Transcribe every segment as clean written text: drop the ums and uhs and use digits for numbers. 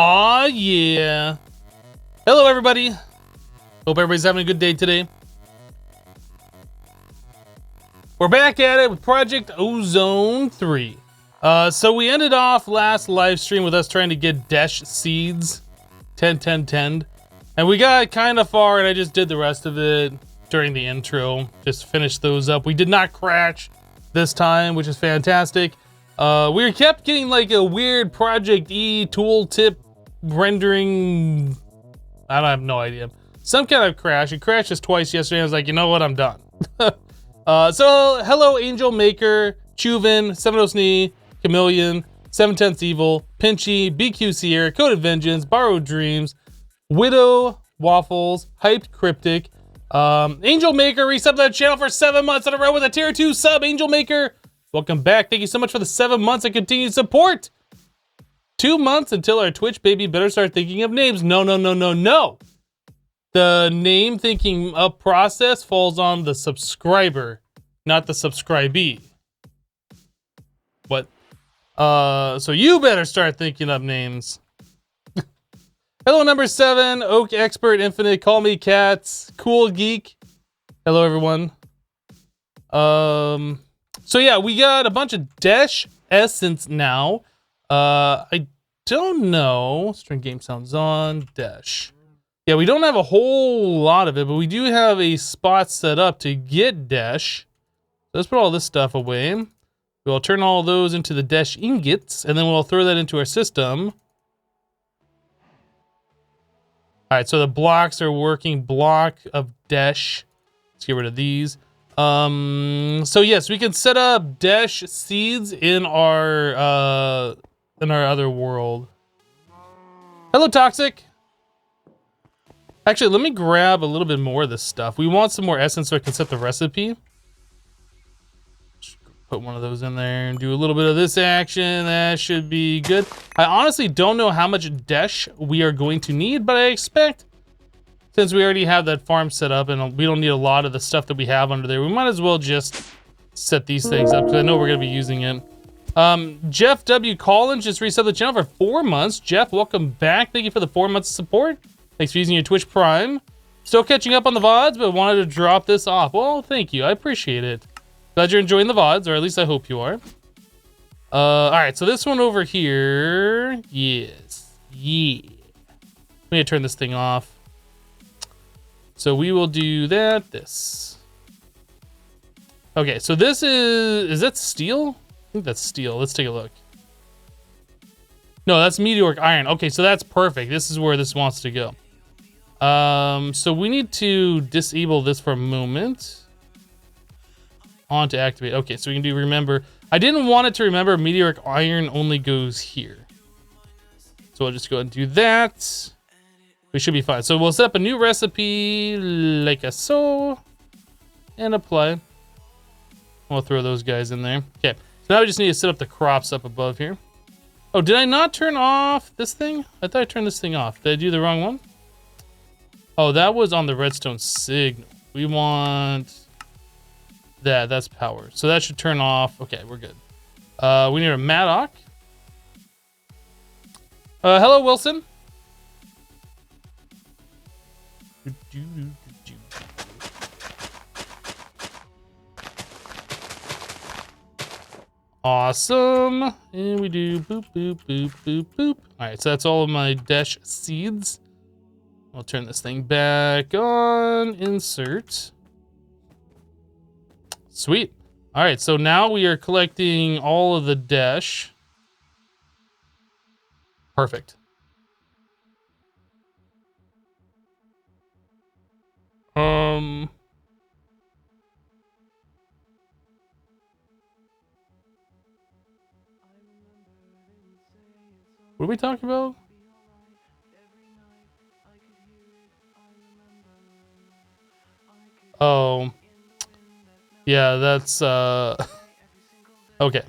Aw, yeah. Hello, everybody. Hope everybody's having a good day today. We're back at it with Project Ozone 3. So we ended off last live stream with us trying to get desh seeds. 10, 10, 10. And we got kind of far, and I just did the rest of it during the intro. Just finished those up. We did not crash this time, which is fantastic. We kept getting like a weird Project E tooltip rendering. I don't have no idea. Some kind of crash. It crashed us twice yesterday. I was like, you know what? I'm done. So hello, Angel Maker, Chuvin, 70 Chameleon, 7/10 Evil, Pinchy, BQ Sierra, Coded Vengeance, Borrowed Dreams, Widow Waffles, Hyped Cryptic, Angel Maker resubbed that channel for 7 months in a row with a tier 2 sub. Angel Maker, welcome back. Thank you so much for the 7 months of continued support. 2 months until our Twitch baby better start thinking of names. No, no, no, no, no. The name thinking up process falls on the subscriber, not the subscribee. What? So you better start thinking up names. Hello, number 7, Oak Expert Infinite, Call Me Cats, Cool Geek. Hello, everyone. So yeah, we got a bunch of Desh Essence now. I don't know. String game sounds on. Desh. Yeah, we don't have a whole lot of it, but we do have a spot set up to get Desh. So let's put all this stuff away. We'll turn all those into the Desh ingots, and then we'll throw that into our system. All right, so the blocks are working. Block of Desh. Let's get rid of these. So yes, we can set up Desh seeds in our other world. Hello, Toxic. Actually, let me grab a little bit more of this stuff. We want some more essence so I can set the recipe. Just put one of those in there and do a little bit of this action. That should be good. I honestly don't know how much Desh we are going to need, but I expect, since we already have that farm set up and we don't need a lot of the stuff that we have under there, we might as well just set these things up because I know we're going to be using it. Jeff W. Collins just resubbed the channel for 4 months. Jeff, welcome back. Thank you for the 4 months of support. Thanks for using your Twitch Prime. Still catching up on the VODs, but wanted to drop this off. Well, thank you. I appreciate it. Glad you're enjoying the VODs, or at least I hope you are. All right, so this one over here. Yes. Yeah. Let me turn this thing off. So we will do that, this. Okay, so this is that steel? I think that's steel. Let's take a look. No, that's meteoric iron. Okay, so that's perfect. This is where this wants to go. So we need to disable this for a moment. On to activate. Okay, so we can do remember. I didn't want it to remember meteoric iron only goes here. So we'll just go ahead and do that. We should be fine. So we'll set up a new recipe like a so and apply. We'll throw those guys in there. Okay, so now we just need to set up the crops up above here. Oh, did I not turn off this thing? I thought I turned this thing off. Did I do the wrong one? Oh, that was on the redstone signal. We want that. That's power. So that should turn off. Okay, we're good. We need a Maddock. Hello, Wilson. Awesome. And we do boop, boop, boop, boop, boop. All right, so that's all of my Desh seeds. I'll turn this thing back on. Insert. Sweet. All right, so now we are collecting all of the Desh. Perfect. What are we talking about? Oh, yeah, that's, okay.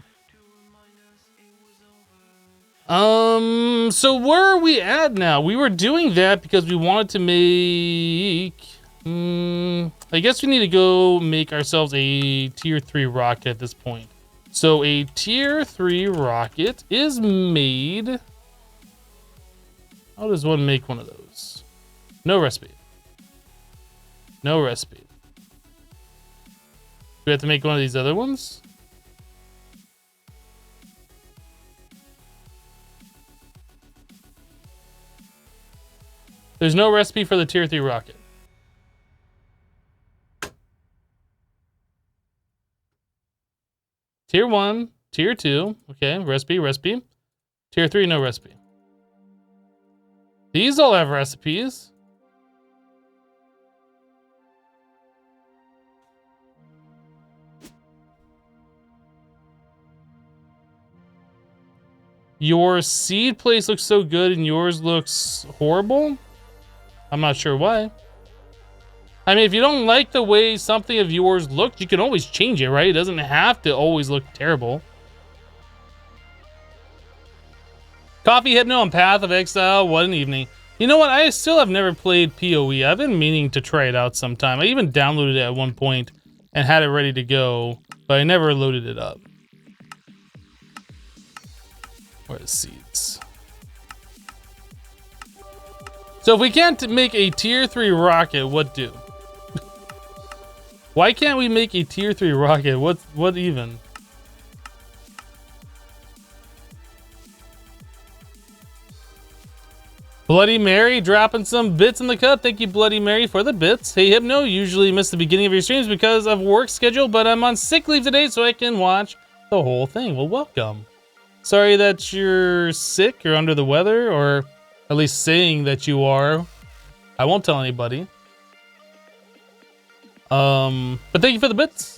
So where are we at now? We were doing that because we wanted to make, I guess we need to go make ourselves a tier 3 rocket at this point. So a tier 3 rocket is made. How does one make one of those? No recipe. No recipe. Do we have to make one of these other ones? There's no recipe for the tier 3 rocket. Tier 1, tier 2, okay, recipe. Tier 3, no recipe. These all have recipes. Your seed place looks so good and yours looks horrible. I'm not sure why. I mean, if you don't like the way something of yours looked, you can always change it, right? It doesn't have to always look terrible. Coffee, Hypno, and Path of Exile. What an evening. You know what? I still have never played PoE. I've been meaning to try it out sometime. I even downloaded it at one point and had it ready to go, but I never loaded it up. Where are the seeds? So if we can't make a tier 3 rocket, what do? Why can't we make a tier 3 rocket? What even? Bloody Mary dropping some bits in the cut. Thank you, Bloody Mary, for the bits. Hey, Hypno, usually miss the beginning of your streams because of work schedule, but I'm on sick leave today so I can watch the whole thing. Well, welcome. Sorry that you're sick or under the weather, or at least saying that you are. I won't tell anybody. But thank you for the bits.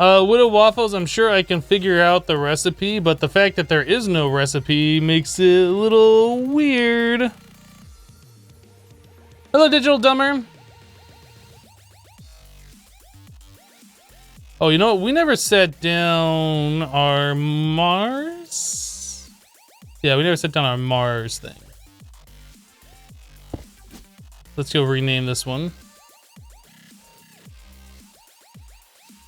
Widow Waffles, I'm sure I can figure out the recipe, but the fact that there is no recipe makes it a little weird. Hello, Digital Dumber. Oh, you know what? We never set down our Mars? Yeah, we never set down our Mars thing. Let's go rename this one.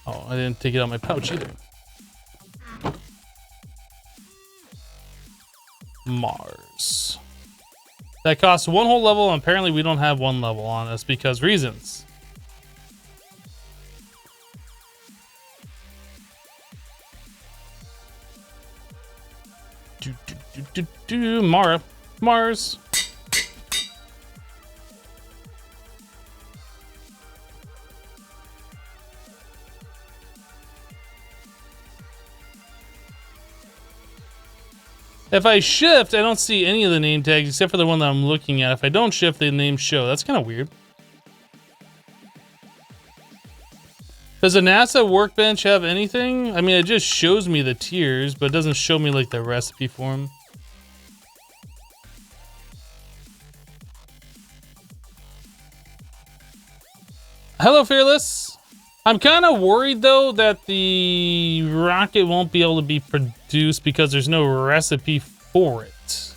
Oh, I didn't take it out of my pouch either. Mars. That costs one whole level, and apparently we don't have one level on us because reasons. Mars. If I shift, I don't see any of the name tags except for the one that I'm looking at. If I don't shift, the names show. That's kind of weird. Does a NASA workbench have anything? I mean, it just shows me the tiers, but it doesn't show me like the recipe for them. Hello, Fearless. I'm kind of worried though that the rocket won't be able to be produced because there's no recipe for it.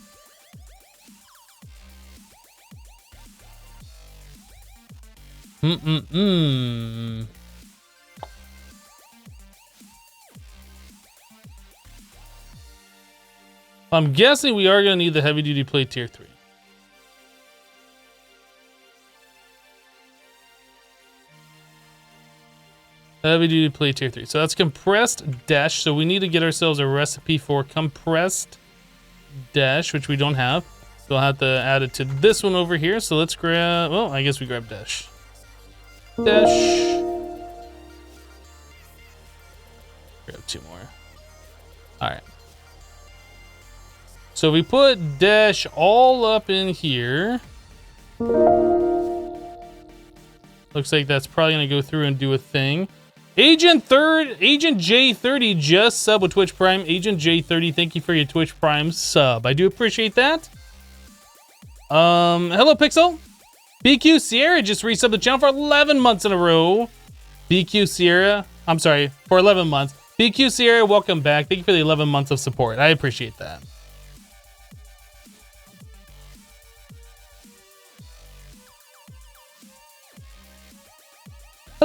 I'm guessing we are going to need the heavy duty plate tier 3. Heavy duty plate tier 3. So that's compressed desh. So we need to get ourselves a recipe for compressed desh, which we don't have. So I'll have to add it to this one over here. So let's grab, well, I guess we grab desh. Desh. Grab 2 more. All right. So we put desh all up in here. Looks like that's probably gonna go through and do a thing. Agent J30 just sub with Twitch Prime. Agent J30, thank you for your Twitch Prime sub. I do appreciate that. Hello Pixel. BQ Sierra just resubbed the channel for 11 months in a row. BQ Sierra, I'm sorry, for 11 months. BQ Sierra, welcome back. Thank you for the 11 months of support. I appreciate that.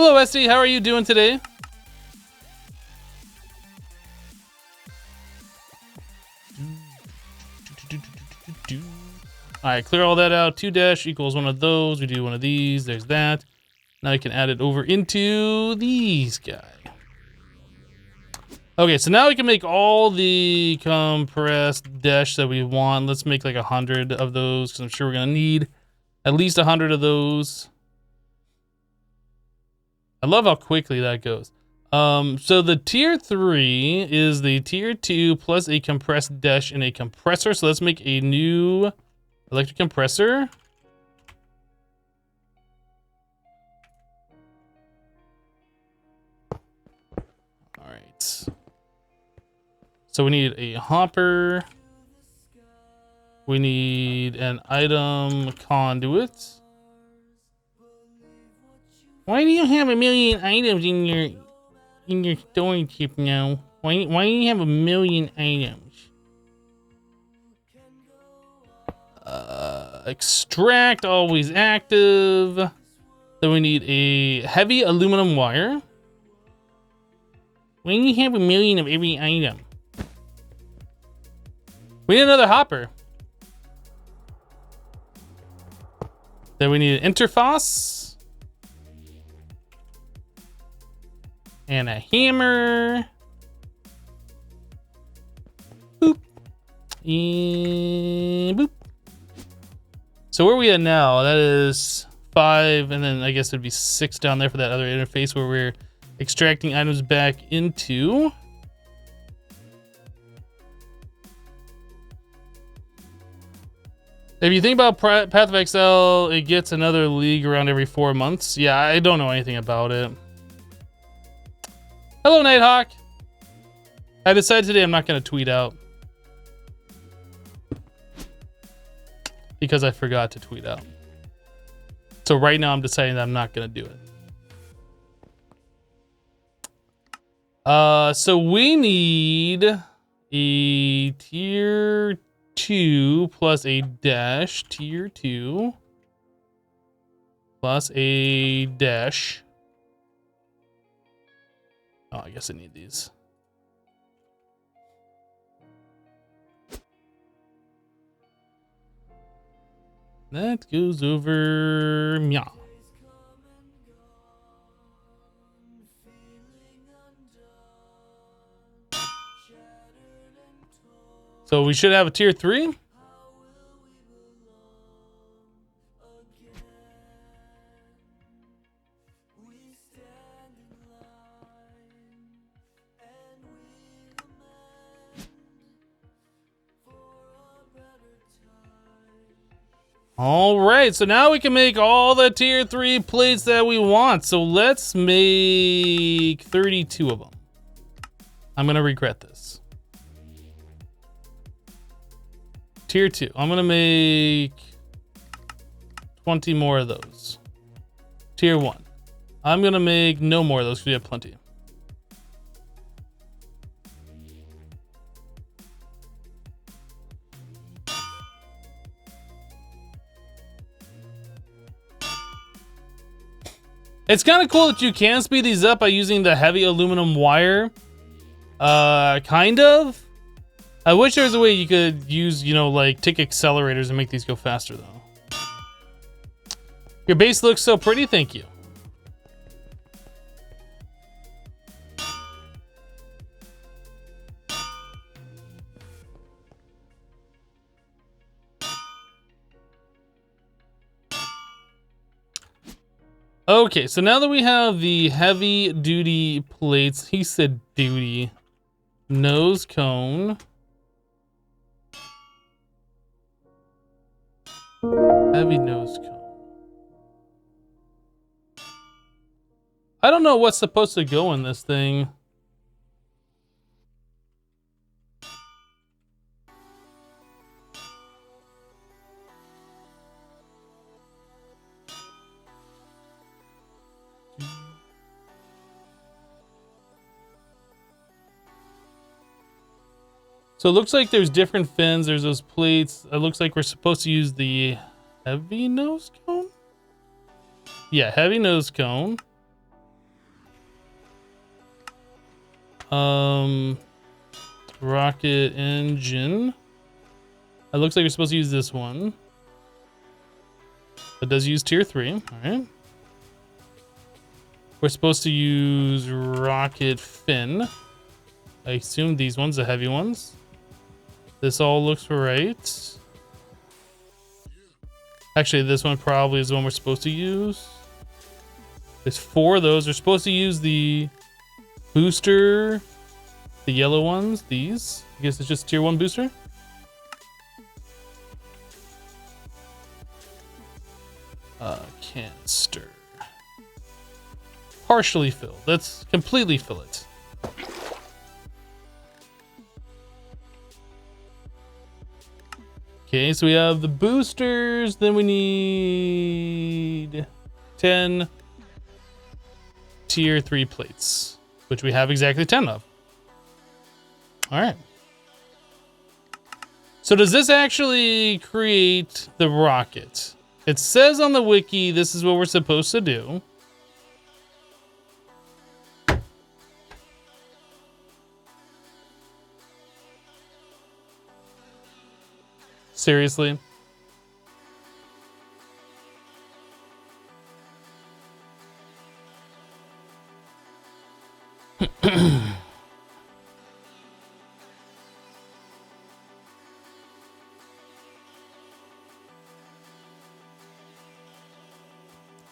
Hello, Esty. How are you doing today? All right, clear all that out. 2 dash equals one of those. We do one of these. There's that. Now you can add it over into these guys. Okay, so now we can make all the compressed dash that we want. Let's make like 100 of those because I'm sure we're gonna need at least 100 of those. I love how quickly that goes. So the tier 3 is the tier 2 plus a compressed dash and a compressor. So let's make a new electric compressor. All right. So we need a hopper. We need an item conduit. Why do you have a million items in your storage chip now? Why do you have a million items? Extract, always active. Then we need a heavy aluminum wire. Why do you have a million of every item? We need another hopper. Then we need an interface. And a hammer. Boop. And boop. So where are we at now? That is 5, and then I guess it'd be 6 down there for that other interface where we're extracting items back into. If you think about Path of Excel, it gets another league around every 4 months. Yeah, I don't know anything about it. Hello, Nighthawk. I decided today I'm not going to tweet out. Because I forgot to tweet out. So right now I'm deciding that I'm not going to do it. So we need a tier 2 plus a dash, tier 2 plus a dash. Oh, I guess I need these. That goes over meow. So we should have a tier 3. All right, so now we can make all the tier 3 plates that we want. So let's make 32 of them. I'm gonna regret this. Tier 2, I'm gonna make 20 more of those. Tier 1, I'm gonna make no more of those because we have plenty. It's kind of cool that you can speed these up by using the heavy aluminum wire. Kind of. I wish there was a way you could use, you know, like tick accelerators and make these go faster though. Your base looks so pretty, thank you. Okay, so now that we have the heavy duty plates, he said duty, nose cone, heavy nose cone. I don't know what's supposed to go in this thing. So it looks like there's different fins. There's those plates. It looks like we're supposed to use the heavy nose cone. Yeah, heavy nose cone. Rocket engine. It looks like you're supposed to use this one. It does use tier 3. All right. We're supposed to use rocket fin. I assume these ones, the heavy ones. This all looks right. Actually, this one probably is the one we're supposed to use. There's 4 of those. We're supposed to use the booster, the yellow ones, these. I guess it's just tier 1 booster. Canister. Partially filled. Let's completely fill it. Okay, so we have the boosters, then we need 10 tier 3 plates, which we have exactly 10 of. All right. So does this actually create the rocket? It says on the wiki this is what we're supposed to do. Seriously?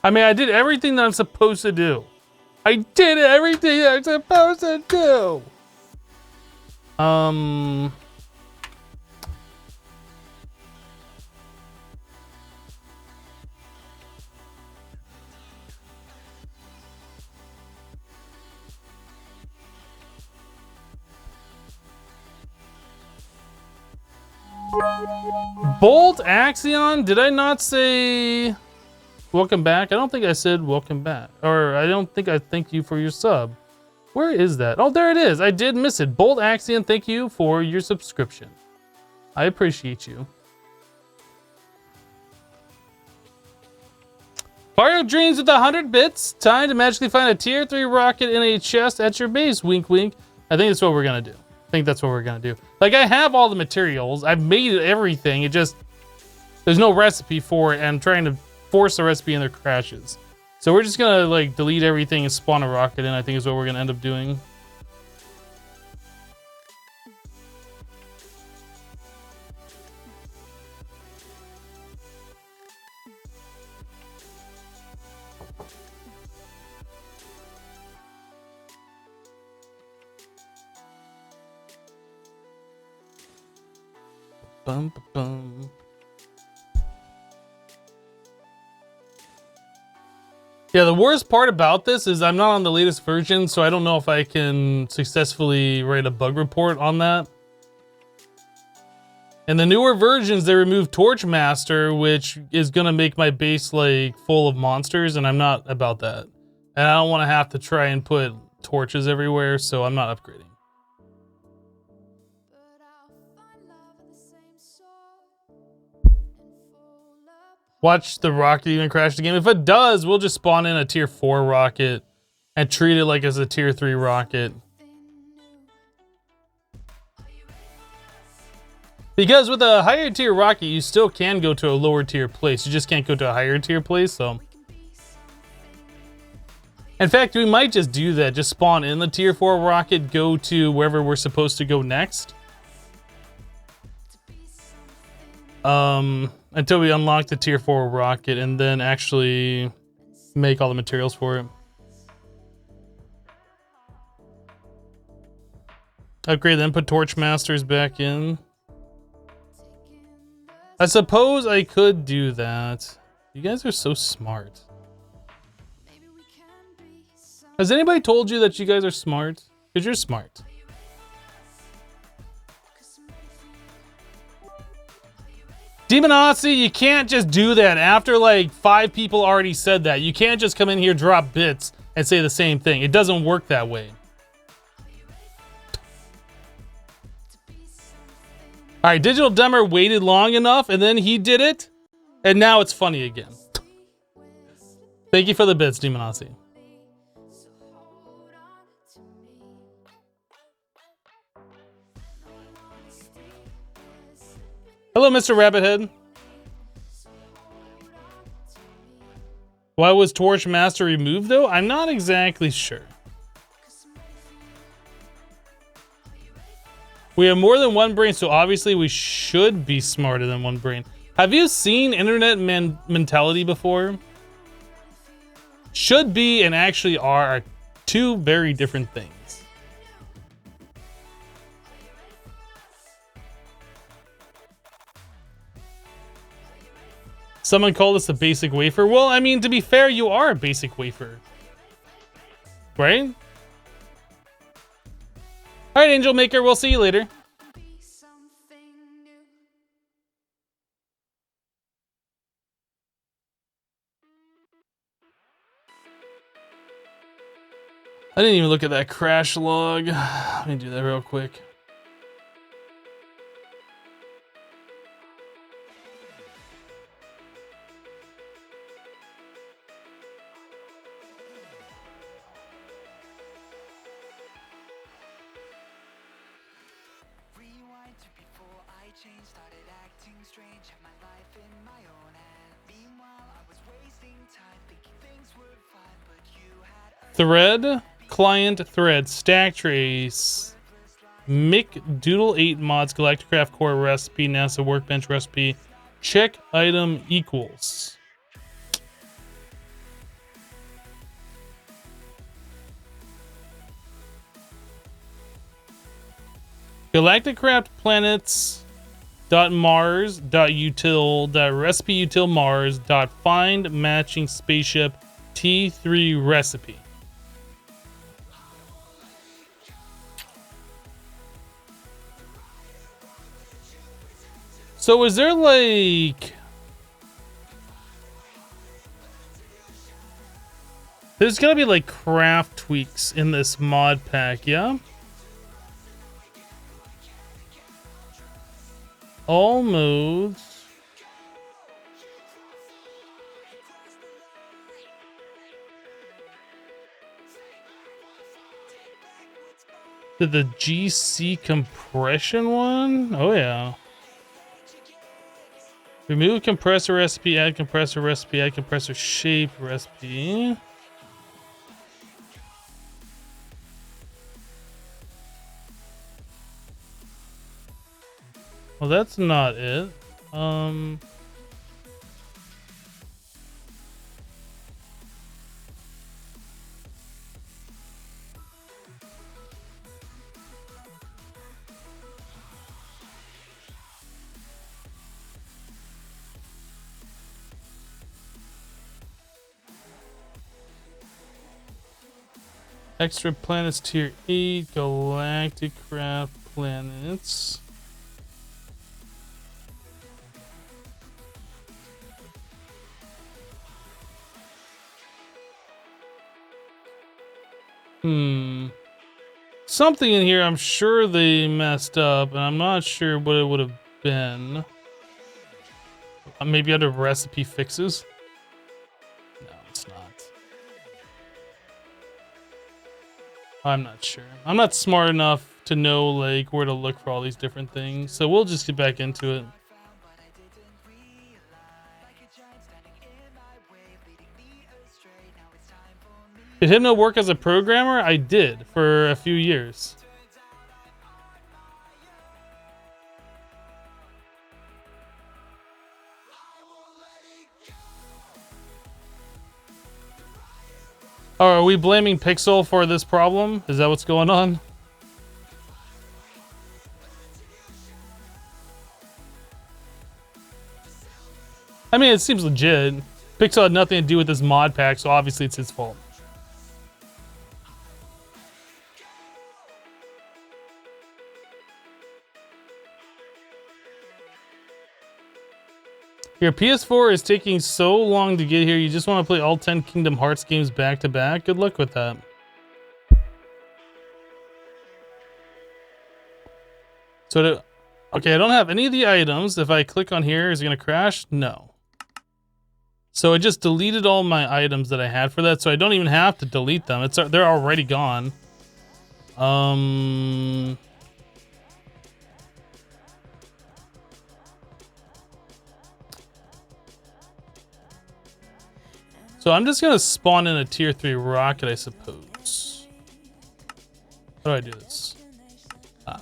I mean, I did everything that I'm supposed to do. I did everything that I'm supposed to do. Bolt Axion? Did I not say welcome back? I don't think I said welcome back. Or I don't think I thank you for your sub. Where is that? Oh, there it is. I did miss it. Bolt Axion, thank you for your subscription. I appreciate you. Part of dreams with 100 bits. Time to magically find a tier 3 rocket in a chest at your base. Wink, wink. I think that's what we're going to do. I think that's what we're going to do. Like, I have all the materials. I've made everything. It just, there's no recipe for it. And I'm trying to force a recipe and there crashes. So we're just going to, like, delete everything and spawn a rocket in, I think is what we're going to end up doing. Bum, bum, bum. Yeah, the worst part about this is I'm not on the latest version, so I don't know if I can successfully write a bug report on that. In the newer versions, they removed Torchmaster, which is gonna make my base like full of monsters, and I'm not about that. And I don't want to have to try and put torches everywhere, so I'm not upgrading. Watch the rocket even crash the game. If it does, we'll just spawn in a tier 4 rocket and treat it like it's a tier 3 rocket. Because with a higher tier rocket, you still can go to a lower tier place. You just can't go to a higher tier place, so. In fact, we might just do that. Just spawn in the tier 4 rocket, go to wherever we're supposed to go next. Until we unlock the tier 4 rocket and then actually make all the materials for it. Upgrade, then put Torchmasters back in. I suppose I could do that. You guys are so smart. Has anybody told you that you guys are smart? Because you're smart. Demonosity, you can't just do that after like 5 people already said that. You can't just come in here, drop bits, and say the same thing. It doesn't work that way. All right, Digital Dumber waited long enough, and then he did it, and now it's funny again. Thank you for the bits, Demonosity. Hello, Mr. Rabbit-Head. Why was Torch Master removed, though? I'm not exactly sure. We have more than one brain, so obviously we should be smarter than one brain. Have you seen internet mentality before? Should be and actually are two very different things. Someone called us a basic wafer. Well, I mean, to be fair, you are a basic wafer. Right? All right, Angel Maker, we'll see you later. I didn't even look at that crash log. Let me do that real quick. Thread, client, thread, stack trace, Mick Doodle 8 mods, Galacticraft core recipe, NASA workbench recipe, check item equals. Galacticraft planets .mars.util .recipe util mars .find matching spaceship T3 recipe. So is there like... There's gotta be like craft tweaks in this mod pack, yeah? All modes. Did the GC compression one? Oh yeah. Remove compressor recipe, add compressor shape recipe. Well, that's not it. Extra planets tier 8, Galacticraft planets. Something in here I'm sure they messed up, and I'm not sure what it would have been. Maybe under recipe fixes? No, it's not. I'm not sure. I'm not smart enough to know like where to look for all these different things, so we'll just get back into it. Did Hypno work as a programmer? I did for a few years. Oh, are we blaming Pixel for this problem? Is that what's going on? I mean, it seems legit. Pixel had nothing to do with this mod pack, so obviously it's his fault. Your PS4 is taking so long to get here, you just want to play all 10 Kingdom Hearts games back to back? Good luck with that. So, okay, I don't have any of the items. If I click on here, is it going to crash? No. So I just deleted all my items that I had for that, so I don't even have to delete them. They're already gone. So I'm just gonna spawn in a tier 3 rocket, I suppose. How do I do this? Ah.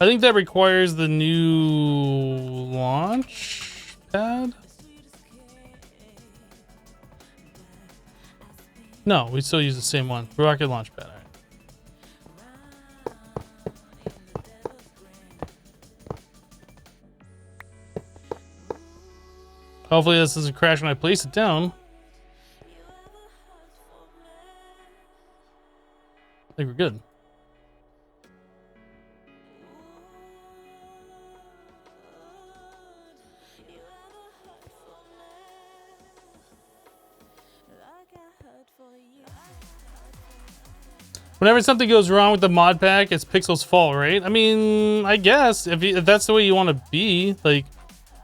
I think that requires the new launch pad. No, we still use the same one. Rocket launch pad. All right. Hopefully this doesn't crash when I place it down. I think we're good. Whenever something goes wrong with the mod pack, it's Pixel's fault, right? I mean, I guess if that's the way you want to be, like,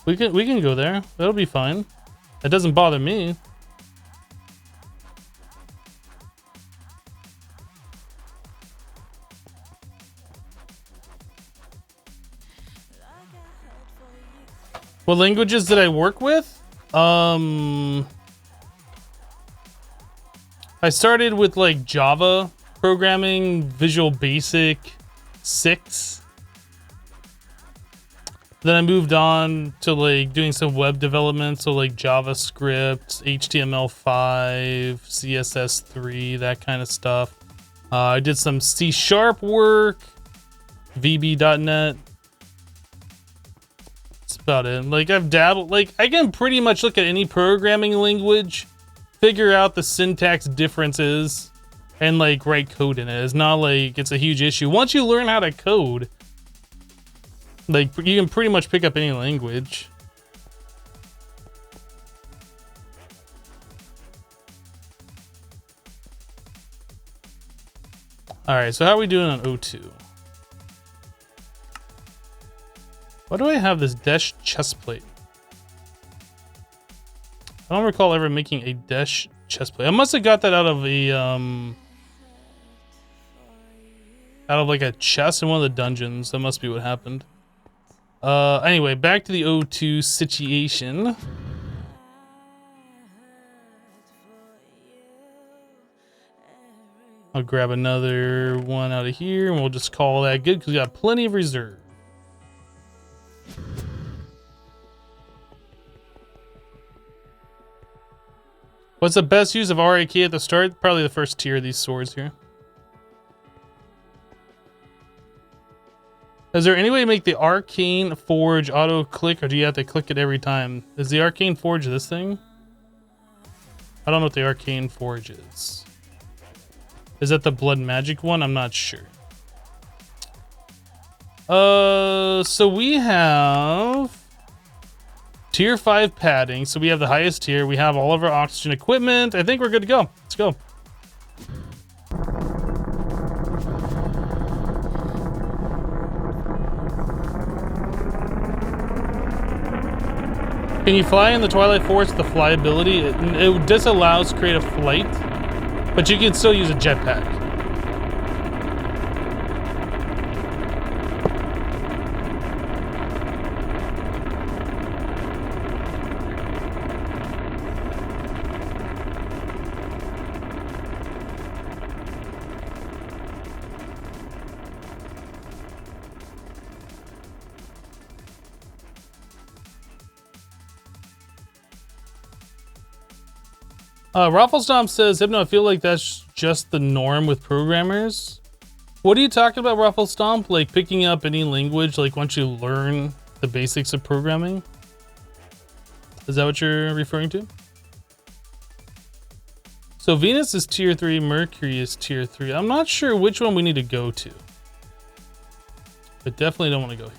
we can go there. That'll be fine. That doesn't bother me. What languages did I work with? I started with like Java programming, Visual Basic 6. Then I moved on to like doing some web development, so like JavaScript, HTML5, CSS3, that kind of stuff. I did some C# work, VB.NET. That's about it. Like I've dabbled, like I can pretty much look at any programming language, figure out the syntax differences, and like write code in it. It's not like it's a huge issue. Once you learn how to code, like, you can pretty much pick up any language. Alright, so how are we doing on O2? Why do I have this desh chest plate? I don't recall ever making a desh chest plate. I must have got that out of a, out of like a chest in one of the dungeons. That must be what happened. Anyway, back to the O2 situation. I'll grab another one out of here and we'll just call that good because we got plenty of reserve. What's the best use of RAK at the start? Probably the first tier of these swords here. Is there any way to make the Arcane Forge auto-click, or do you have to click it every time? Is the Arcane Forge this thing? I don't know what the Arcane Forge is. Is that the Blood Magic one? I'm not sure. So we have tier 5 padding. So we have the highest tier. We have all of our oxygen equipment. I think we're good to go. Let's go. Can you fly in the Twilight Forest with the flyability? It disallows creative flight, but you can still use a jetpack. Rafflestomp says, Hypno, I feel like that's just the norm with programmers. What are you talking about, Rafflestomp? Like picking up any language, like once you learn the basics of programming? Is that what you're referring to? So Venus is tier 3, Mercury is tier 3. I'm not sure which one we need to go to. But definitely don't want to go here.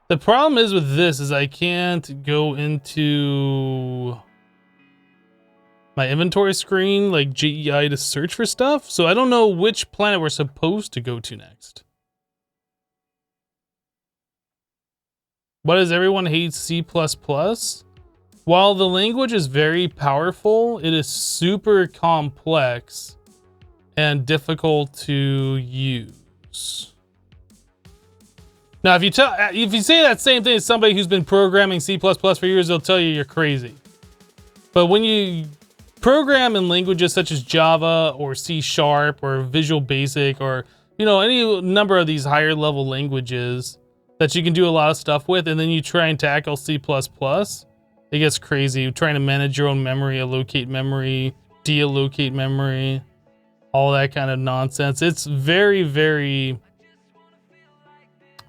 The problem is with this is I can't go into my inventory screen like GEI to search for stuff, so I don't know which planet we're supposed to go to next. Why does everyone hate C++? While the language is very powerful, it is super complex and difficult to use. Now, if you say that same thing to somebody who's been programming C++ for years, they'll tell you you're crazy. But when you program in languages such as Java or C# or Visual Basic or, you know, any number of these higher level languages that you can do a lot of stuff with, and then you try and tackle C++, it gets crazy. You're trying to manage your own memory, allocate memory, deallocate memory, all that kind of nonsense. It's very, very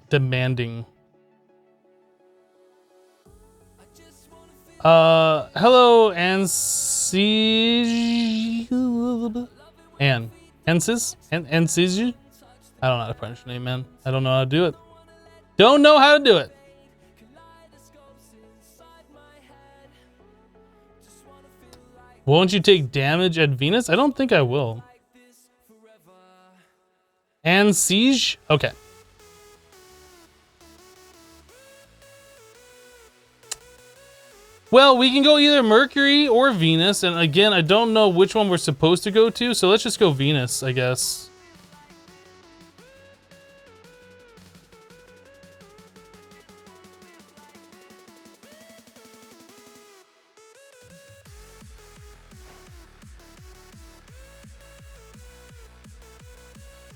demanding. Hello, Ansij. Ansys? Ansij? I don't know how to pronounce your name, man. I don't know how to do it. Don't know how to do it. Won't you take damage at Venus? I don't think I will. Ansij? Okay. Well, we can go either Mercury or Venus, and again, I don't know which one we're supposed to go to, so let's just go Venus, I guess.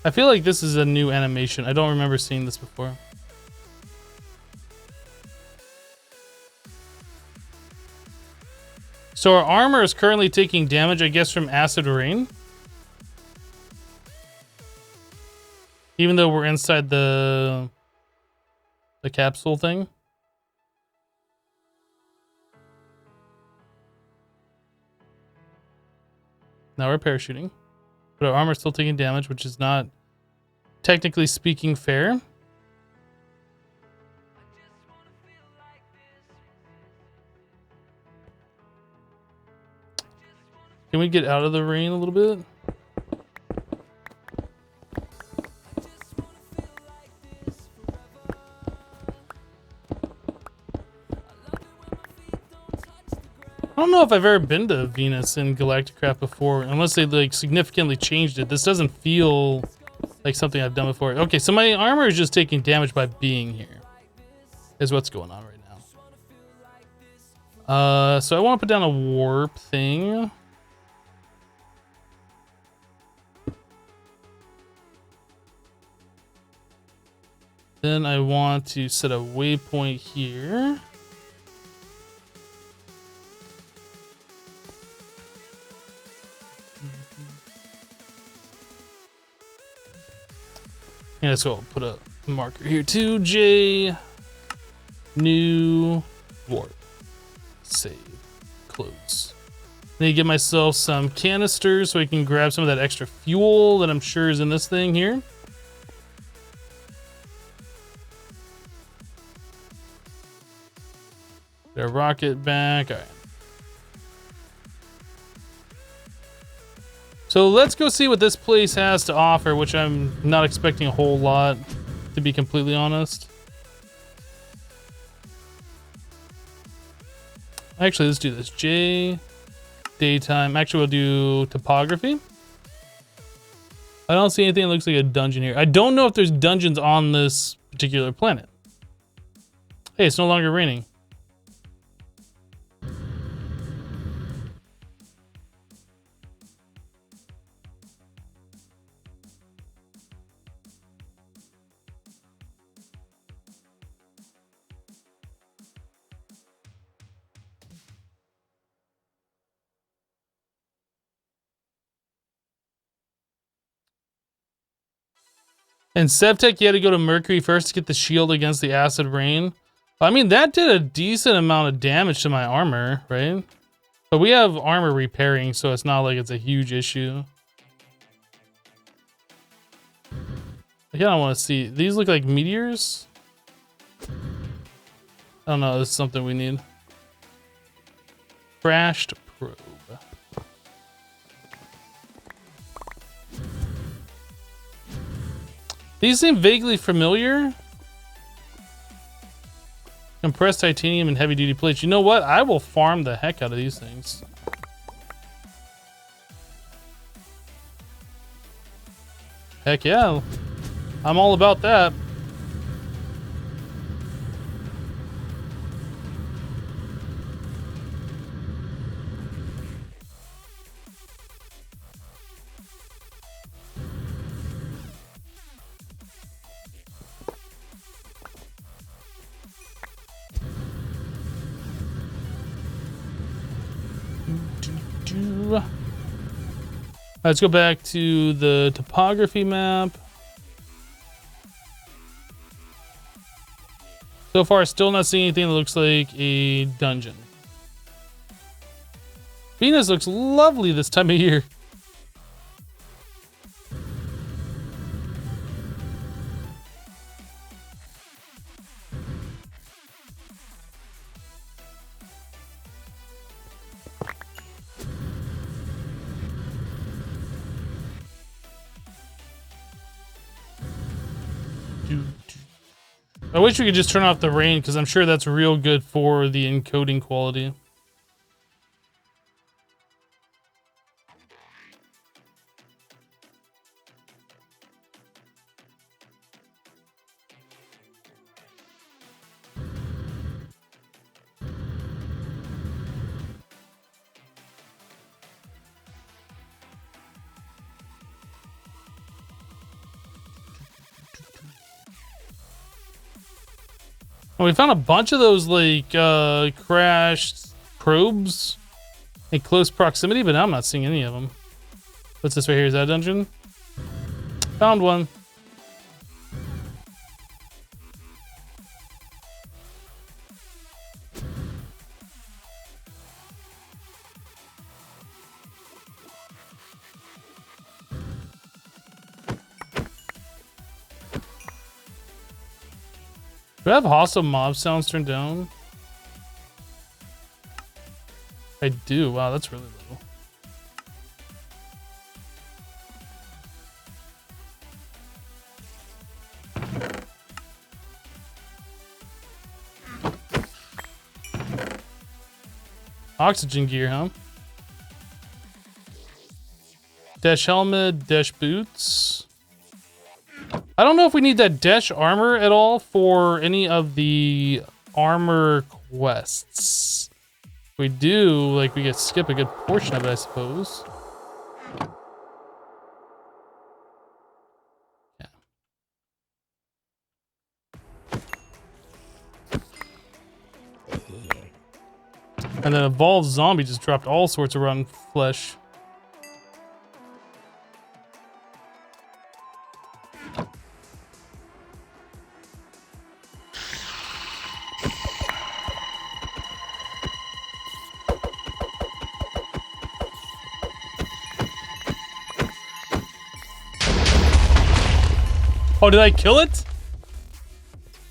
I feel like this is a new animation. I don't remember seeing this before. So our armor is currently taking damage, I guess, from acid rain. Even though we're inside the capsule thing. Now we're parachuting. But our armor's still taking damage, which is not, technically speaking, fair. Can we get out of the rain a little bit? I don't know if I've ever been to Venus in Galacticraft before, unless they like significantly changed it. This doesn't feel like something I've done before. Okay, so my armor is just taking damage by being here, is what's going on right now. So I want to put down a warp thing. Then I want to set a waypoint here. Yeah, so I'll put a marker here too. J, new, warp, save, close. Then you get myself some canisters so I can grab some of that extra fuel that I'm sure is in this thing here. Get our rocket back. All right. So let's go see what this place has to offer, which I'm not expecting a whole lot, to be completely honest. Actually, let's do this. J, daytime. Actually, we'll do topography. I don't see anything that looks like a dungeon here. I don't know if there's dungeons on this particular planet. Hey, it's no longer raining. In Sevtech, you had to go to Mercury first to get the shield against the acid rain. I mean, that did a decent amount of damage to my armor, right? But we have armor repairing, so it's not like it's a huge issue. I kind of want to see. These look like meteors. I don't know. This is something we need. Crashed probe. These seem vaguely familiar. Compressed titanium and heavy duty plates. You know what? I will farm the heck out of these things. Heck yeah. I'm all about that. Let's go back to the topography map. So far, still not seeing anything that looks like a dungeon. Venus looks lovely this time of year. I wish we could just turn off the rain, because I'm sure that's real good for the encoding quality. Well, we found a bunch of those, like, crashed probes in close proximity, but now I'm not seeing any of them. What's this right here? Is that a dungeon? Found one. Do I have hostile mob sounds turned down? I do. Wow, that's really low. Oxygen gear, huh? Desh helmet, desh boots. I don't know if we need that desh armor at all for any of the armor quests. If we do, like, we could skip a good portion of it, I suppose. Yeah. And then Evolved Zombie just dropped all sorts of rotten flesh. Oh, did I kill it?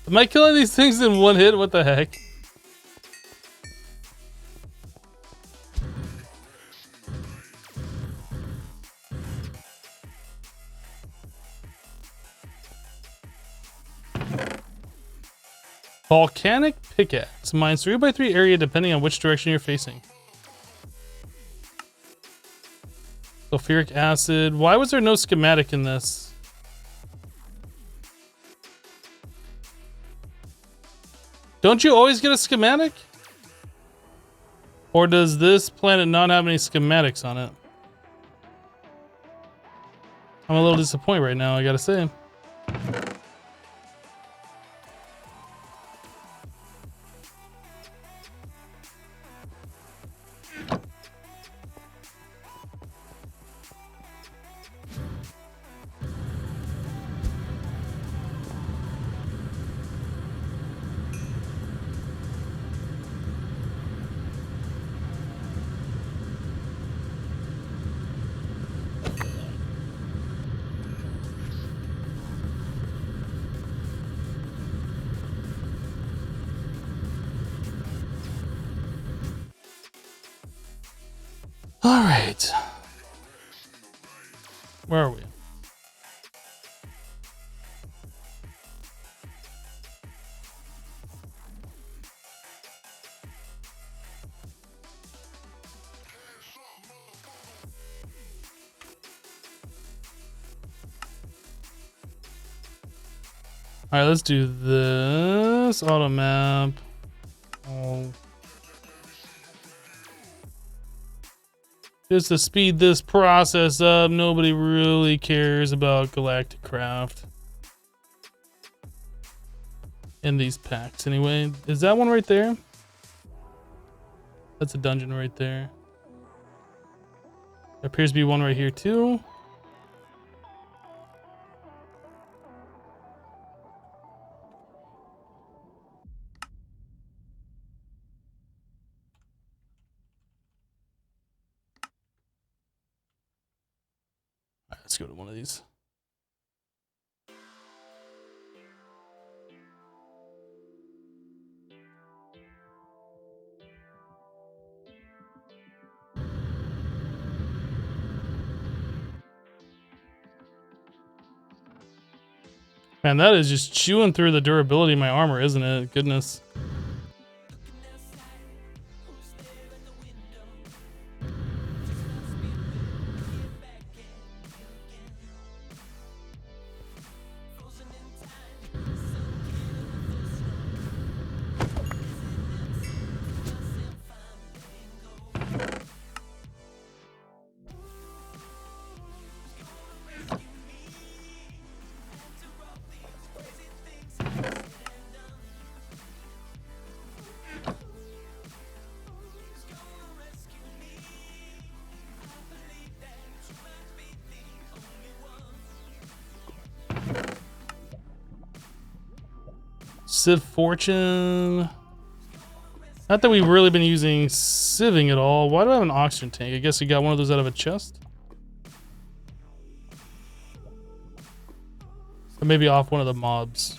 Am I killing these things in one hit? What the heck? Volcanic pickaxe. Mines 3x3 area depending on which direction you're facing. Sulfuric acid. Why was there no schematic in this? Don't you always get a schematic? Or does this planet not have any schematics on it? I'm a little disappointed right now, I gotta say. All right. Where are we? All right, let's do this auto map. Oh. Just to speed this process up, nobody really cares about Galacticraft. In these packs, anyway. Is that one right there? That's a dungeon right there. There appears to be one right here, too. All right, let's go to one of these. Man, that is just chewing through the durability of my armor, isn't it? Goodness. Civ Fortune. Not that we've really been using sieving at all. Why do I have an oxygen tank? I guess you got one of those out of a chest? Or maybe off one of the mobs.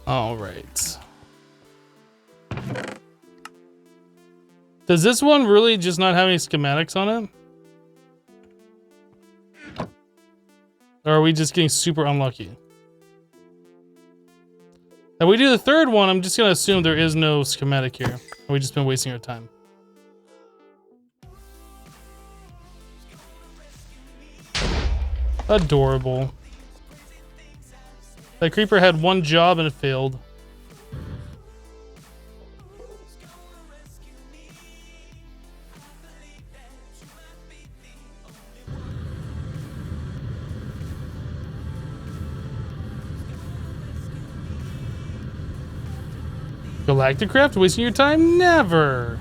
All right. Does this one really just not have any schematics on it? Or are we just getting super unlucky? If we do the third one, I'm just gonna assume there is no schematic here. We've just been wasting our time. Adorable. That creeper had one job and it failed. Galacticraft, wasting your time? Never!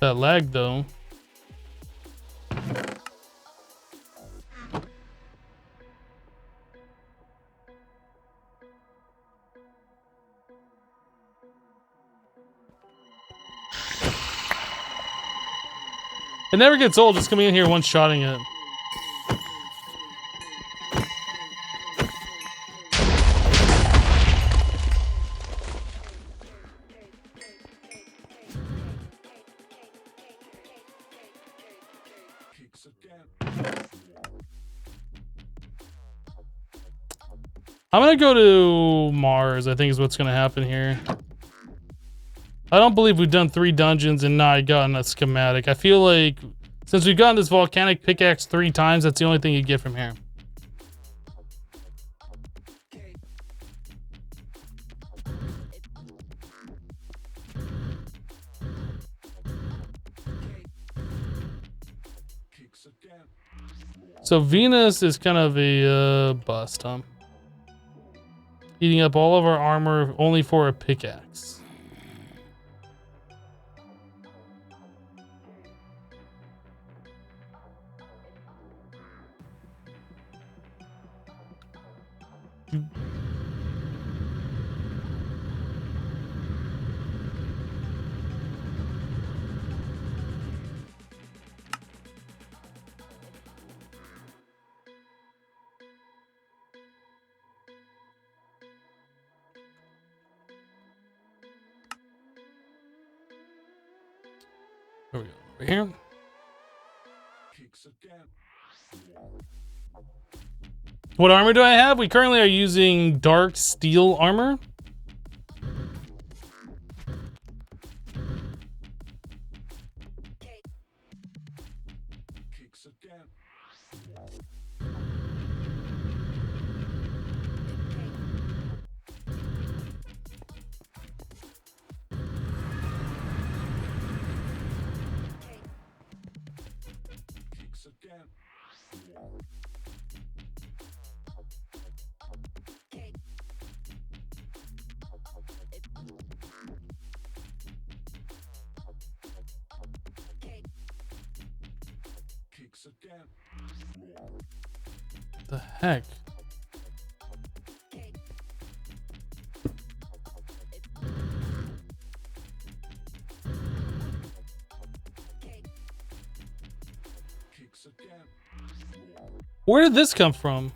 That lag though. It never gets old just coming in here one-shotting it. I'm gonna go to Mars, I think is what's gonna happen here. I don't believe we've done 3 dungeons and not gotten a schematic. I feel like Since we've gotten this volcanic pickaxe 3 times, that's the only thing you get from here. So Venus is kind of a bust, huh? Eating up all of our armor only for a pickaxe. There we go. Over here. What armor do I have? We currently are using dark steel armor. The heck? Where did this come from?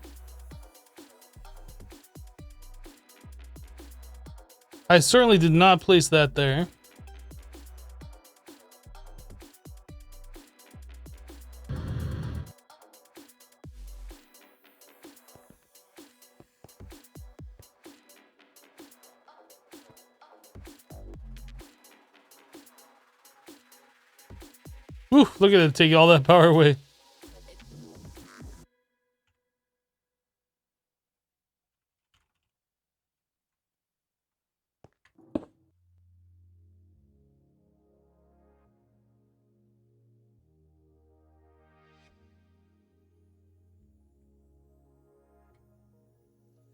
I certainly did not place that there. Whew, look at it take all that power away.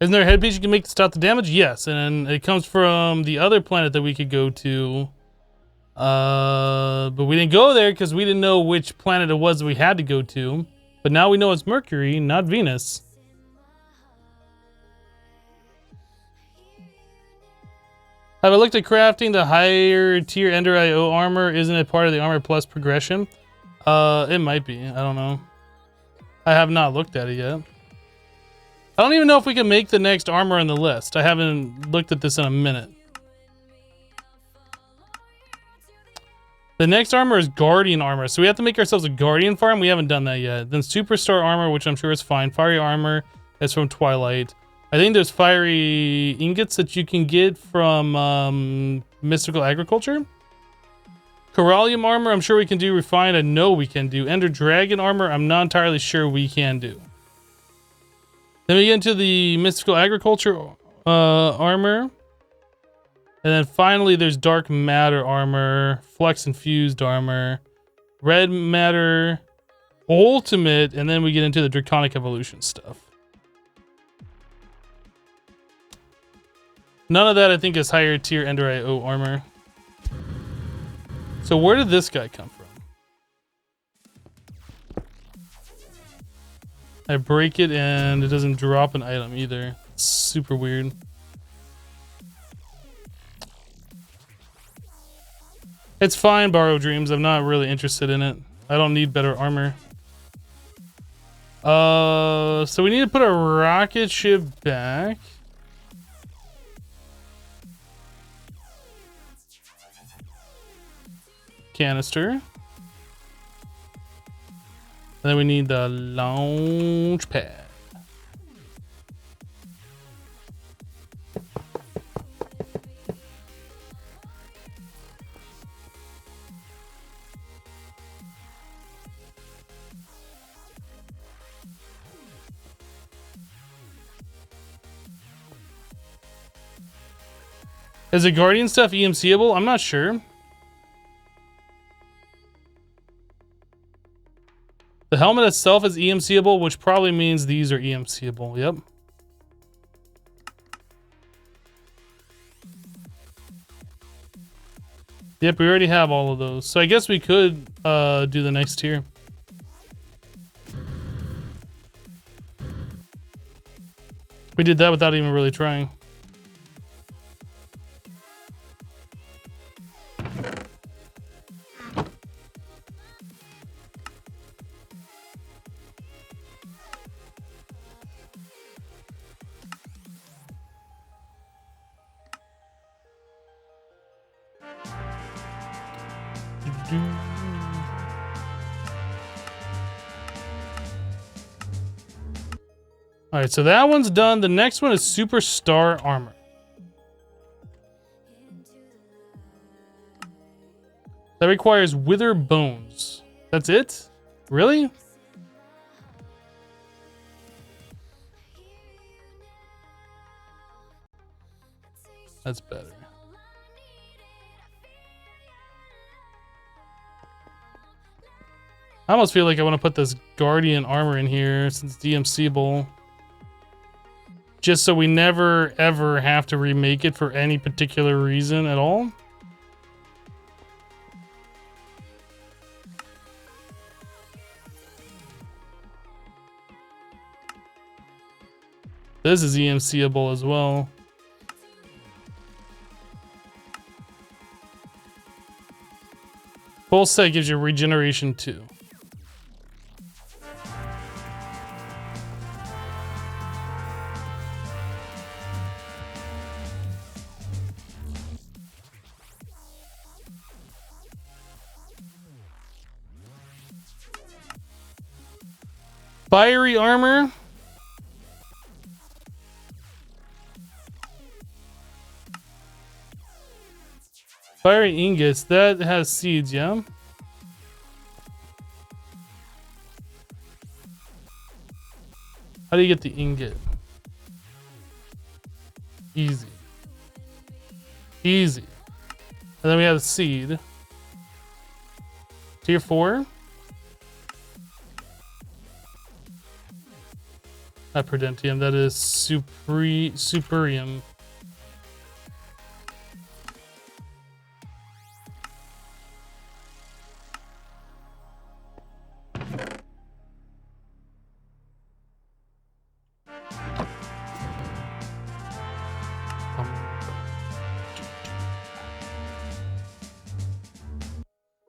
Isn't there a headpiece you can make to stop the damage? Yes, and it comes from the other planet that we could go to. But we didn't go there because we didn't know which planet it was that we had to go to. But now we know it's Mercury, not Venus. Have I looked at crafting the higher tier Ender IO armor? Isn't it part of the armor plus progression? It might be. I don't know. I have not looked at it yet. I don't even know if we can make the next armor on the list. I haven't looked at this in a minute. The next armor is Guardian armor, so we have to make ourselves a Guardian farm. We haven't done that yet. Then Superstar armor, which I'm sure is fine. Fiery armor is from Twilight. I think there's fiery ingots that you can get from Mystical Agriculture. Corallium armor, I'm sure we can do. Refined, I know we can do. Ender Dragon armor, I'm not entirely sure we can do. Then we get into the Mystical Agriculture armor. And then finally there's Dark Matter armor, Flux Infused armor, Red Matter, Ultimate, and then we get into the Draconic Evolution stuff. None of that I think is higher tier Ender IO armor. So where did this guy come from? I break it and it doesn't drop an item either. It's super weird. It's fine, Borrow Dreams. I'm not really interested in it. I don't need better armor. So we need to put a rocket ship back. Canister. And then we need the launch pad. Is the Guardian stuff EMCable? I'm not sure. The helmet itself is EMCable, which probably means these are EMCable. Yep. Yep, we already have all of those. So I guess we could do the next tier. We did that without even really trying. All right, so that one's done. The next one is Superstar Armor. That requires Wither Bones. That's it? Really? That's better. I almost feel like I want to put this Guardian armor in here since it's DMCable. Just so we never ever have to remake it for any particular reason at all. This is EMCable as well. Full set gives you regeneration 2. Fiery armor. Fiery ingots. That has seeds, yeah? How do you get the ingot? Easy. Easy. And then we have the seed. Tier 4. Not Prudentium, that is Superium.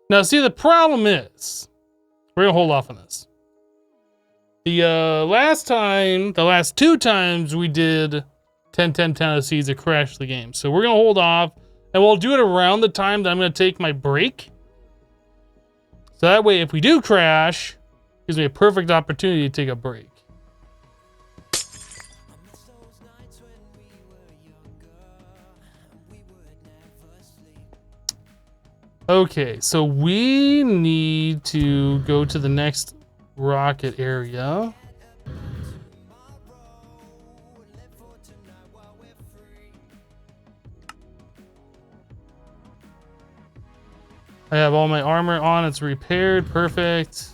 Now, see, the problem is, we're gonna hold off on this. The last 2 times we did 10-10-10 of seeds, it crashed the game. So we're gonna hold off, and we'll do it around the time that I'm gonna take my break. So that way, if we do crash, it gives me a perfect opportunity to take a break. Okay, so we need to go to the next rocket area. I have all my armor on, it's repaired, perfect.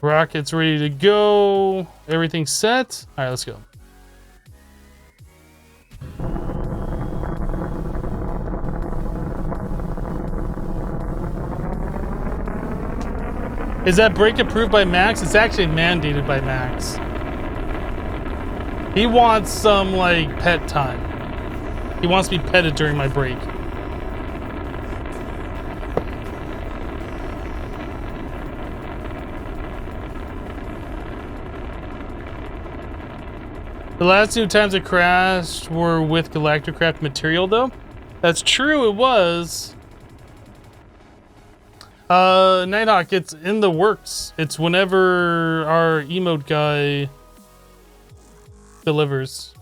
Rocket's ready to go. Everything's set. All right, let's go. Is that break approved by Max? It's actually mandated by Max. He wants some, like, pet time. He wants to be petted during my break. The last 2 times it crashed were with Galacticraft material, though. That's true, it was. Nighthawk, it's in the works. It's whenever our emote guy delivers.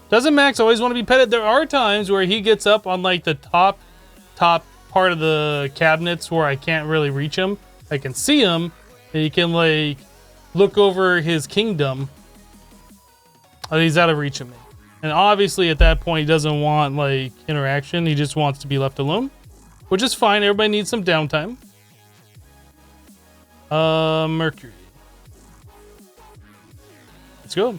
Doesn't Max always want to be petted? There are times where he gets up on like the top part of the cabinets where I can't really reach him. I can see him, and he can like look over his kingdom. And he's out of reach of me. And obviously at that point he doesn't want like interaction. He just wants to be left alone, which is fine. Everybody needs some downtime. Mercury. Let's go.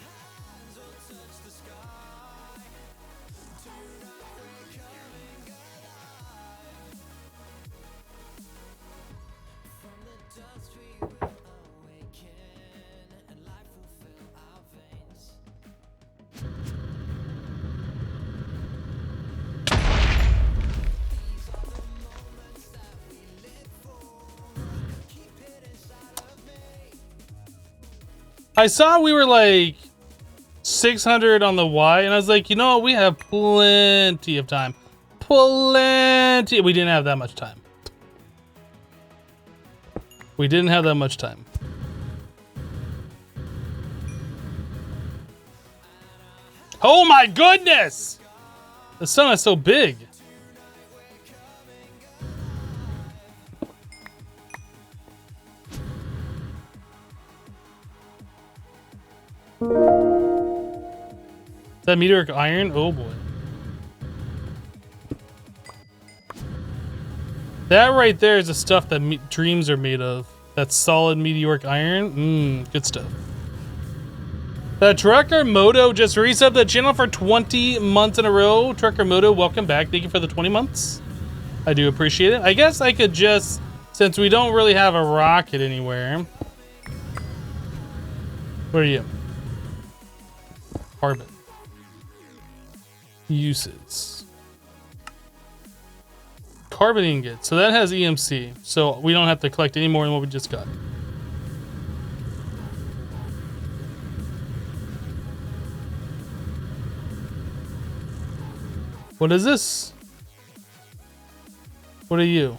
I saw we were like 600 on the Y, and I was like, you know what? We have plenty of time. Plenty. We didn't have that much time. We didn't have that much time. Oh my goodness! The sun is so big. Is that meteoric iron? Oh boy. That right there is the stuff that dreams are made of. That solid meteoric iron. Good stuff. The Trucker Moto just resubbed the channel for 20 months in a row. Trucker Moto, welcome back. Thank you for the 20 months. I do appreciate it. I guess I could just, since we don't really have a rocket anywhere. What are you? Carbon. Uses. Carbon ingot. So that has EMC. So we don't have to collect any more than what we just got. What is this? What are you?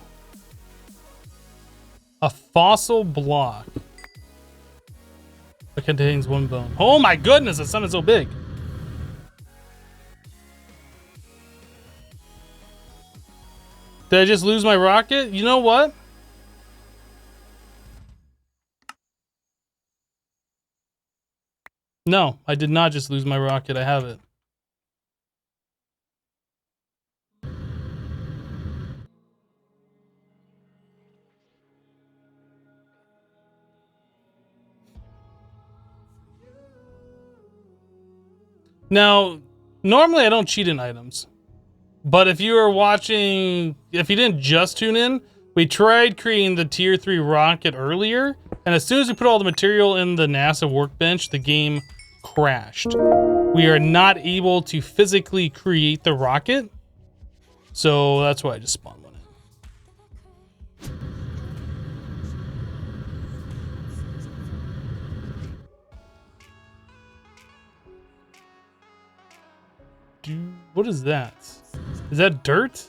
A fossil block. It contains one bone. Oh my goodness, the sun is so big. Did I just lose my rocket? You know what? No, I did not just lose my rocket. I have it. Now, normally I don't cheat in items. But if you were watching, if you didn't just tune in, we tried creating the tier 3 rocket earlier, and as soon as we put all the material in the NASA workbench, the game crashed. We are not able to physically create the rocket, so that's why I just spawned one in. What is that? Is that dirt?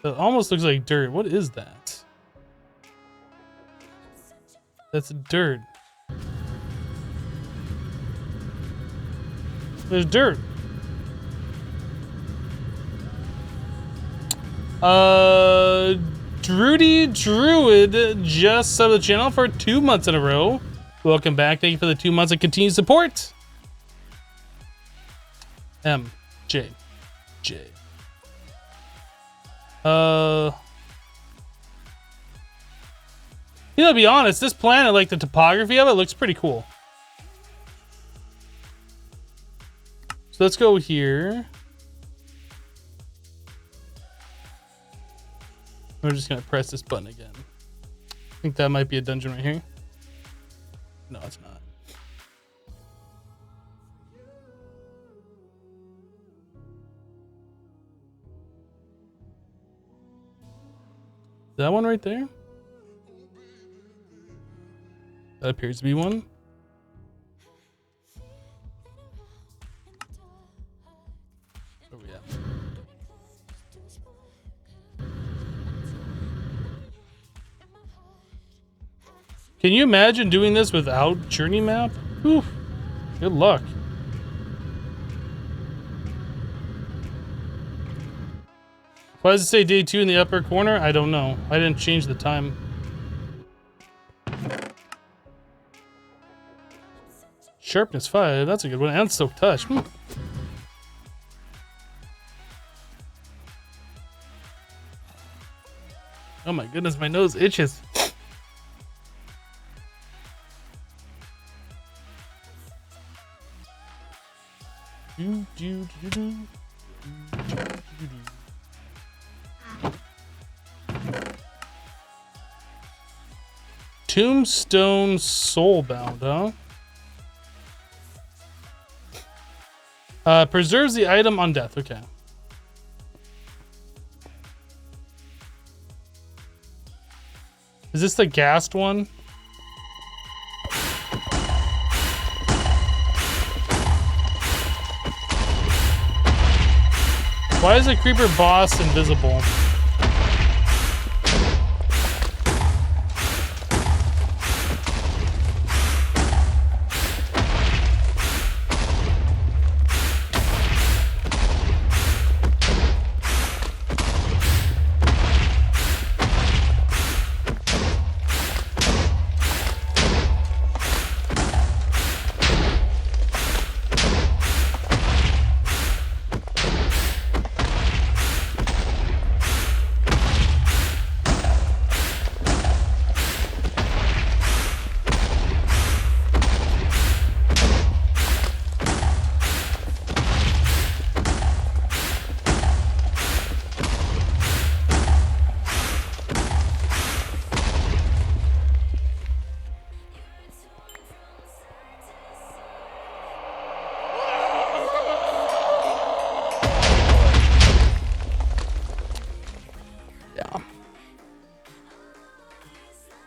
It almost looks like dirt. What is that? That's dirt. There's dirt. Drudy Druid just subbed the channel for 2 months in a row. Welcome back. Thank you for the 2 months of continued support. J. You know, to be honest, this planet, like the topography of it, looks pretty cool. So let's go here. We're just gonna press this button again. I think that might be a dungeon right here. No, it's not. That one right there? That appears to be one. Where we at? Can you imagine doing this without journey map? Whew. Good luck. Why does it say day 2 in the upper corner? I don't know. I didn't change the time. Sharpness 5, that's a good one. And Silk Touch. Oh my goodness, my nose itches. Tombstone Soulbound, huh? Preserves the item on death. Okay. Is this the gassed one? Why is the creeper boss invisible?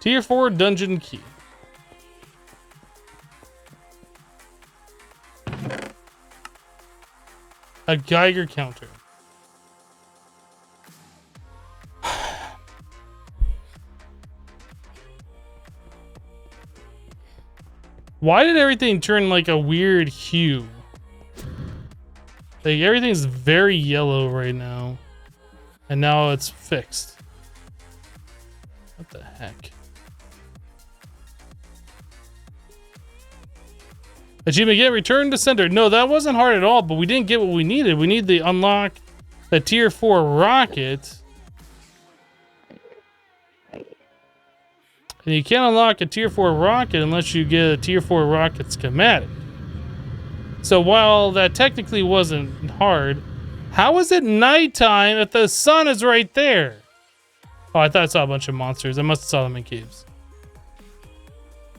Tier 4 dungeon key. A Geiger counter. Why did everything turn like a weird hue? Like everything's very yellow right now. And now it's fixed. What the heck? Achievement get return to center. No, that wasn't hard at all, but we didn't get what we needed. We need to unlock the tier 4 rocket. And you can't unlock a tier 4 rocket unless you get a tier 4 rocket schematic. So while that technically wasn't hard, how is it nighttime if the sun is right there? Oh, I thought I saw a bunch of monsters. I must have saw them in caves.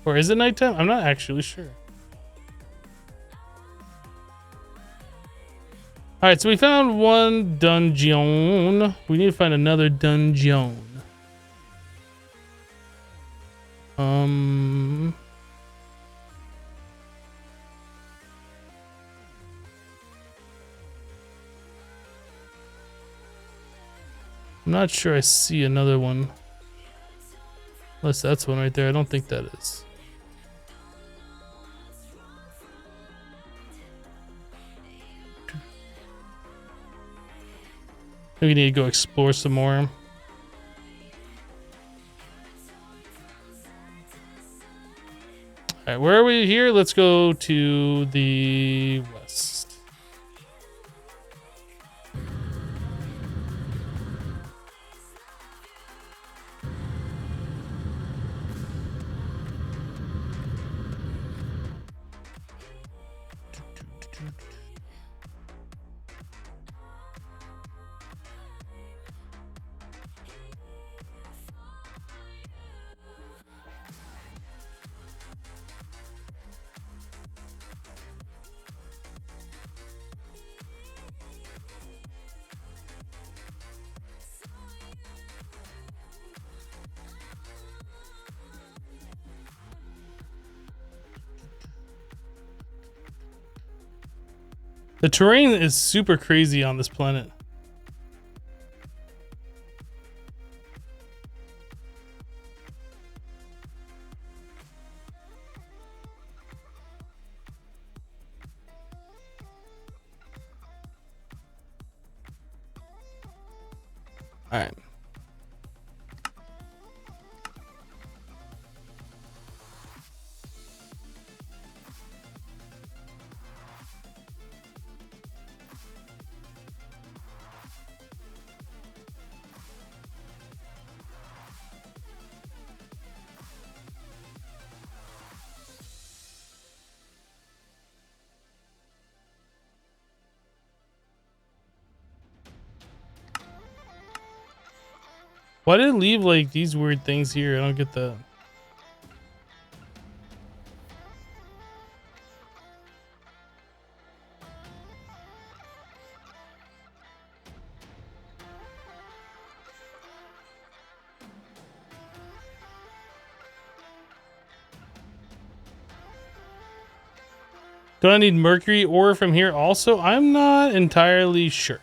Or is it nighttime? I'm not actually sure. All right, so we found one dungeon. We need to find another dungeon. I'm not sure I see another one. Unless that's one right there. I don't think that is. We need to go explore some more. All right, where are we here? Let's go to the west. The terrain is super crazy on this planet. All right. Why did it leave like these weird things here? I don't get that. Do I need Mercury ore from here also? I'm not entirely sure.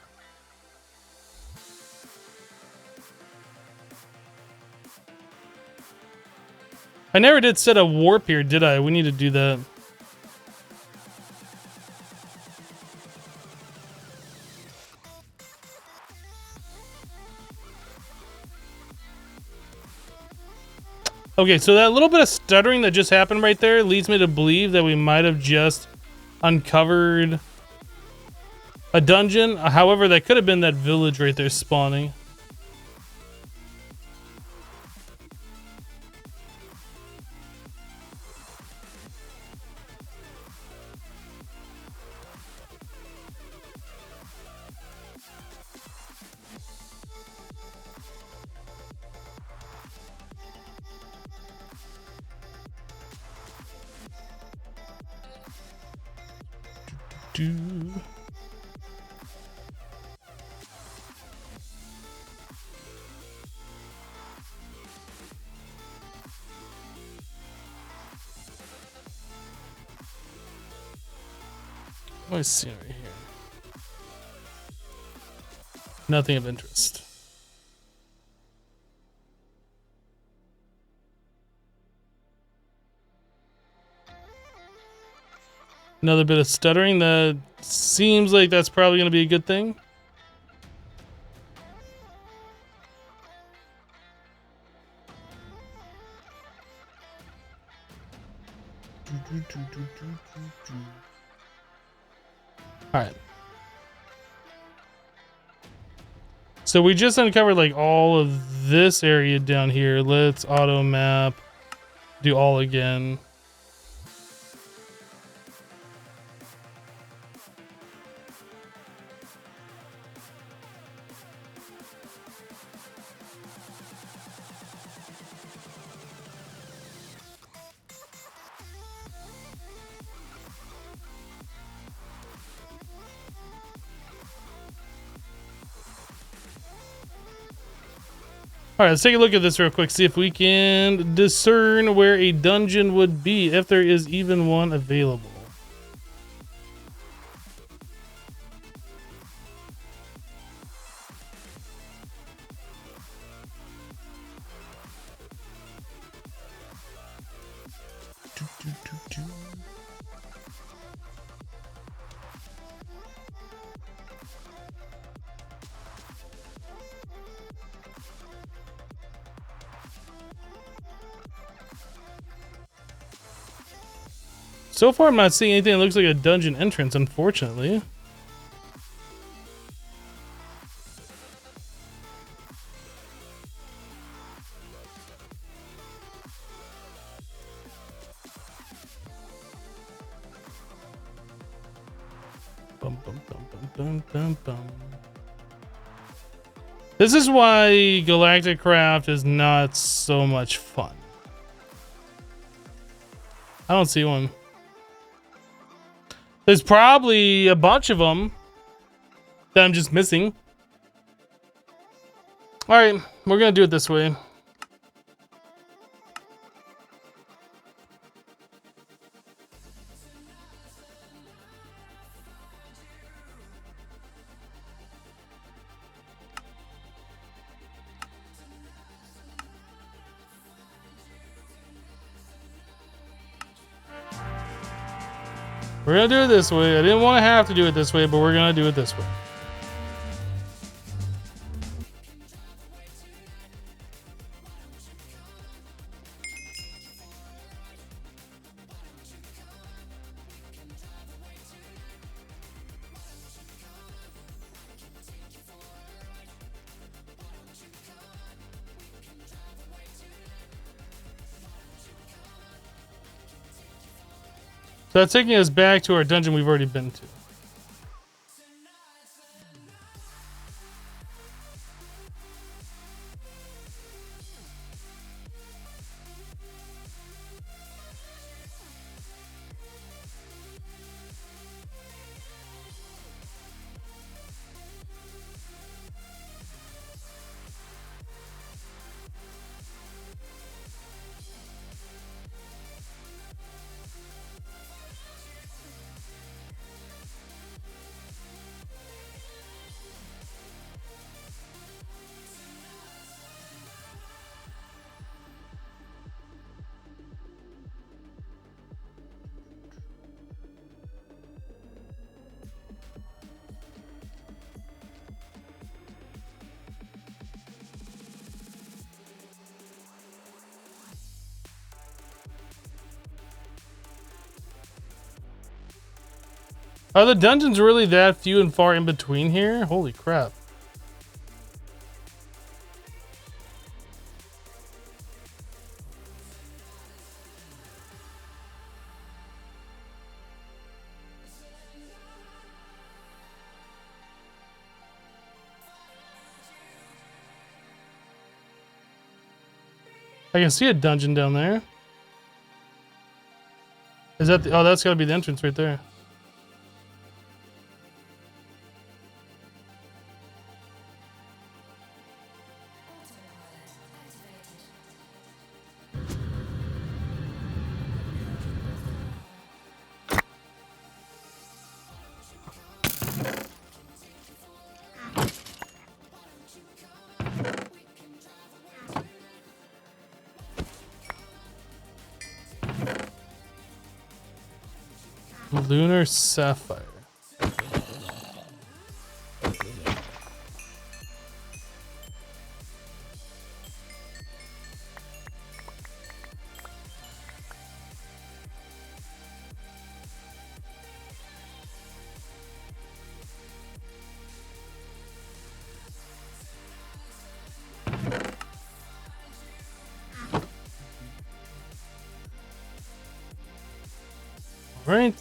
I never did set a warp here, did I? We need to do that. Okay, so that little bit of stuttering that just happened right there leads me to believe that we might have just uncovered a dungeon. However, that could have been that village right there spawning. Let's see right here. Nothing of interest. Another bit of stuttering that seems like that's probably going to be a good thing. All right. So we just uncovered like all of this area down here. Let's auto map, do all again. All right, let's take a look at this real quick, see if we can discern where a dungeon would be, if there is even one available. So far, I'm not seeing anything that looks like a dungeon entrance, unfortunately. Bum, bum, bum, bum, bum, bum, bum. This is why Galacticraft is not so much fun. I don't see one. There's probably a bunch of them that I'm just missing. All right, we're gonna do it this way. We're gonna do it this way. I didn't want to have to do it this way, but we're gonna do it this way. So that's taking us back to our dungeon we've already been to. Are the dungeons really that few and far in between here? Holy crap. I can see a dungeon down there. Is that the, oh, that's gotta be the entrance right there. Lunar Sapphire. Right.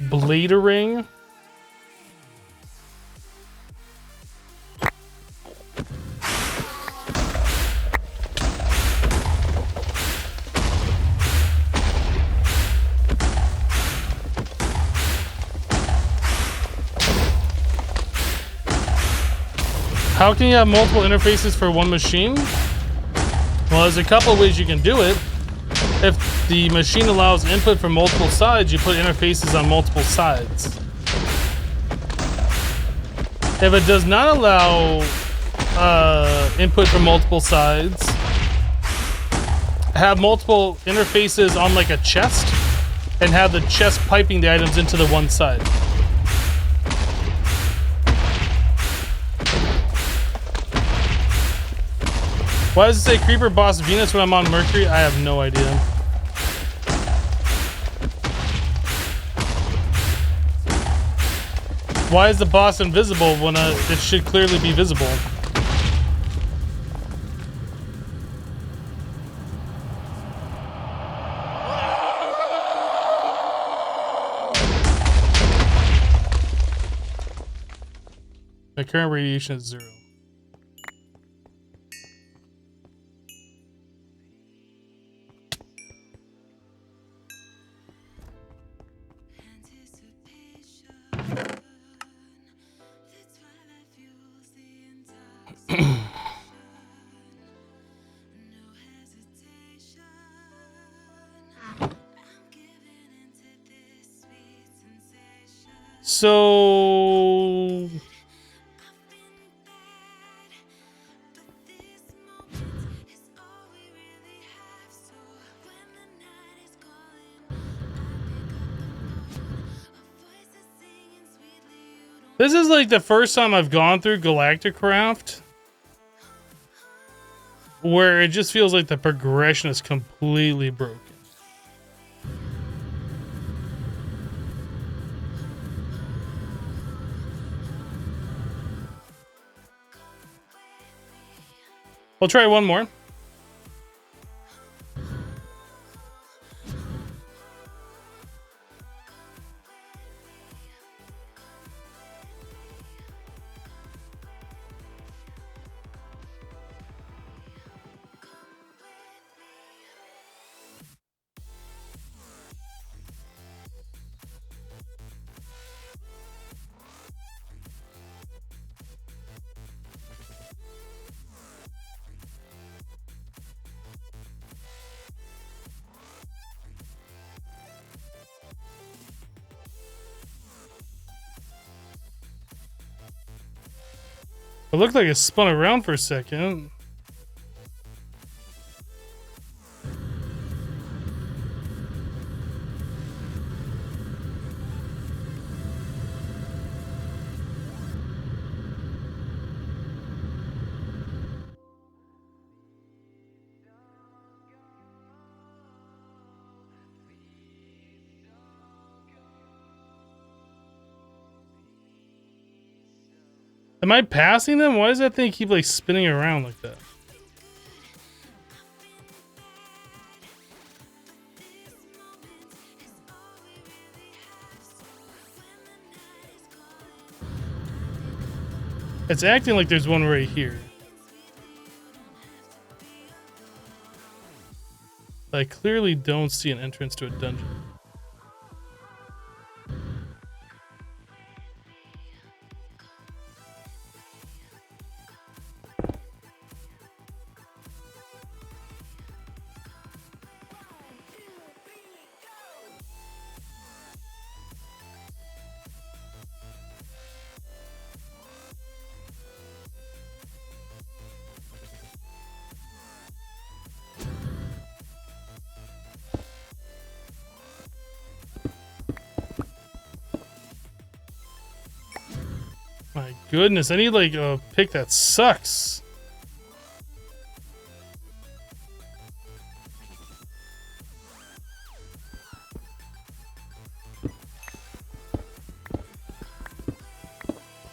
Bladering. How can you have multiple interfaces for one machine? Well, there's a couple of ways you can do it. If the machine allows input from multiple sides, you put interfaces on multiple sides. If it does not allow input from multiple sides, have multiple interfaces on like a chest, and have the chest piping the items into the one side. Why does it say Creeper Boss Venus when I'm on Mercury? I have no idea. Why is the boss invisible when it should clearly be visible? The current radiation is 0. So this is like the first time I've gone through Galacticraft where it just feels like the progression is completely broken. I'll try one more. It looked like it spun around for a second. Am I passing them? Why does that thing keep like spinning around like that? It's acting like there's one right here. But I clearly don't see an entrance to a dungeon. My goodness, I need like a pick that sucks.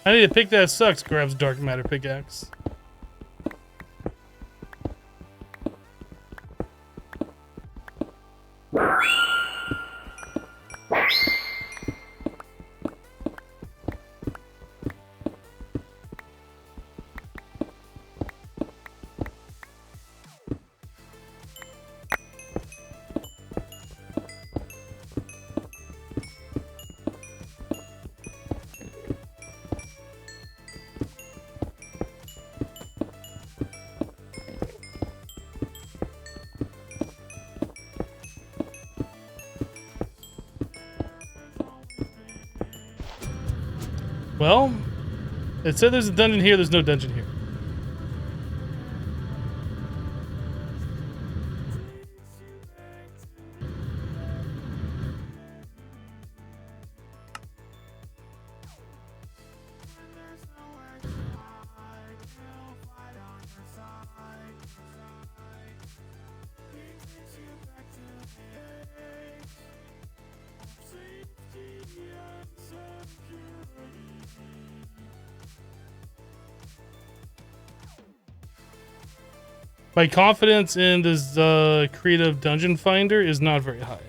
I need a pick that sucks. Grabs dark matter pickaxe. Well, it said there's a dungeon here, there's no dungeon here. My confidence in this creative dungeon finder is not very high.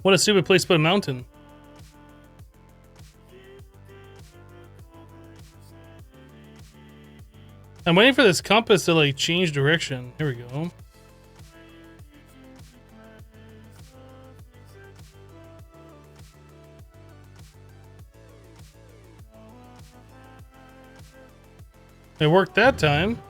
What a stupid place to put a mountain. I'm waiting for this compass to like change direction. Here we go. It worked that time.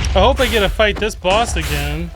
I hope I get to fight this boss again.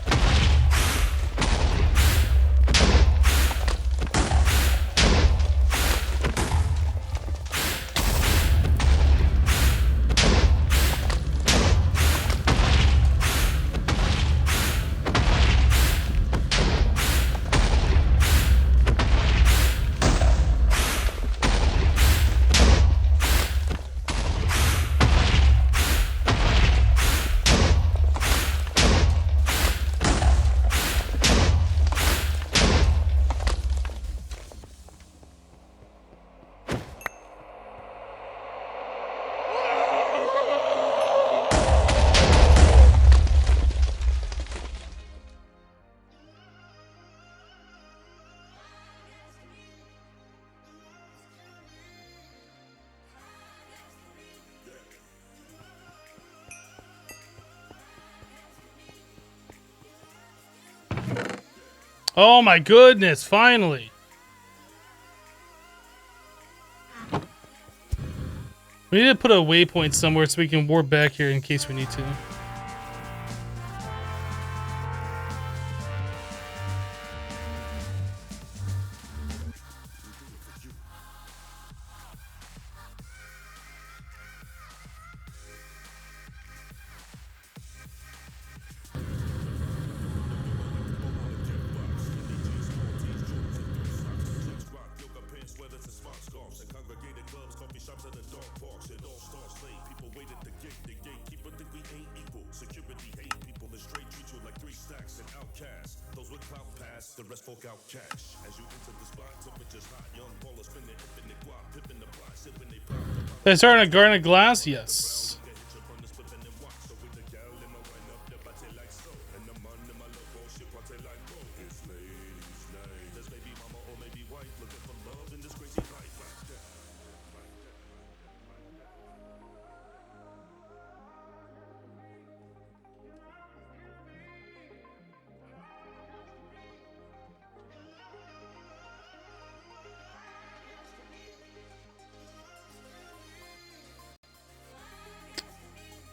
Oh my goodness, finally. We need to put a waypoint somewhere so we can warp back here in case we need to. Did I start on a garnet glass? Yes.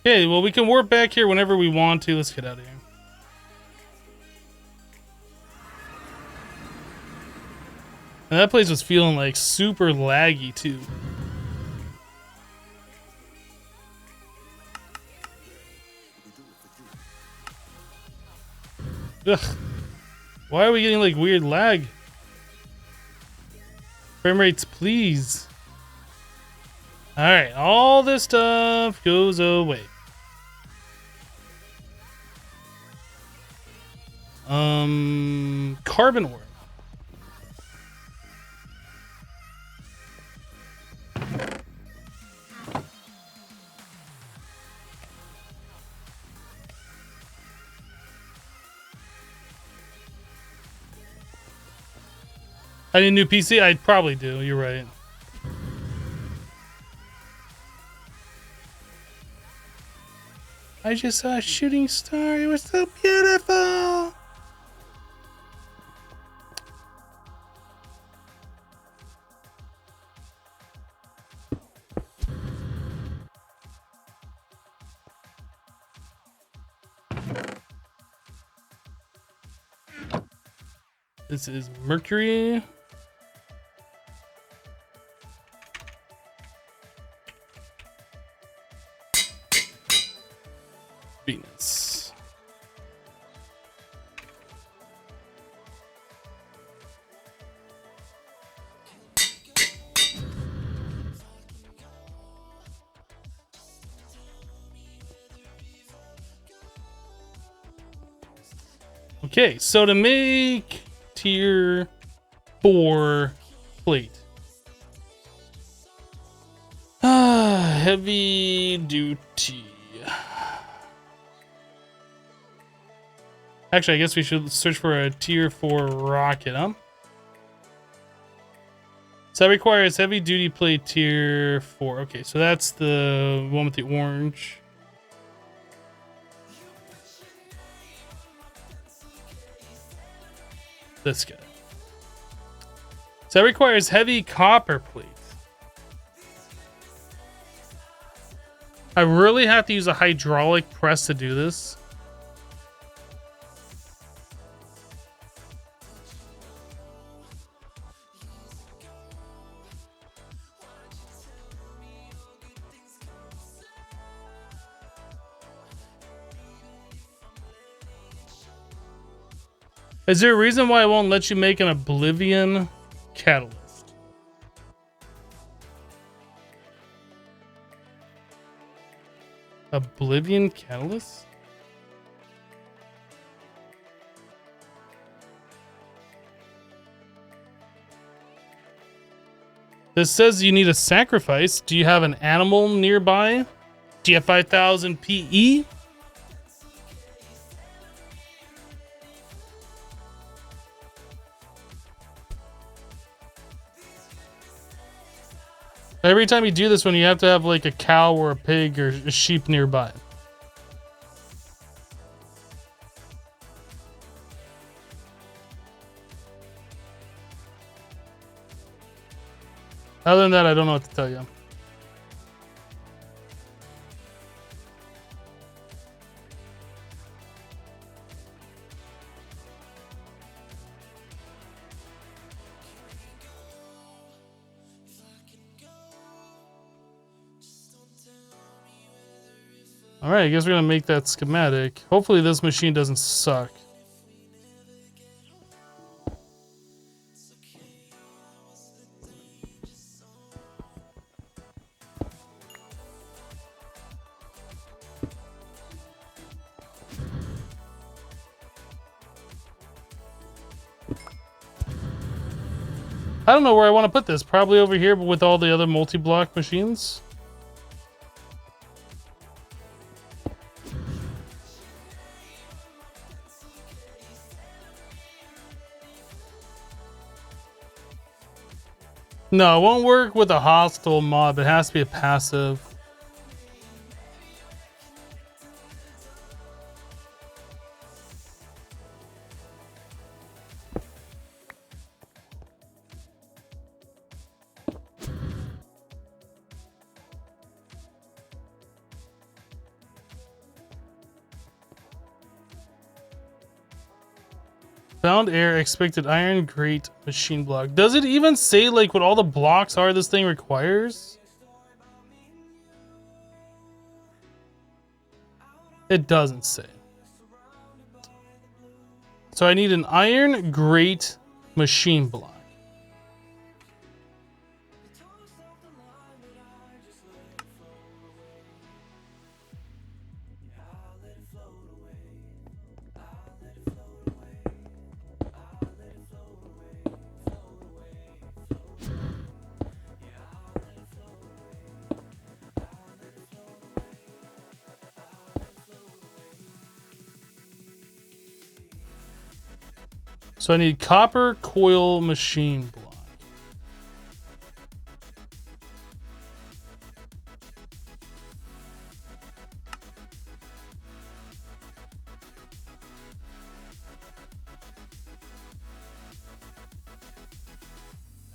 Okay, well, we can warp back here whenever we want to. Let's get out of here. And that place was feeling like super laggy too. Ugh. Why are we getting like weird lag? Frame rates, please. Alright, all this stuff goes away. Carbon ore. I need a new PC? I probably do, you're right. I just saw a shooting star, it was so beautiful! This is Mercury. Venus. Okay, so to make tier 4 plate. Heavy duty. Actually, I guess we should search for a tier 4 rocket, huh? So that requires heavy duty plate tier 4. Okay, so that's the one with the orange. This guy. So that requires heavy copper plate. I really have to use a hydraulic press to do this. Is there a reason why it won't let you make an Oblivion catalyst? Oblivion catalyst? This says you need a sacrifice. Do you have an animal nearby? Do you have 5,000 PE? Every time you do this one, you have to have like a cow or a pig or a sheep nearby. Other than that, I don't know what to tell you. All right, I guess we're gonna make that schematic. Hopefully this machine doesn't suck. I don't know where I want to put this. Probably over here, but with all the other multi-block machines. No, it won't work with a hostile mob. It has to be a passive. Found air, expected iron, great machine block. Does it even say like what all the blocks are this thing requires? It doesn't say. So I need an iron, great machine block. So I need copper coil machine block.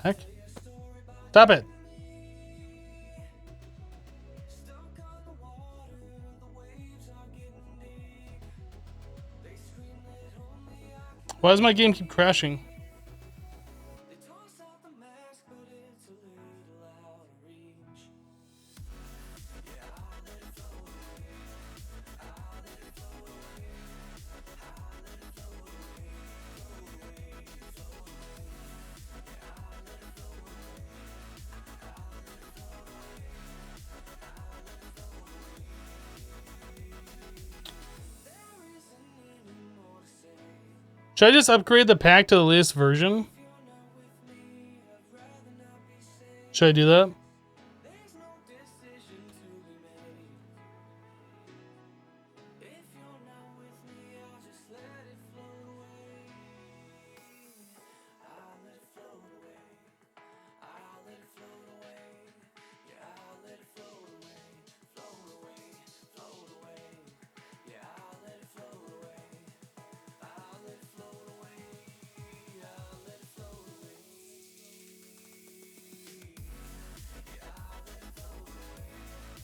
Heck. Stop it. Why does my game keep crashing? Should I just upgrade the pack to the latest version? Should I do that?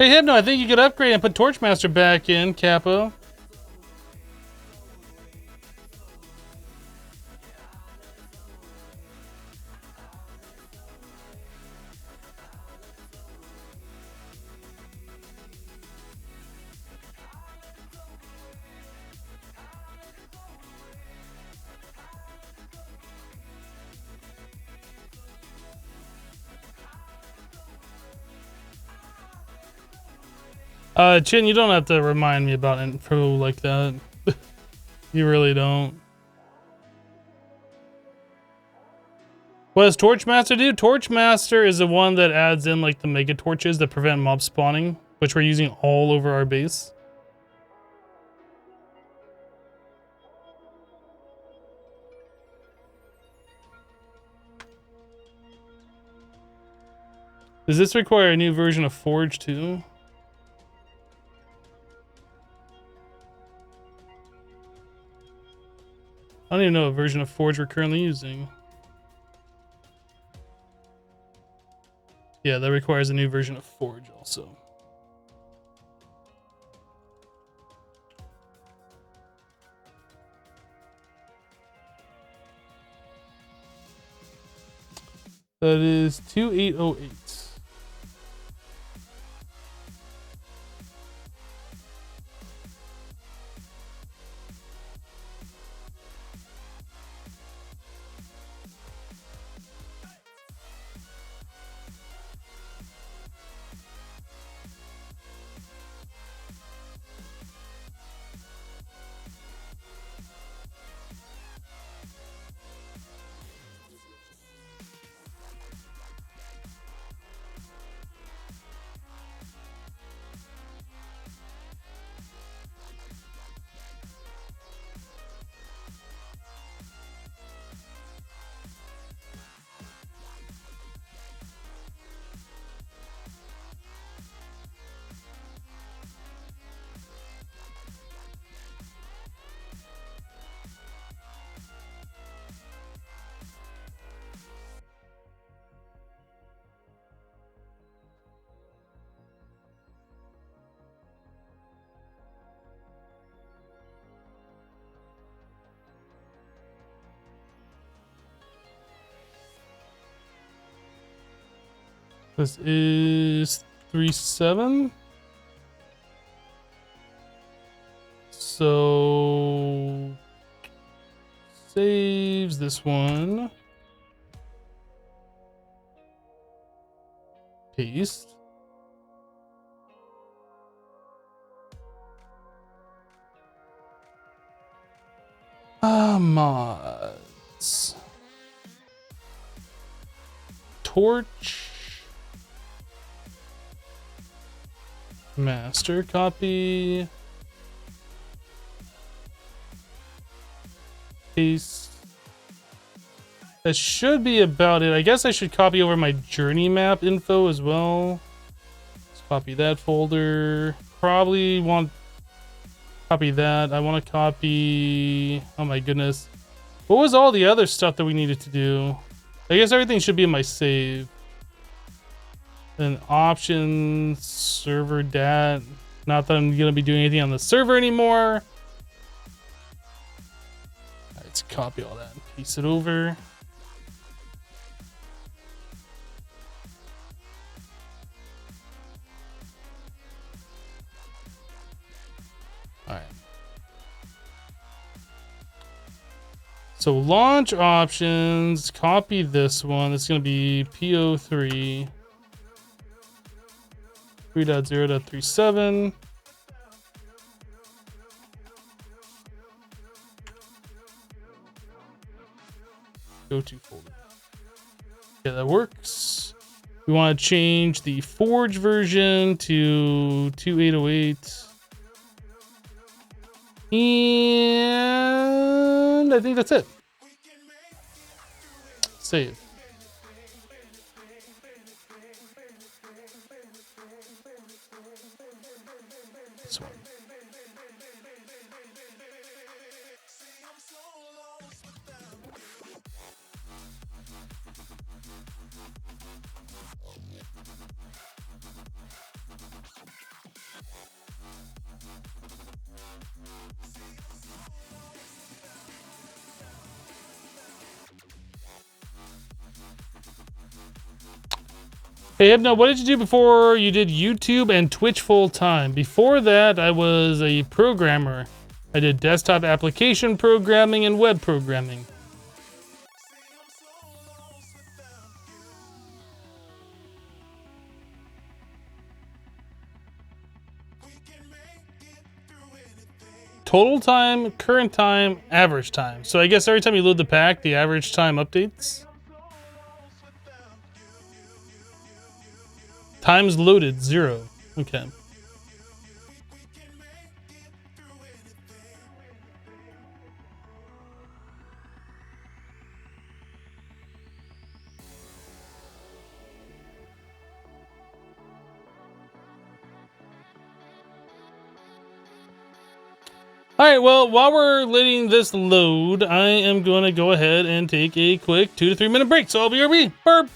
Hey Hypno, I think you could upgrade and put Torchmaster back in, Capo. Chin, you don't have to remind me about info like that. You really don't. What does Torchmaster do? Torchmaster is the one that adds in like the mega torches that prevent mob spawning, which we're using all over our base. Does this require a new version of Forge too? I don't even know what version of Forge we're currently using. Yeah, that requires a new version of Forge also. That is 2808. This is 37. So saves this one. Paste. Mods. Torch. Master copy. Paste. That should be about it. I guess I should copy over my journey map info as well. Let's copy that folder. Probably want copy that. I want to copy. Oh my goodness. What was all the other stuff that we needed to do? I guess everything should be in my save. Then options, server dat. Not that I'm gonna be doing anything on the server anymore. Let's copy all that and paste it over. All right. So launch options, copy this one. It's gonna be PO3. 3.0.37. Go to folder. Yeah, that works. We want to change the Forge version to 2808. And I think that's it. Save. This one. Hey Hypno, what did you do before you did YouTube and Twitch full time? Before that, I was a programmer. I did desktop application programming and web programming. Total time, current time, average time. So I guess every time you load the pack, the average time updates. Times loaded, 0. Okay. All right, well, while we're letting this load, I am going to go ahead and take a quick 2 to 3 minute break. So I'll be right back. Burp.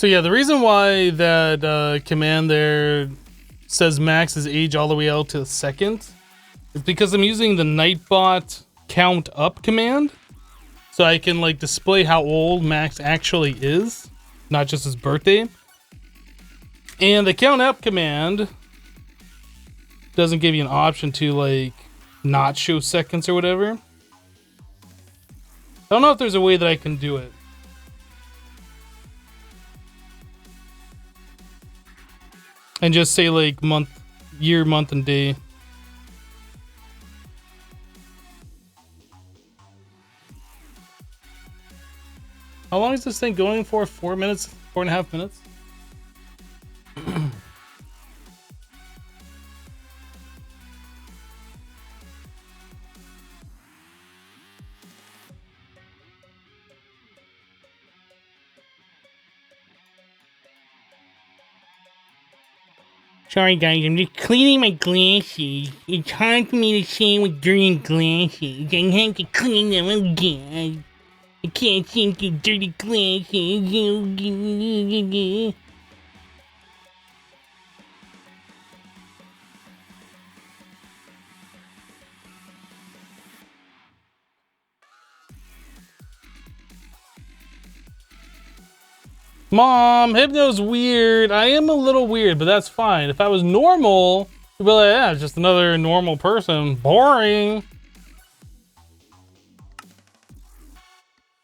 So yeah, the reason why that command there says max is age all the way out to the second is because I'm using the Nightbot count up command. So I can like display how old Max actually is, not just his birthday. And the count up command doesn't give you an option to like not show seconds or whatever. I don't know if there's a way that I can do it. And just say like month, year, month, and day. How long is this thing going for? 4 minutes? 4.5 minutes? Sorry guys, I'm just cleaning my glasses. It's hard for me to see with green glasses. I have to clean them again. I can't see through dirty glasses. Mom, Hypno's weird. I am a little weird, but that's fine. If I was normal, you'd be like, yeah, it's just another normal person. Boring.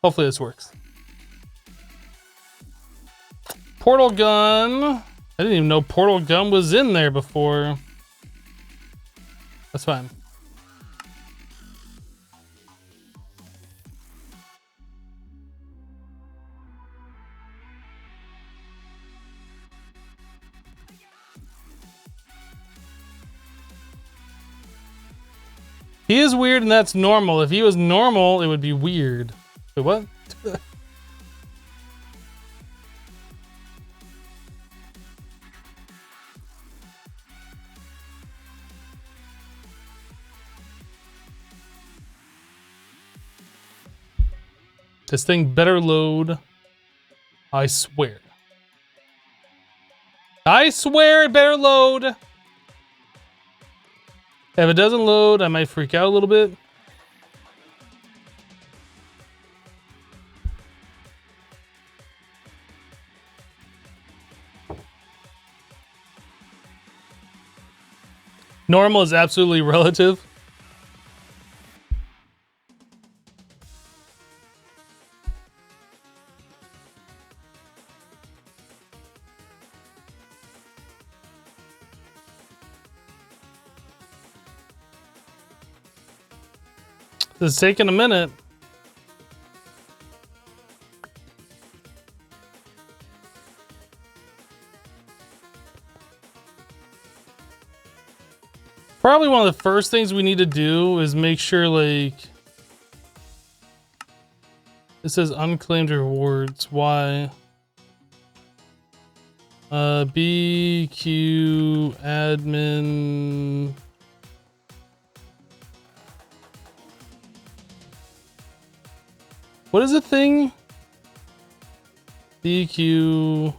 Hopefully this works. Portal gun. I didn't even know portal gun was in there before. That's fine. He is weird and that's normal. If he was normal, it would be weird. Wait, what? This thing better load. I swear. I swear it better load. If it doesn't load, I might freak out a little bit. Normal is absolutely relative. This is taking a minute. Probably one of the first things we need to do is make sure, like, it says unclaimed rewards. Why? BQ admin. What is the thing? BQ.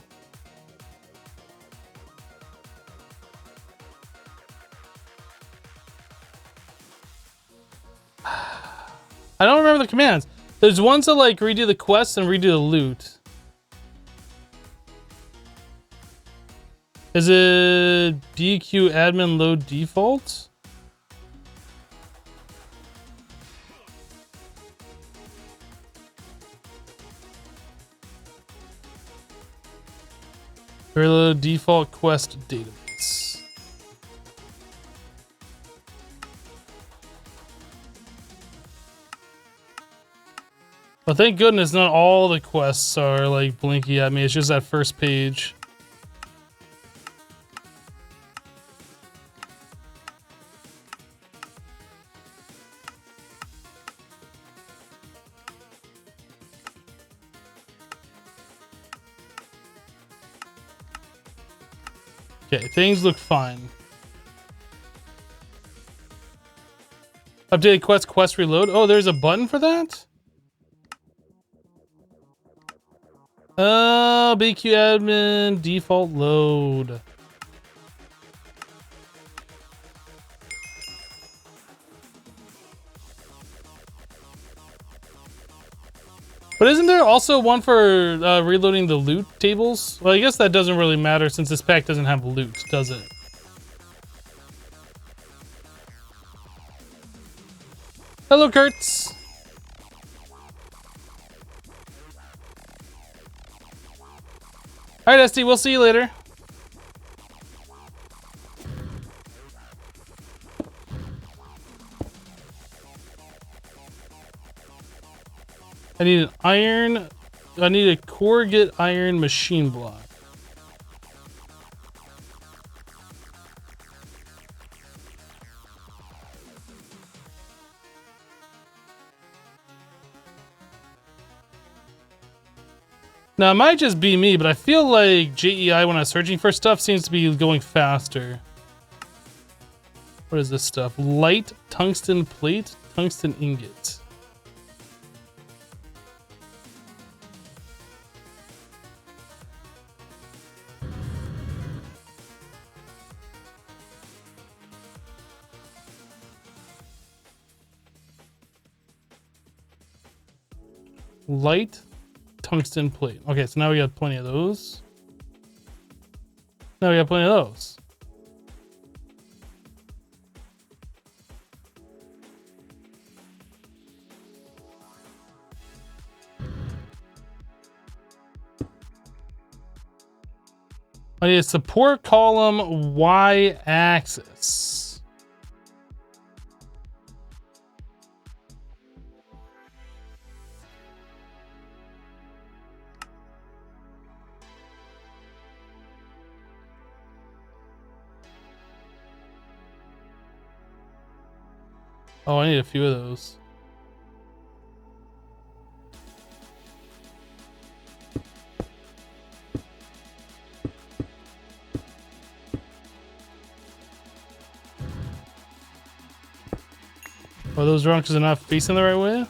I don't remember the commands. There's ones that like redo the quests and redo the loot. Is it BQ admin load default? Reload default quest database. Well, thank goodness not all the quests are like blinky at me. It's just that first page. Okay, things look fine. Updated quest reload. Oh, there's a button for that? BQ admin default load. But isn't there also one for reloading the loot tables? Well, I guess that doesn't really matter since this pack doesn't have loot, does it? Hello, Kurtz. All right, SD, we'll see you later. I need an iron. I need a corrugate iron machine block. Now, it might just be me, but I feel like JEI, when I was searching for stuff, seems to be going faster. What is this stuff? Light tungsten plate, tungsten ingot. Light tungsten plate. Okay, so now we got plenty of those. Now we got plenty of those. I need a support column Y-axis. Oh, I need a few of those. Are those wrong because they're not facing the right way?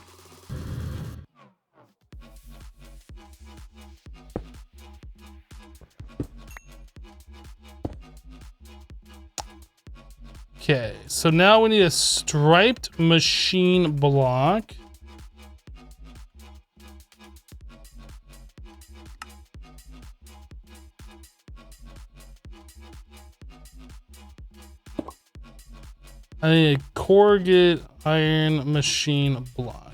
Okay, so now we need a striped machine block. I need a corrugate iron machine block.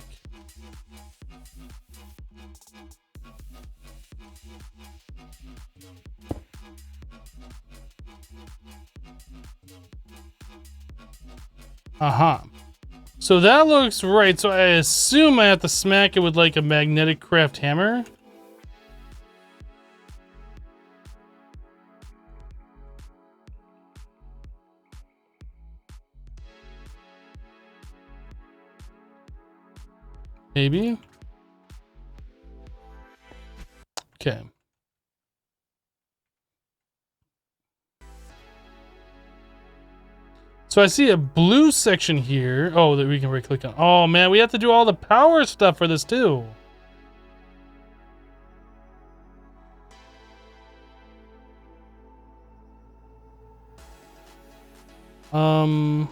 So that looks right. So I assume I have to smack it with like a Magneticraft hammer. Maybe. Okay. So I see a blue section here. Oh, that we can right click on. Oh man, we have to do all the power stuff for this too. Hello,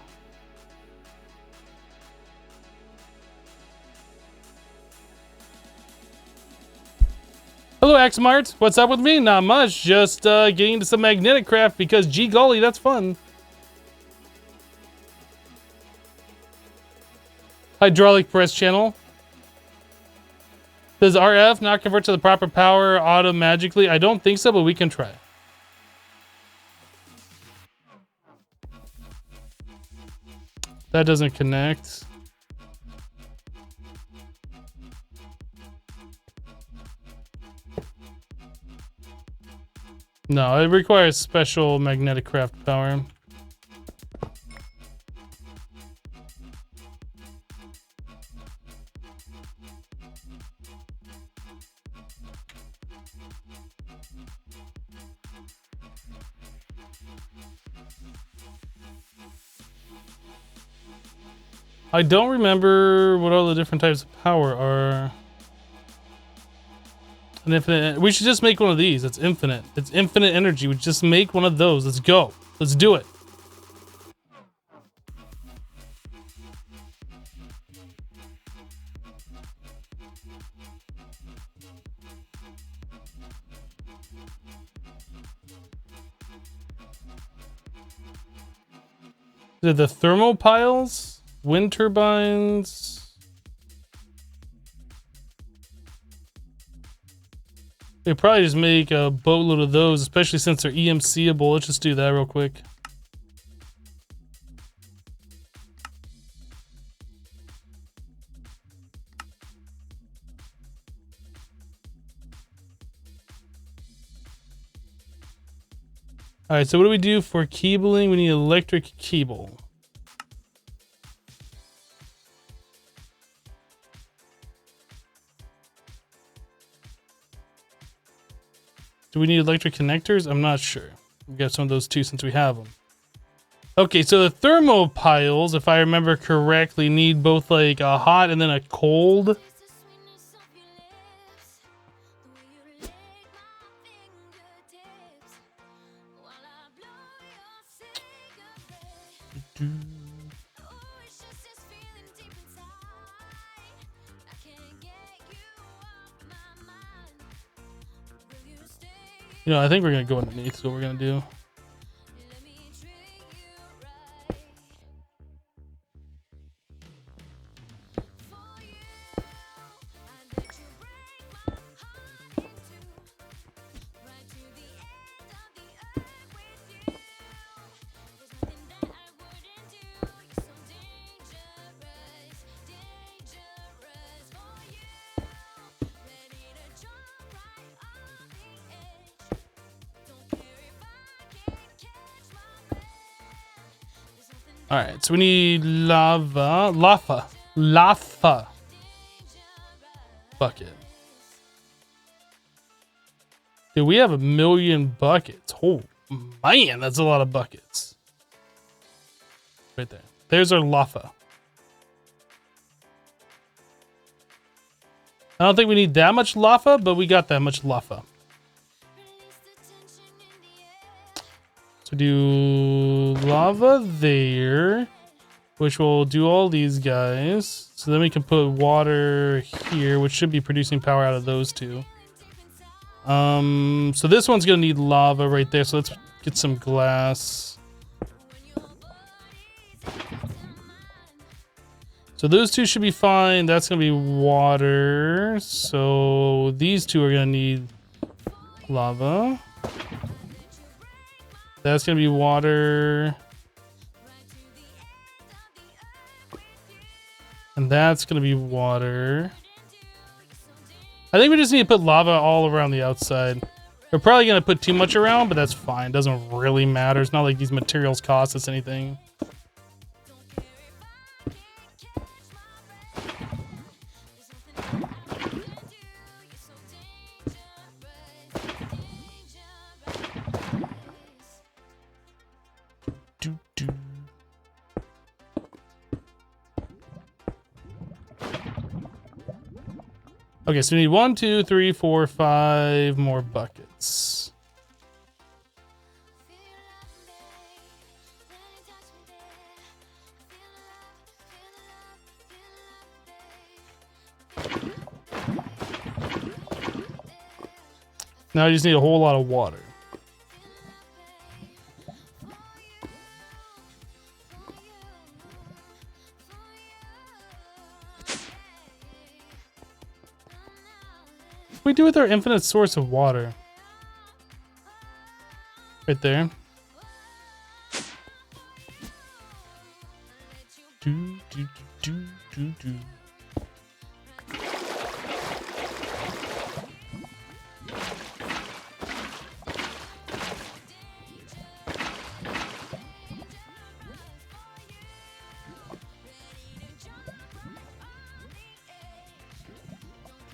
Xmart. What's up with me? Not much. Just getting into some Magneticraft because gee golly, that's fun. Hydraulic press channel. Does RF not convert to the proper power automatically? I don't think so, but we can try. That doesn't connect. No, it requires special Magneticraft power. I don't remember what all the different types of power are. An infinite. We should just make one of these. It's infinite. It's infinite energy. We just make one of those. Let's go. Let's do it. The thermal piles, wind turbines. We probably just make a boatload of those, especially since they're EMCable. Let's just do that real quick. All right, so what do we do for cabling? We need electric cable. Do we need electric connectors? I'm not sure. We got some of those too since we have them. Okay, so the thermal piles, if I remember correctly, need both like a hot and then a cold. You know, I think we're gonna go underneath, so what we're gonna do. All right, so we need lava bucket. Dude, we have 1,000,000 buckets. Oh man, that's a lot of buckets. Right there. There's our lava. I don't think we need that much lava, but we got that much lava. So do lava there, which will do all these guys. So then we can put water here, which should be producing power out of those two. So this one's gonna need lava right there. So let's get some glass. So those two should be fine. That's gonna be water. So these two are gonna need lava. That's gonna be water. And that's gonna be water. I think we just need to put lava all around the outside. We're probably gonna put too much around, but that's fine. Doesn't really matter. It's not like these materials cost us anything. Okay, so we need 1, 2, 3, 4, 5 more buckets. Now I just need a whole lot of water. What do we do with our infinite source of water? Right there. Do, do, do, do, do.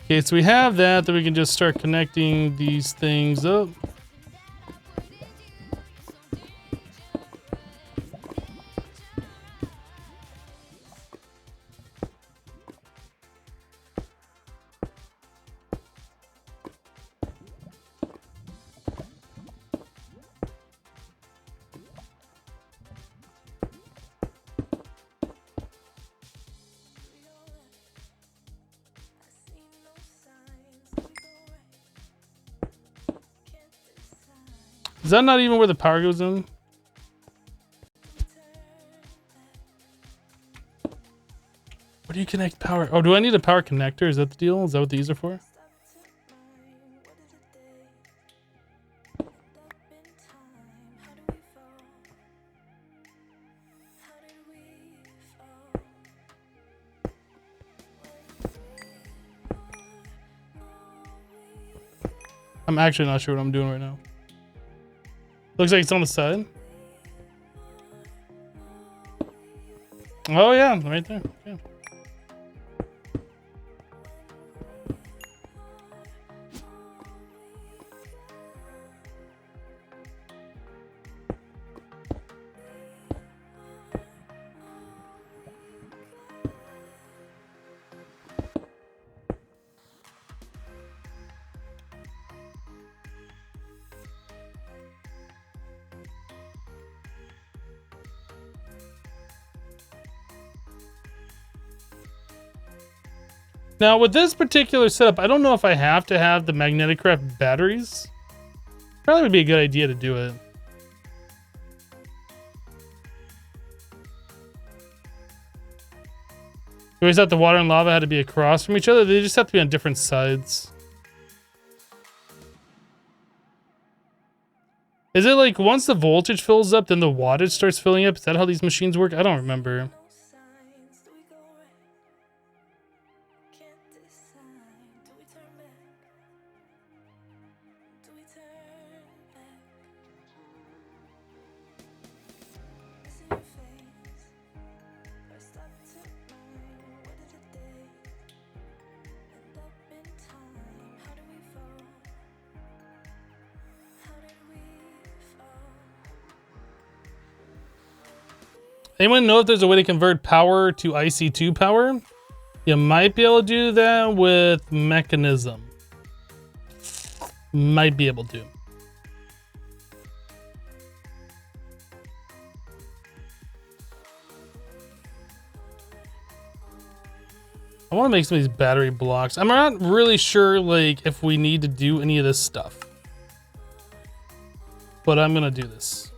Okay, so we have that, then we can just start connecting these things up. Is that not even where the power goes in? Where do you connect power? Oh, do I need a power connector? Is that the deal? Is that what these are for? I'm actually not sure what I'm doing right now. Looks like it's on the side. Oh yeah, right there. Yeah. Now, with this particular setup, I don't know if I have to have the Magneticraft batteries. Probably would be a good idea to do it. You always thought the water and lava had to be across from each other? They just have to be on different sides. Is it like once the voltage fills up, then the wattage starts filling up? Is that how these machines work? I don't remember. Anyone know if there's a way to convert power to IC2 power? You might be able to do that with mechanism. Might be able to. I want to make some of these battery blocks. I'm not really sure like if we need to do any of this stuff. But I'm gonna do this.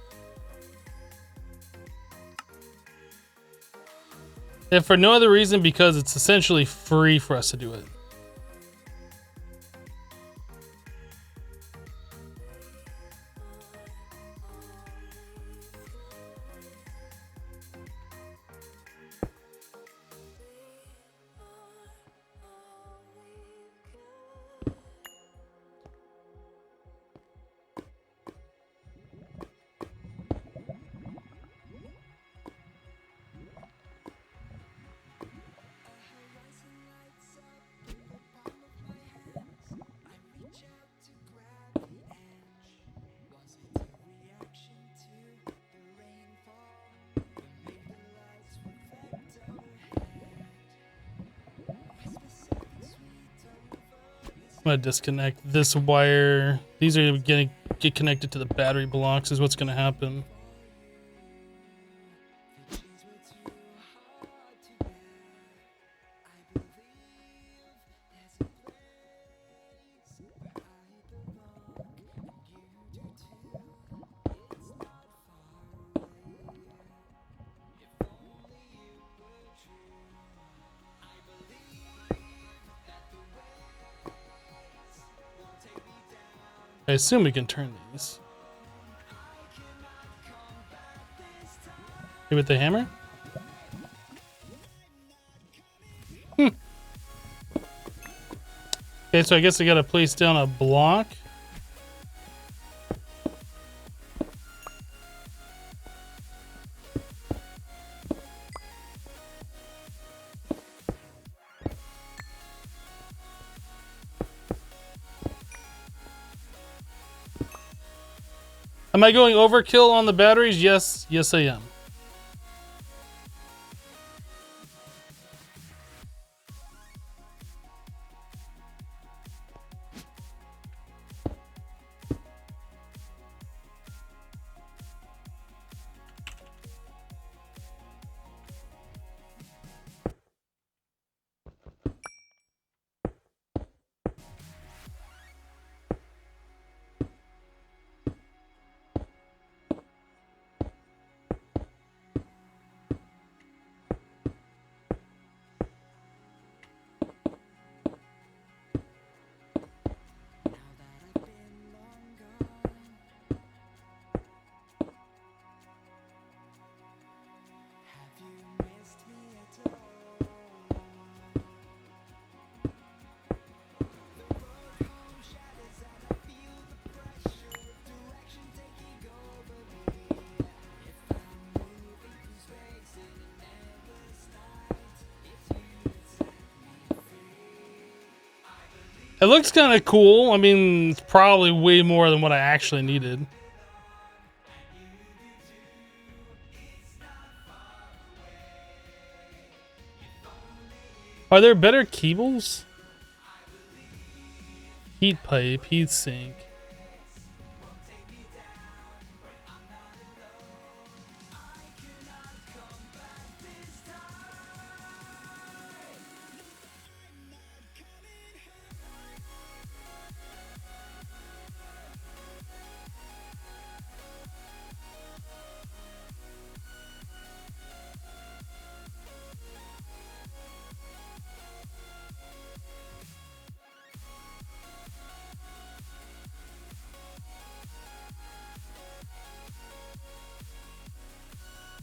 If for no other reason, because it's essentially free for us to do it. I'm gonna disconnect this wire. These are gonna get connected to the battery blocks is what's gonna happen. I assume we can turn these. Hey, with the hammer? Okay, so I guess I gotta place down a block. Am I going overkill on the batteries? Yes, yes I am. It looks kind of cool. I mean, it's probably way more than what I actually needed. Are there better cables? Heat pipe, heat sink.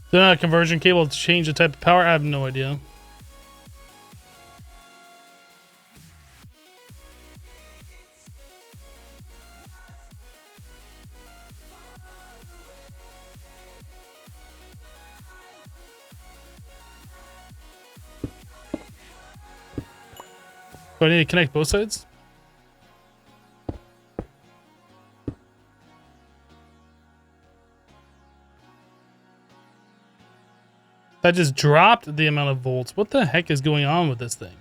They're not a conversion cable to change the type of power? I have no idea. Do I need to connect both sides? That just dropped the amount of volts. What the heck is going on with this thing?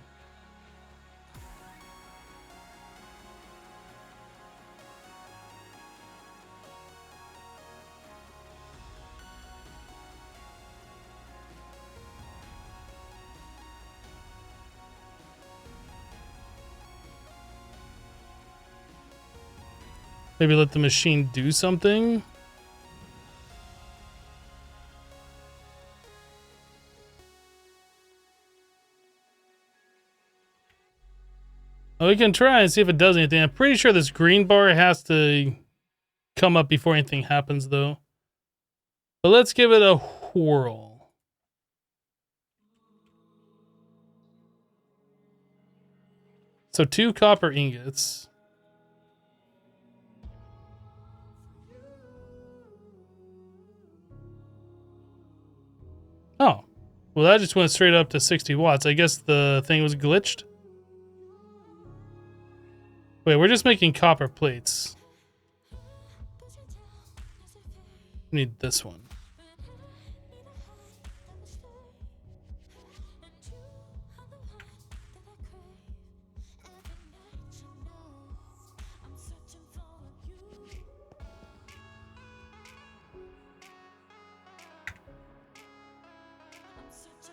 Maybe let the machine do something? Well, we can try and see if it does anything. I'm pretty sure this green bar has to come up before anything happens, though. But let's give it a whirl. So 2 copper ingots. Oh. Well, that just went straight up to 60 watts. I guess the thing was glitched. Wait, we're just making copper plates. We need this one.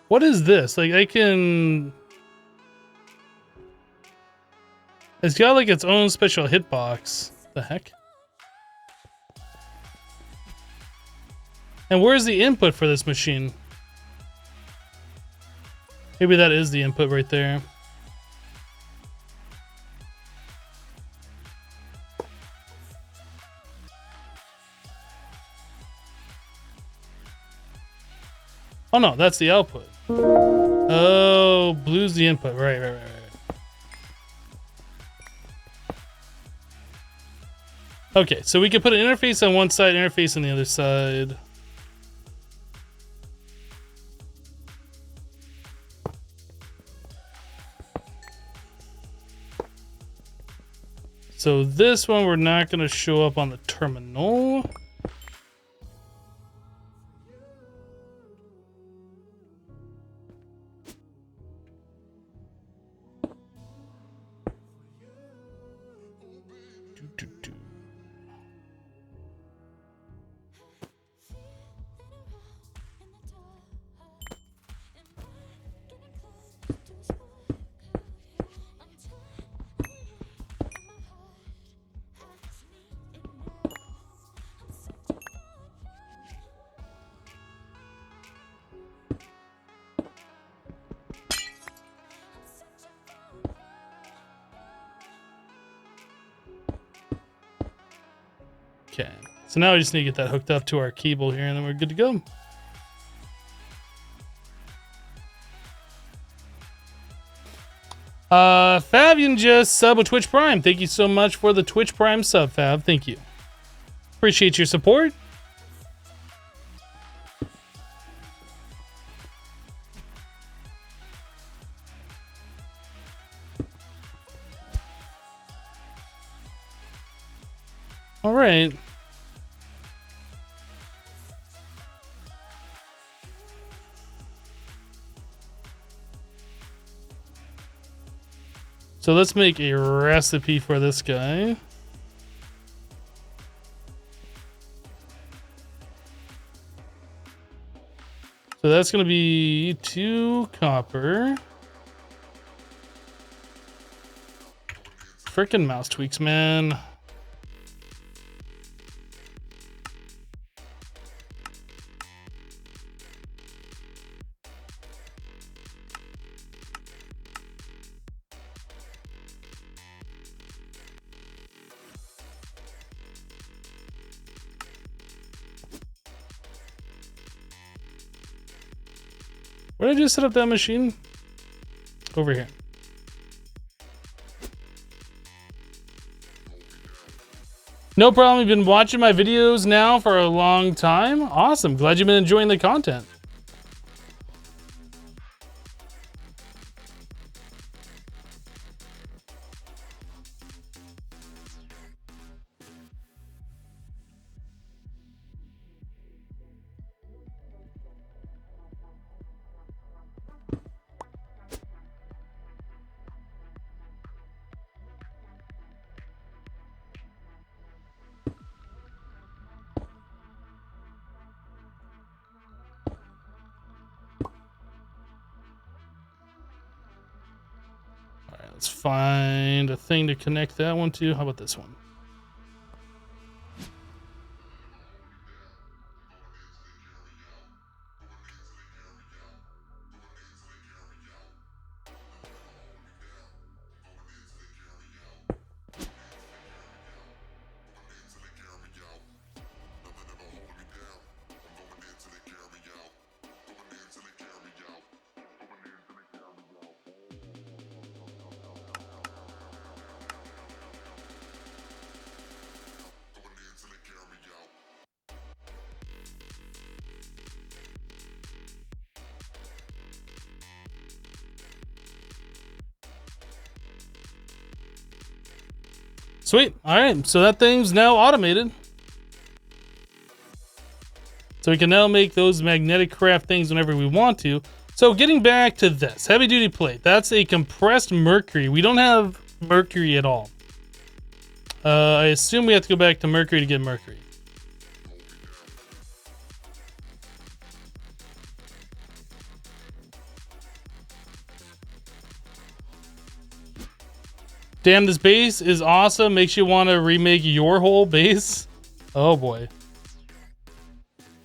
What is this? Like, I can... It's got like its own special hitbox. The heck? And where's the input for this machine? Maybe that is the input right there. Oh no, that's the output. Oh, blue's the input. Right. Okay, so we can put an interface on one side, interface on the other side. So this one we're not going to show up on the terminal. Okay, so now we just need to get that hooked up to our cable here and then we're good to go. Fabian just sub with Twitch Prime. Thank you so much for the Twitch Prime sub, Fab. Thank you. Appreciate your support. All right. So let's make a recipe for this guy. So that's going to be 2 copper. Frickin' mouse tweaks, man. Where did I just set up that machine? Over here. No problem. You've been watching my videos now for a long time. Awesome. Glad you've been enjoying the content. Let's find a thing to connect that one to. How about this one? Sweet. All right, so that thing's now automated. So we can now make those Magneticraft things whenever we want to. So getting back to this, heavy duty plate. That's a compressed Mercury. We don't have Mercury at all. I assume we have to go back to Mercury to get Mercury. Damn, this base is awesome. Makes you want to remake your whole base. Oh boy.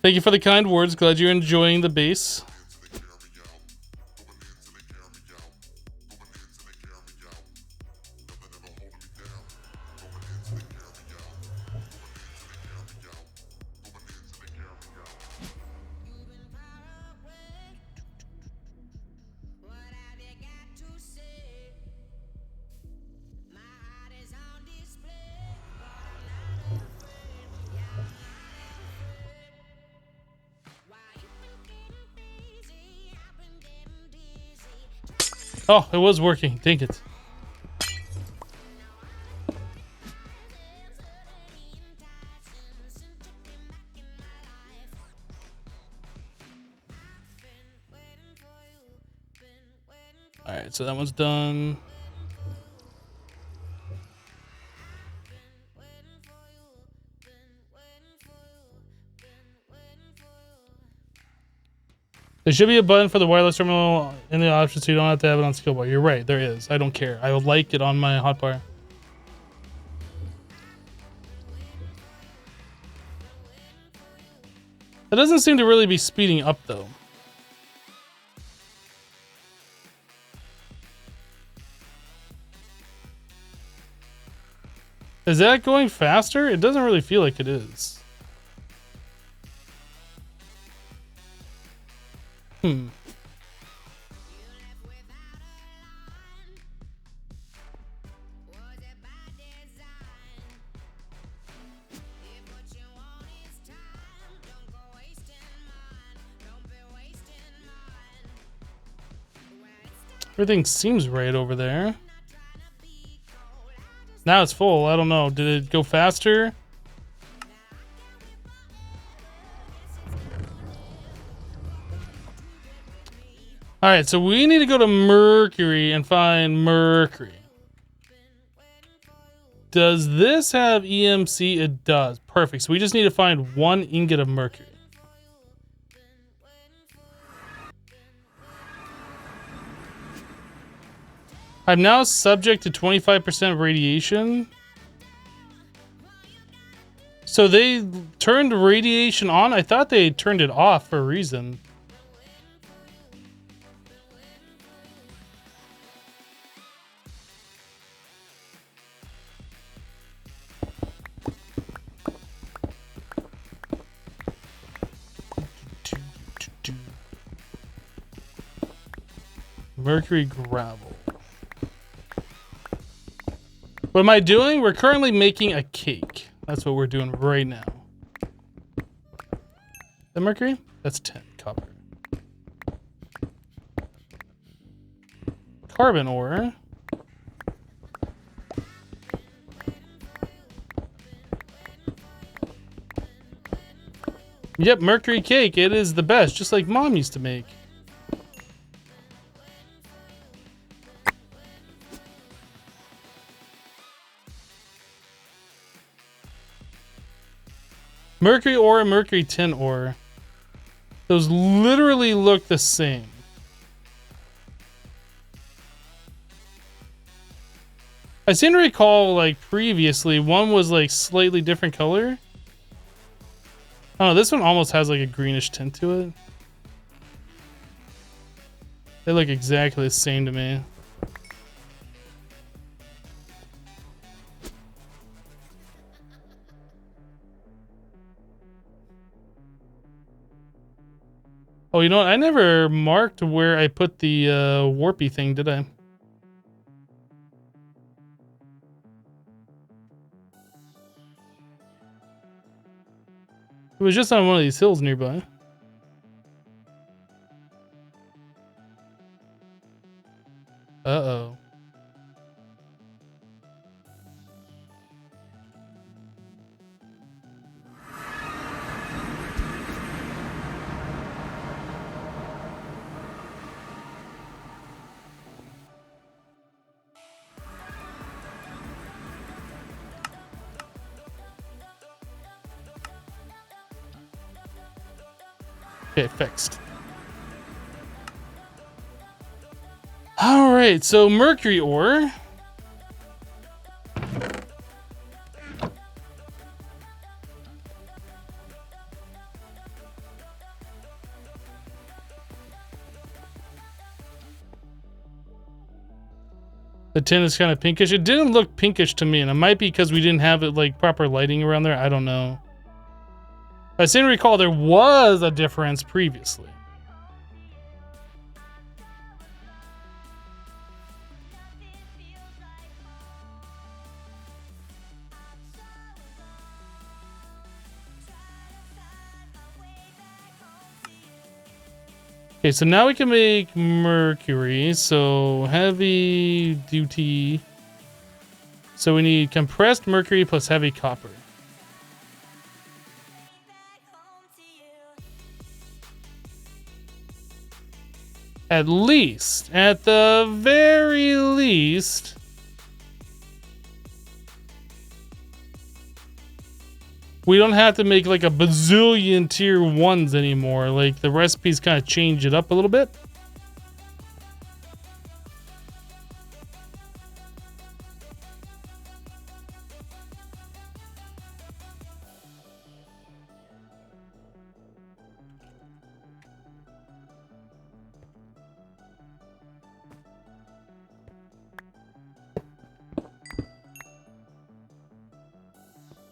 Thank you for the kind words. Glad you're enjoying the base. Oh, it was working. Dang it. Alright, so that one's done. There should be a button for the wireless terminal in the options so you don't have to have it on skill bar. You're right, there is. I don't care. I would like it on my hotbar. That doesn't seem to really be speeding up though. Is that going faster? It doesn't really feel like it is. Everything seems right over there. Now it's full. I don't know. Did it go faster? All right, so we need to go to Mercury and find Mercury. Does this have EMC? It does. Perfect. So we just need to find 1 ingot of mercury. I'm now subject to 25% radiation. So they turned radiation on? I thought they turned it off for a reason. Mercury gravel. What am I doing? We're currently making a cake. That's what we're doing right now. The mercury? That's 10 copper. Carbon ore. Yep, mercury cake. It is the best, just like Mom used to make. Mercury ore and mercury tin ore. Those literally look the same. I seem to recall, like, previously, one was, like, slightly different color. I don't know, this one almost has, like, a greenish tint to it. They look exactly the same to me. Oh, you know what? I never marked where I put the warpy thing, did I? It was just on one of these hills nearby. Uh-oh. Okay, fixed. All right, so mercury ore. The tin is kind of pinkish. It didn't look pinkish to me, and it might be because we didn't have it like proper lighting around there. I don't know. I seem to recall there was a difference previously. Okay, so now we can make mercury. So heavy duty. So we need compressed mercury plus heavy copper. At least, at the very least, we don't have to make like a bazillion tier 1s anymore. Like the recipes kind of change it up a little bit.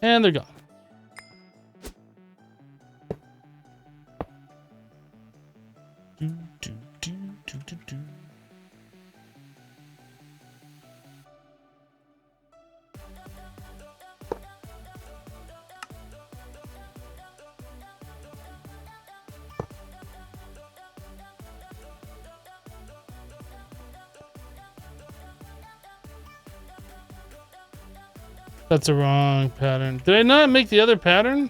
And they're gone. That's the wrong pattern. Did I not make the other pattern?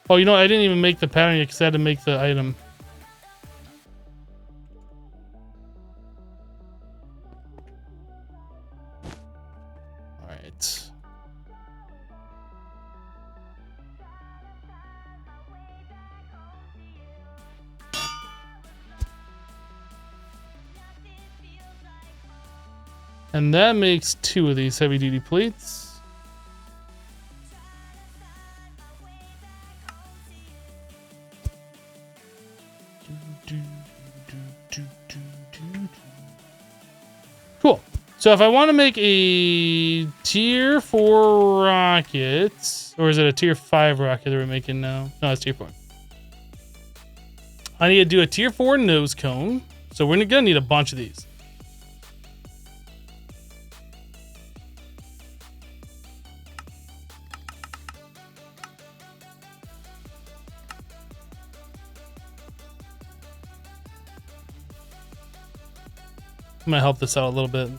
Oh, you know, I didn't even make the pattern yet because I had to make the item. All right. And that makes 2 of these heavy duty plates. Cool. So if I want to make a tier 4 rocket, or is it a tier 5 rocket that we're making now? No, it's tier 4. I need to do a tier 4 nose cone. So we're gonna need a bunch of these. I'm gonna help this out a little bit.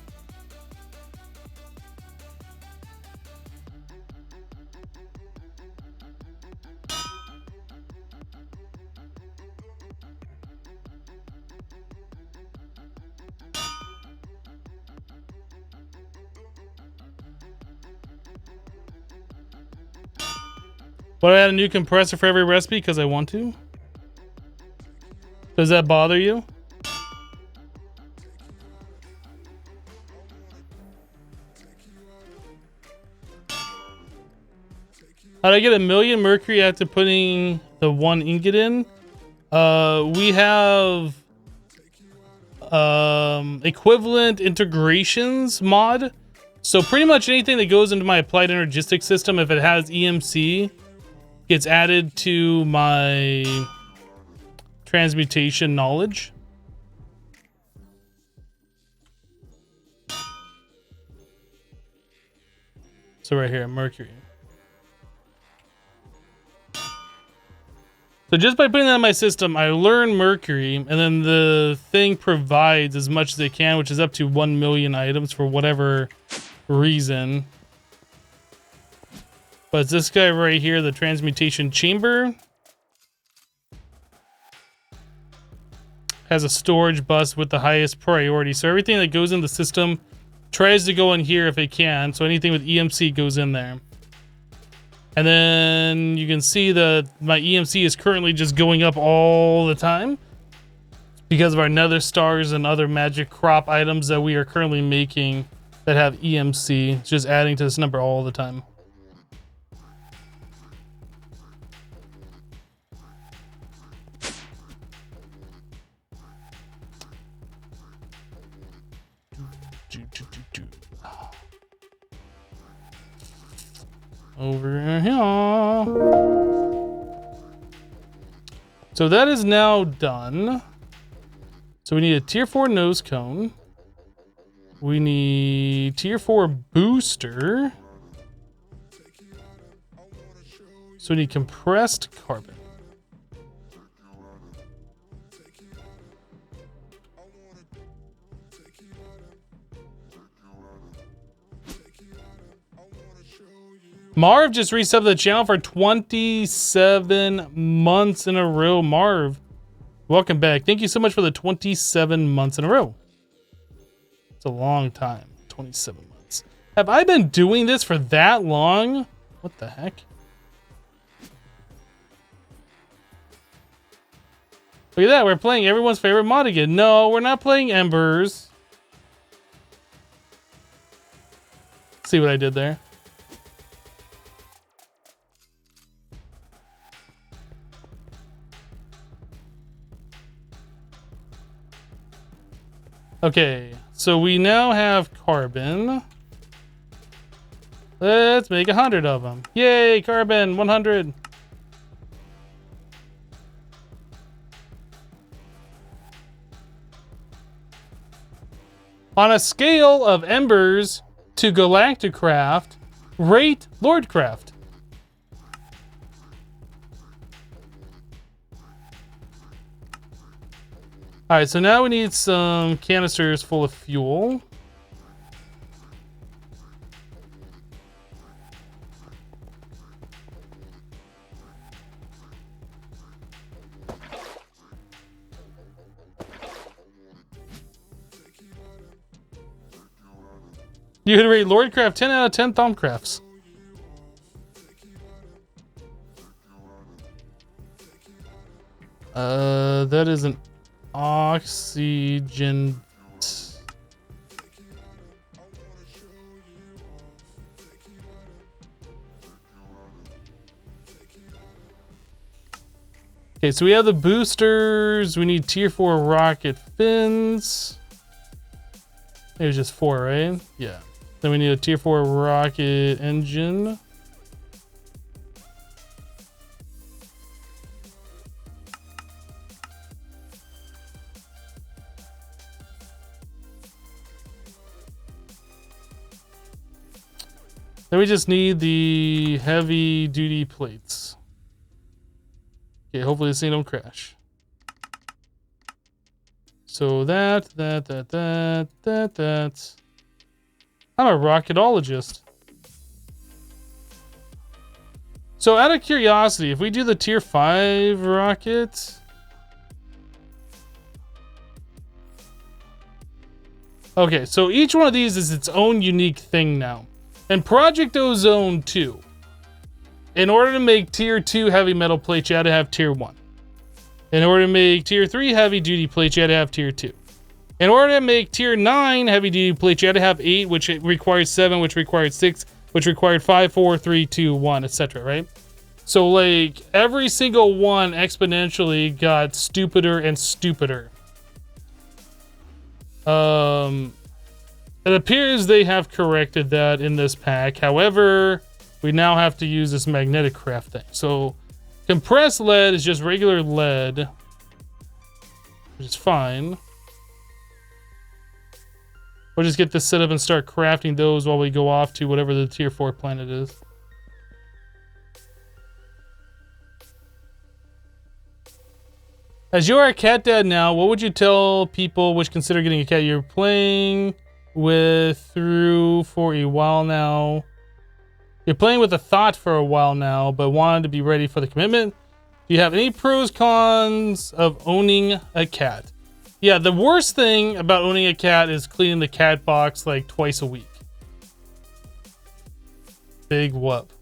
But I add a new compressor for every recipe because I want to. Does that bother you? How do I get 1,000,000 Mercury after putting the 1 ingot in? We have equivalent integrations mod. So pretty much anything that goes into my applied energistic system, if it has EMC, gets added to my transmutation knowledge. So right here, Mercury. So just by putting that in my system, I learn Mercury, and then the thing provides as much as it can, which is up to 1,000,000 items for whatever reason. But it's this guy right here, the transmutation chamber. Has a storage bus with the highest priority. So everything that goes in the system tries to go in here if it can. So anything with EMC goes in there. And then you can see that my EMC is currently just going up all the time because of our nether stars and other magic crop items that we are currently making that have EMC. It's just adding to this number all the time. Over here. So that is now done. So we need a tier 4 nose cone. We need tier 4 booster. So we need compressed carbon. Marv just resubbed the channel for 27 months in a row. Marv, welcome back. Thank you so much for the 27 months in a row. It's a long time. 27 months. Have I been doing this for that long? What the heck? Look at that. We're playing everyone's favorite mod again. No, we're not playing Embers. See what I did there? Okay, so we now have carbon. Let's make 100 of them. Yay, carbon, 100. On a scale of embers to Galacticraft, rate Lordcraft. All right, so now we need some canisters full of fuel. You would rate Lordcraft 10 out of 10 Thumbcrafts. That is an oxygen. Okay, so we have the boosters. We need tier 4 rocket fins. It was just 4, right? Yeah. Then we need a tier 4 rocket engine. Then we just need the heavy duty plates. Okay, hopefully this thing don't crash. So that. I'm a rocketologist. So out of curiosity, if we do the tier 5 rocket. Okay, so each one of these is its own unique thing now. And Project Ozone 2, in order to make tier 2 heavy metal plates, you had to have tier 1. In order to make tier 3 heavy duty plates, you had to have tier 2. In order to make tier 9 heavy duty plates, you had to have 8, which required 7, which required 6, which required 5, 4, 3, 2, 1, etc., right? So like every single one exponentially got stupider and stupider. It appears they have corrected that in this pack. However, we now have to use this Magneticraft thing. So compressed lead is just regular lead, which is fine. We'll just get this set up and start crafting those while we go off to whatever the tier 4 planet is. As you are a cat dad now, what would you tell people which consider getting a cat? You're playing through for a while now. You're playing with a thought for a while now, but wanted to be ready for the commitment. Do you have any pros, cons of owning a cat? Yeah, the worst thing about owning a cat is cleaning the cat box like twice a week. Big whoop.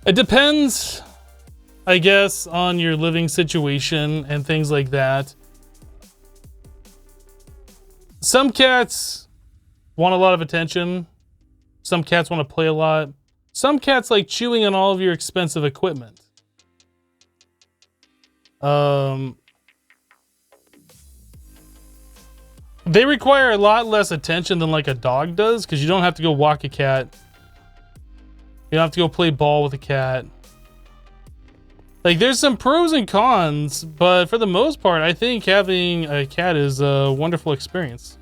It depends, I guess, on your living situation and things like that. Some cats want a lot of attention. Some cats want to play a lot. Some cats like chewing on all of your expensive equipment. They require a lot less attention than like a dog does, because you don't have to go walk a cat. You don't have to go play ball with a cat. Like, there's some pros and cons, but for the most part, I think having a cat is a wonderful experience.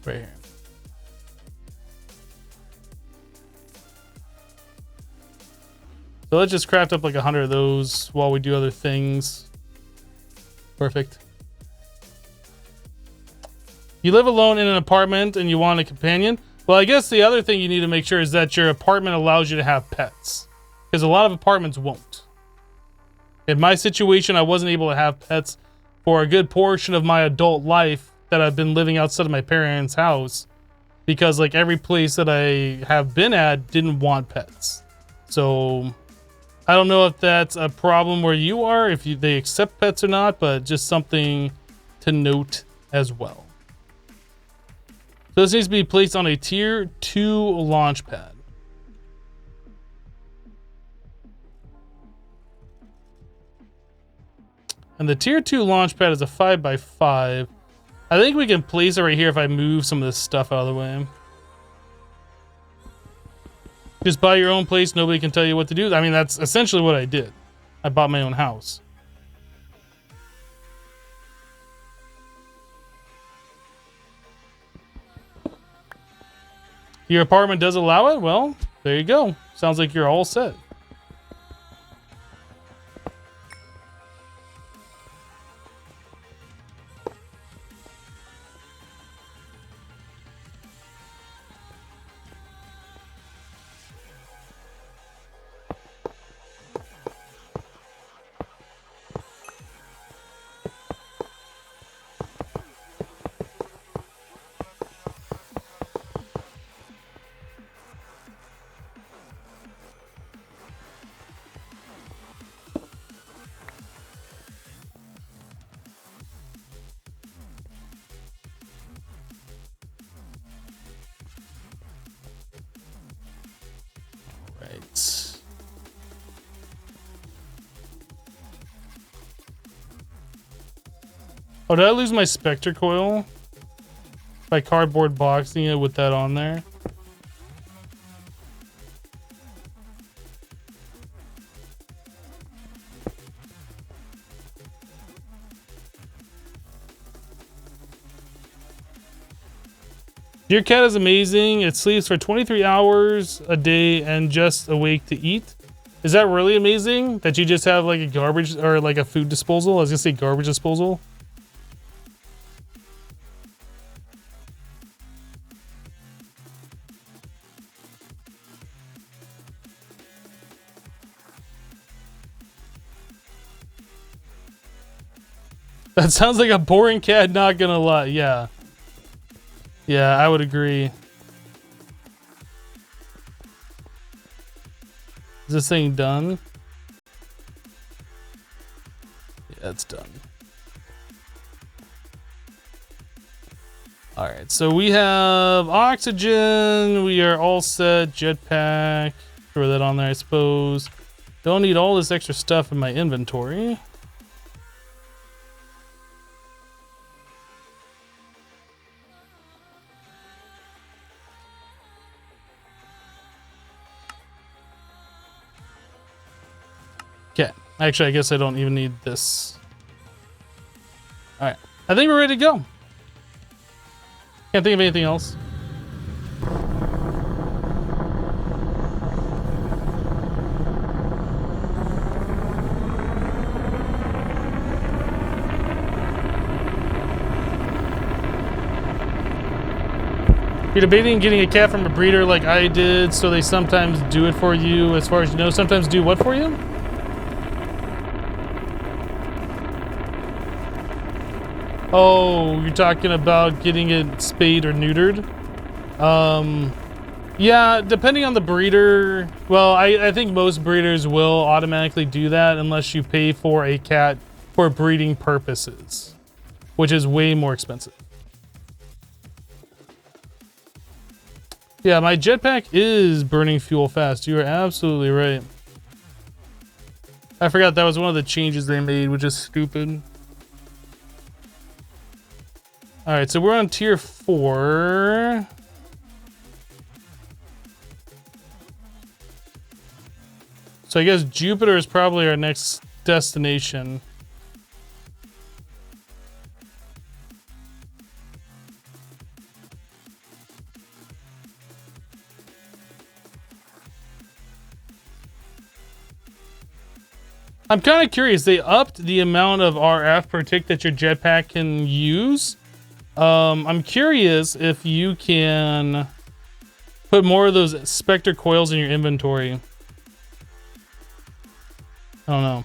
Right here. So let's just craft up like 100 of those while we do other things. Perfect. You live alone in an apartment and you want a companion? Well, I guess the other thing you need to make sure is that your apartment allows you to have pets, because a lot of apartments won't. In my situation, I wasn't able to have pets for a good portion of my adult life that I've been living outside of my parents' house, because like every place that I have been at didn't want pets. So I don't know if that's a problem where you are, if they accept pets or not, but just something to note as well. So this needs to be placed on a tier 2 launch pad. And the tier 2 launch pad is a 5x5. I think we can place it right here if I move some of this stuff out of the way. Just buy your own place, nobody can tell you what to do. I mean, that's essentially what I did. I bought my own house. Your apartment does allow it? Well, there you go. Sounds like you're all set. Oh, did I lose my Spectre coil? By cardboard boxing it with that on there? Your cat is amazing. It sleeps for 23 hours a day and just awake to eat. Is that really amazing? That you just have like a garbage or like a food disposal? I was gonna say garbage disposal. That sounds like a boring cat, not gonna lie. Yeah. Yeah, I would agree. Is this thing done? Yeah, it's done. Alright, so we have oxygen. We are all set. Jetpack. Throw that on there, I suppose. Don't need all this extra stuff in my inventory. Okay, actually, I guess I don't even need this. All right, I think we're ready to go. Can't think of anything else. You're debating getting a cat from a breeder like I did, so they sometimes do it for you, as far as you know. Sometimes do what for you? Oh, you're talking about getting it spayed or neutered? Yeah, depending on the breeder. Well, I think most breeders will automatically do that unless you pay for a cat for breeding purposes, which is way more expensive. Yeah, my jetpack is burning fuel fast. You are absolutely right. I forgot that was one of the changes they made, which is stupid. All right, so we're on tier 4. So I guess Jupiter is probably our next destination. I'm kind of curious. They upped the amount of RF per tick that your jetpack can use. I'm curious if you can put more of those Spectre coils in your inventory. I don't know.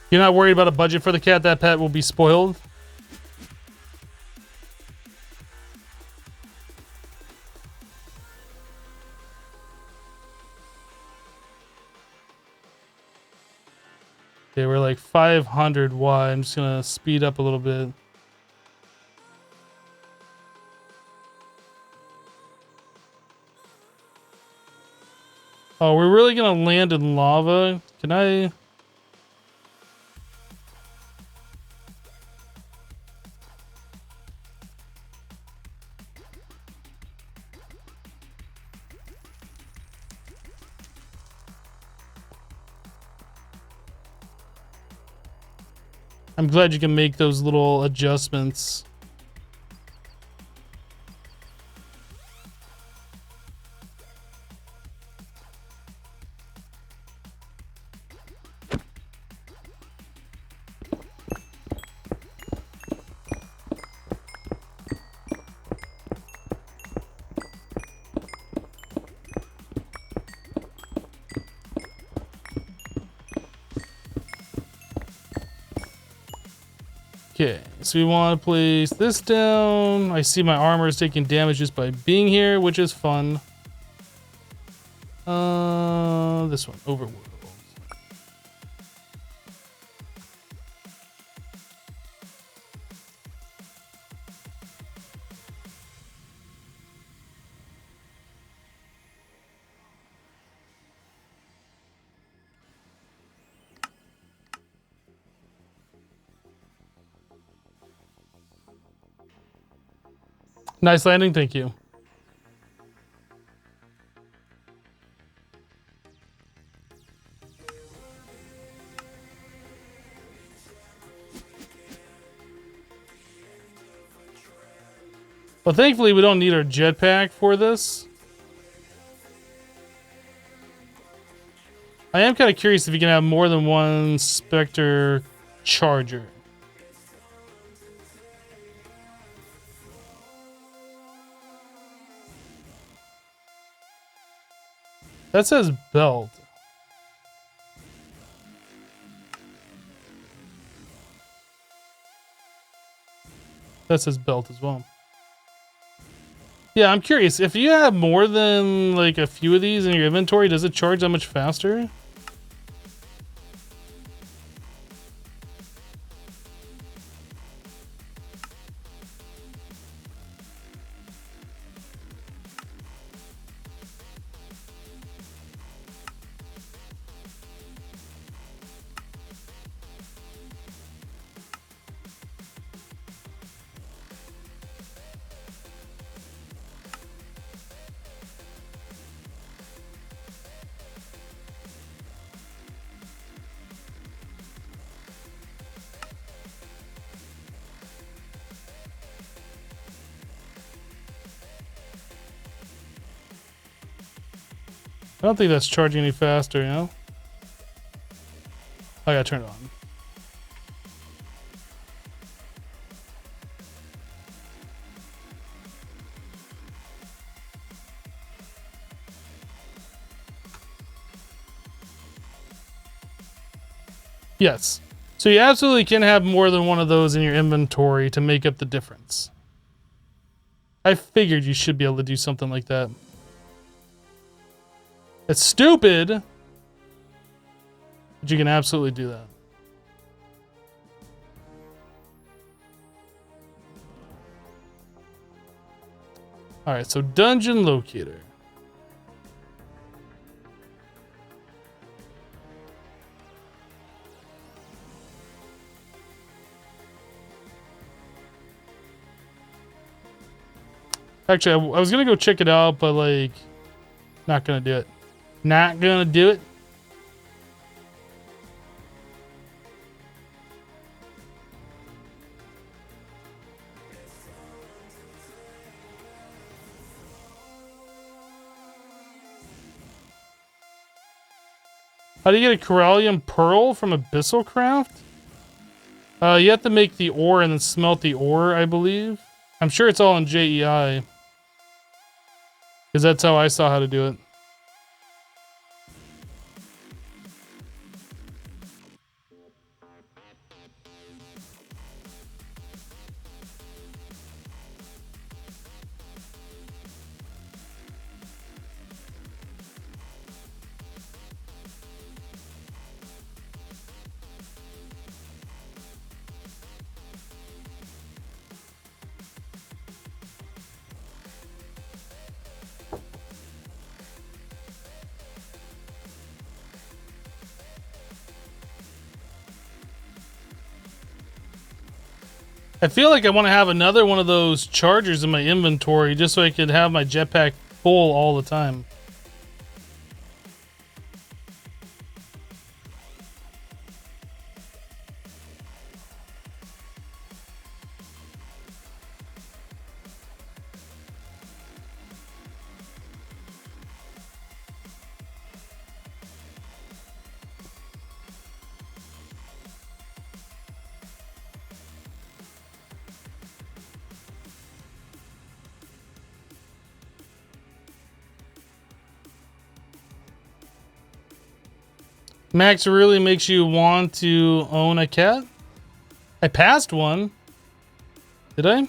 You're not worried about a budget for the cat? That pet will be spoiled? Okay, we're like 500 wide. I'm just gonna speed up a little bit. Oh, we're really gonna land in lava? Can I? I'm glad you can make those little adjustments. Okay, so we want to place this down. I see my armor is taking damage just by being here, which is fun. This one, overworld. Nice landing, thank you. Well, thankfully we don't need our jetpack for this. I am kind of curious if you can have more than one Spectre charger. That says belt. That says belt as well. Yeah, I'm curious. If you have more than like a few of these in your inventory, does it charge that much faster? I don't think that's charging any faster, you know? I gotta turn it on. Yes. So you absolutely can have more than one of those in your inventory to make up the difference. I figured you should be able to do something like that. It's stupid, but you can absolutely do that. Alright, so dungeon locator. Actually, I was gonna go check it out, but like, not gonna do it. Not gonna do it. How do you get a Corallium Pearl from Abyssalcraft? You have to make the ore and then smelt the ore, I believe. I'm sure it's all in JEI. Because that's how I saw how to do it. I feel like I want to have another one of those chargers in my inventory just so I could have my jetpack full all the time. Max really makes you want to own a cat? I passed one. Did I?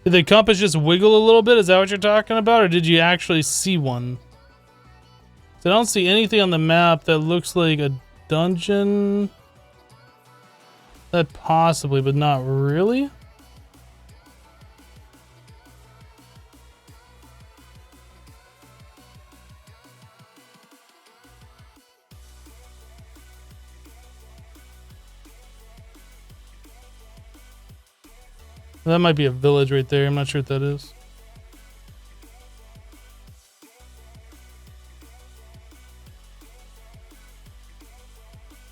Did the compass just wiggle a little bit? Is that what you're talking about? Or did you actually see one? So I don't see anything on the map that looks like a dungeon. That possibly, but not really. That might be a village right there. I'm not sure what that is.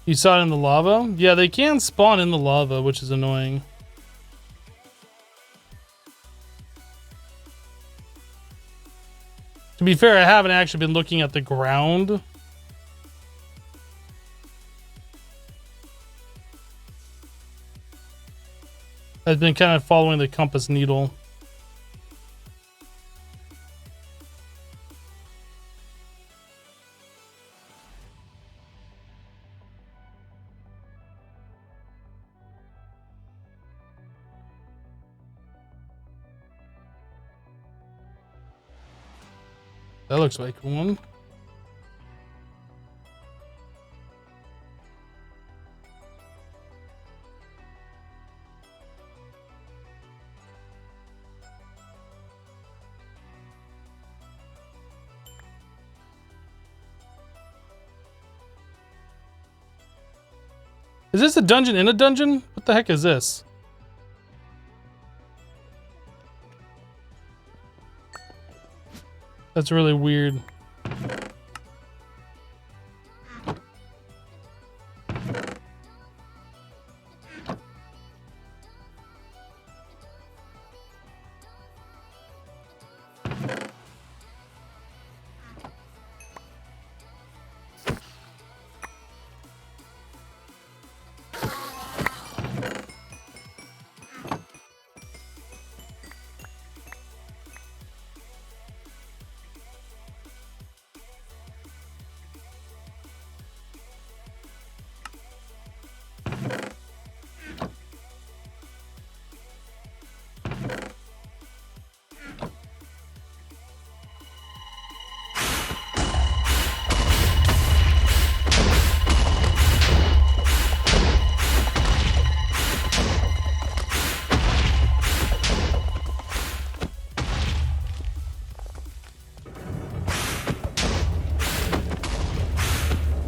You saw it in the lava? Yeah, they can spawn in the lava, which is annoying. To be fair, I haven't actually been looking at the ground. I've been kind of following the compass needle. That looks like one. Is this a dungeon in a dungeon? What the heck is this? That's really weird.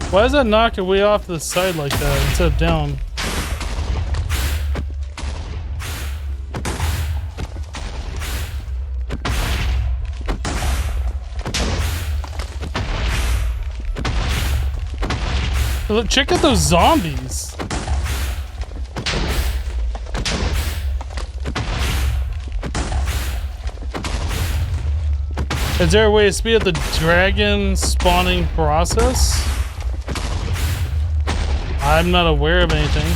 Why does that knock it way off to the side like that instead of down? Look, check out those zombies. Is there a way to speed up the dragon spawning process? I'm not aware of anything.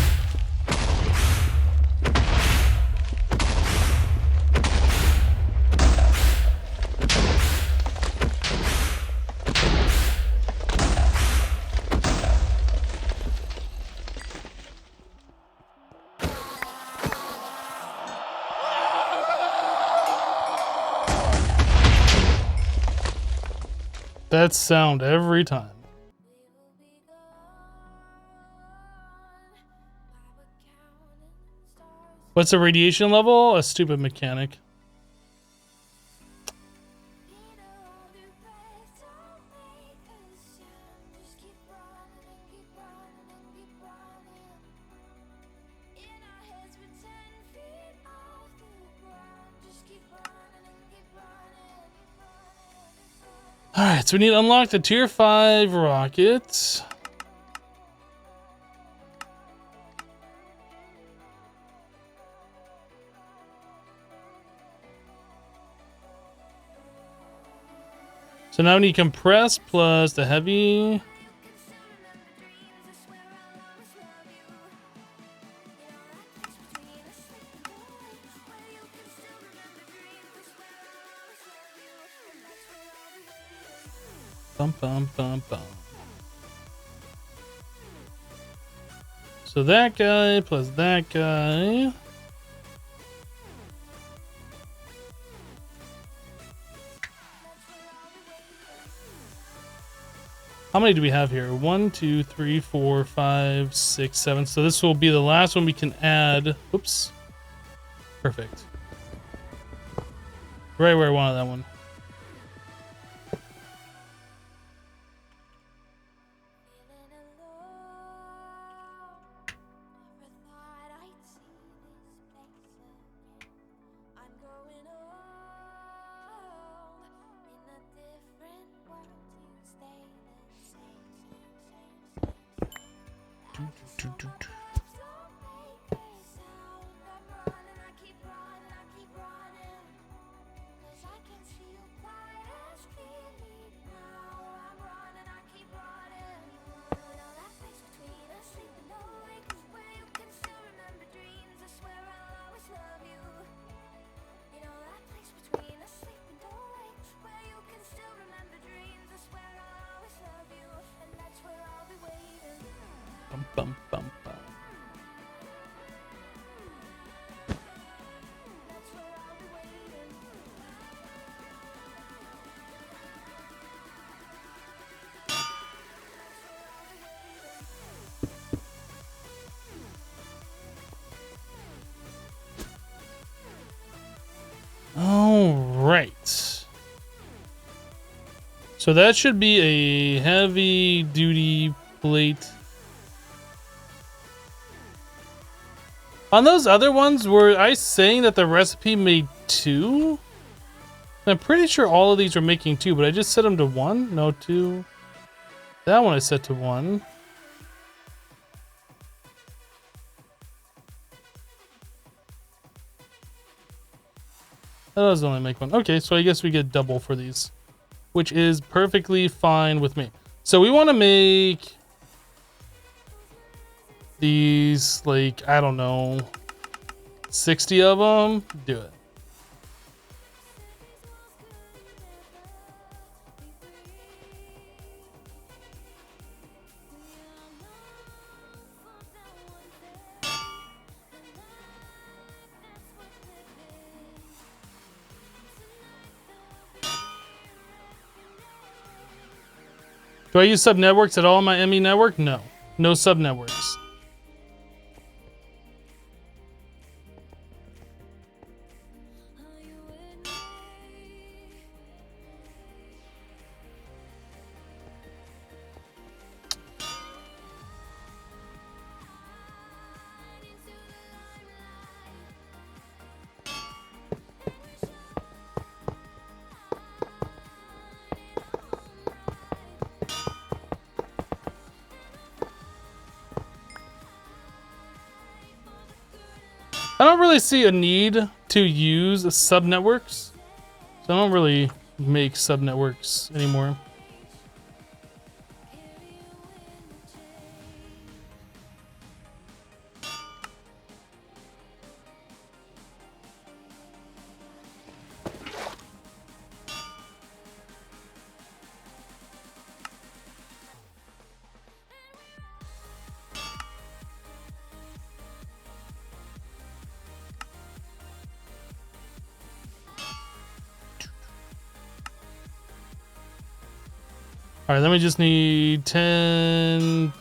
That sound every time. What's the radiation level? A stupid mechanic. Alright, so we need to unlock the tier 5 rockets. So now we need compress plus the heavy. Bum, bum, bum, bum. So that guy plus that guy. How many do we have here? 1, 2, 3, 4, 5, 6, 7. So this will be the last one we can add. Oops. Perfect. Right where I wanted that one. Bum, bum, bum, bum. All right. So that should be a heavy duty plate. On those other ones, were I saying that the recipe made 2? I'm pretty sure all of these are making 2, but I just set them to 1? No, 2. That one I set to 1. That does only make 1. Okay, so I guess we get double for these, which is perfectly fine with me. So we want to make these, like, I don't know, 60 of them. Do it. Do I use sub-networks at all in my ME network? No. No sub-networks. I don't really see a need to use subnetworks, so I don't really make subnetworks anymore. All right, then we just need 10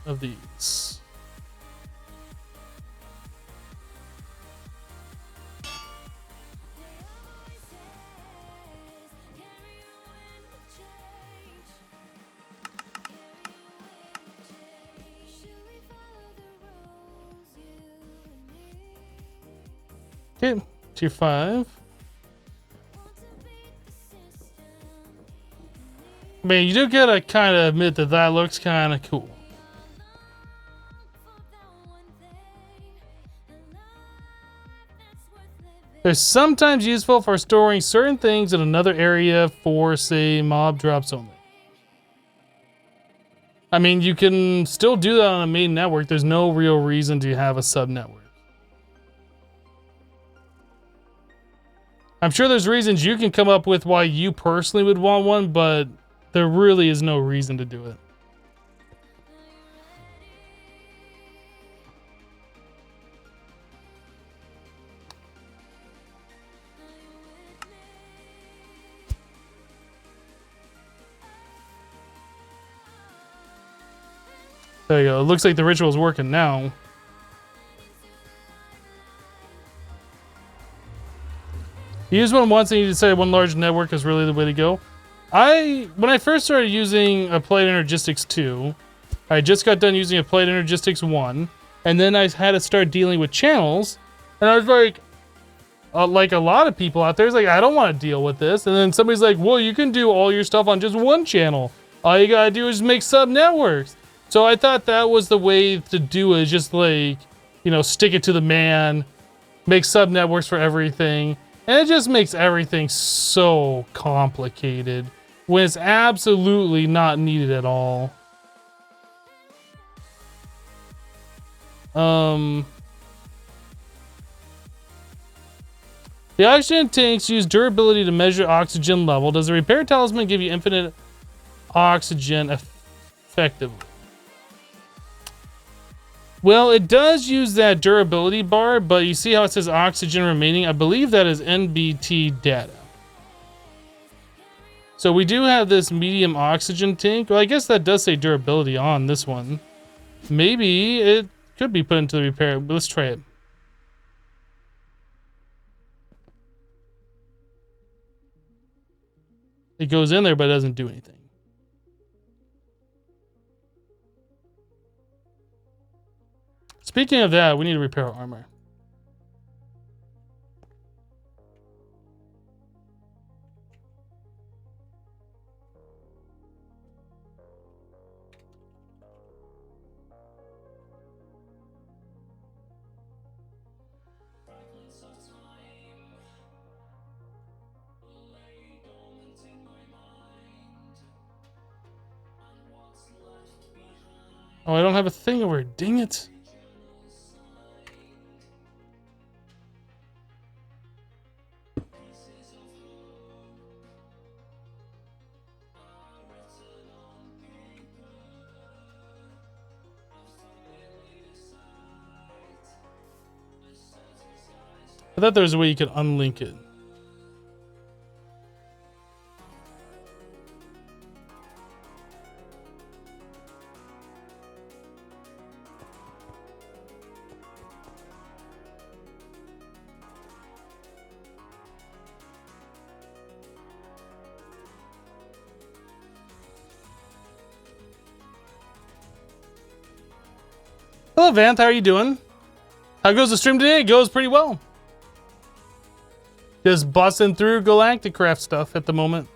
of these. Okay, tier 5. I mean, you do gotta kind of admit that that looks kind of cool. They're sometimes useful for storing certain things in another area for, say, mob drops only. I mean, you can still do that on a main network. There's no real reason to have a sub-network. I'm sure there's reasons you can come up with why you personally would want one, but there really is no reason to do it. There you go. It looks like the ritual's working now. You use one once and you decide one large network is really the way to go. When I first started using Applied Energistics 2, I just got done using Applied Energistics 1, and then I had to start dealing with channels, and I was like a lot of people out there, it's like, I don't want to deal with this. And then somebody's like, well, you can do all your stuff on just one channel. All you gotta do is make sub-networks. So I thought that was the way to do it, just like, you know, stick it to the man, make sub-networks for everything. And it just makes everything so complicated when it's absolutely not needed at all. The oxygen tanks use durability to measure oxygen level. Does the repair talisman give you infinite oxygen effectively? Well, it does use that durability bar, but you see how it says oxygen remaining? I believe that is NBT data. So we do have this medium oxygen tank. Well, I guess that does say durability on this one. Maybe it could be put into the repair, but let's try it. It goes in there, but it doesn't do anything. Speaking of that, we need to repair our armor. Oh, I don't have a thing over it. Dang it. I thought there was a way you could unlink it. Hello, Vanth. How are you doing? How goes the stream today? It goes pretty well. Just busting through Galacticraft stuff at the moment.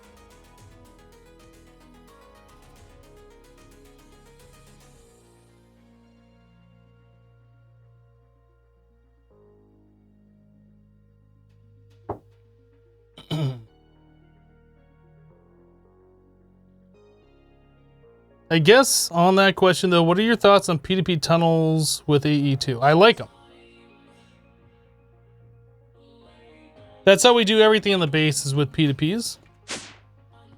I guess on that question though, what are your thoughts on P2P tunnels with AE2? I like them. That's how we do everything on the base is with P2Ps.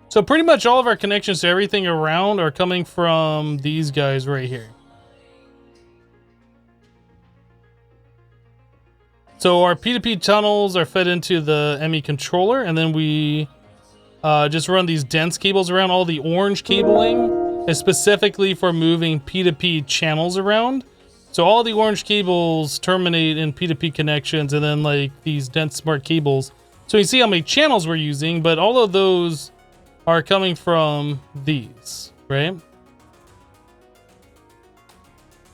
So pretty much all of our connections to everything around are coming from these guys right here. So our P2P tunnels are fed into the ME controller, and then we just run these dense cables around. All the orange cabling is specifically for moving P2P channels around. So all the orange cables terminate in P2P connections, and then like these dense smart cables. So you see how many channels we're using, but all of those are coming from these, right?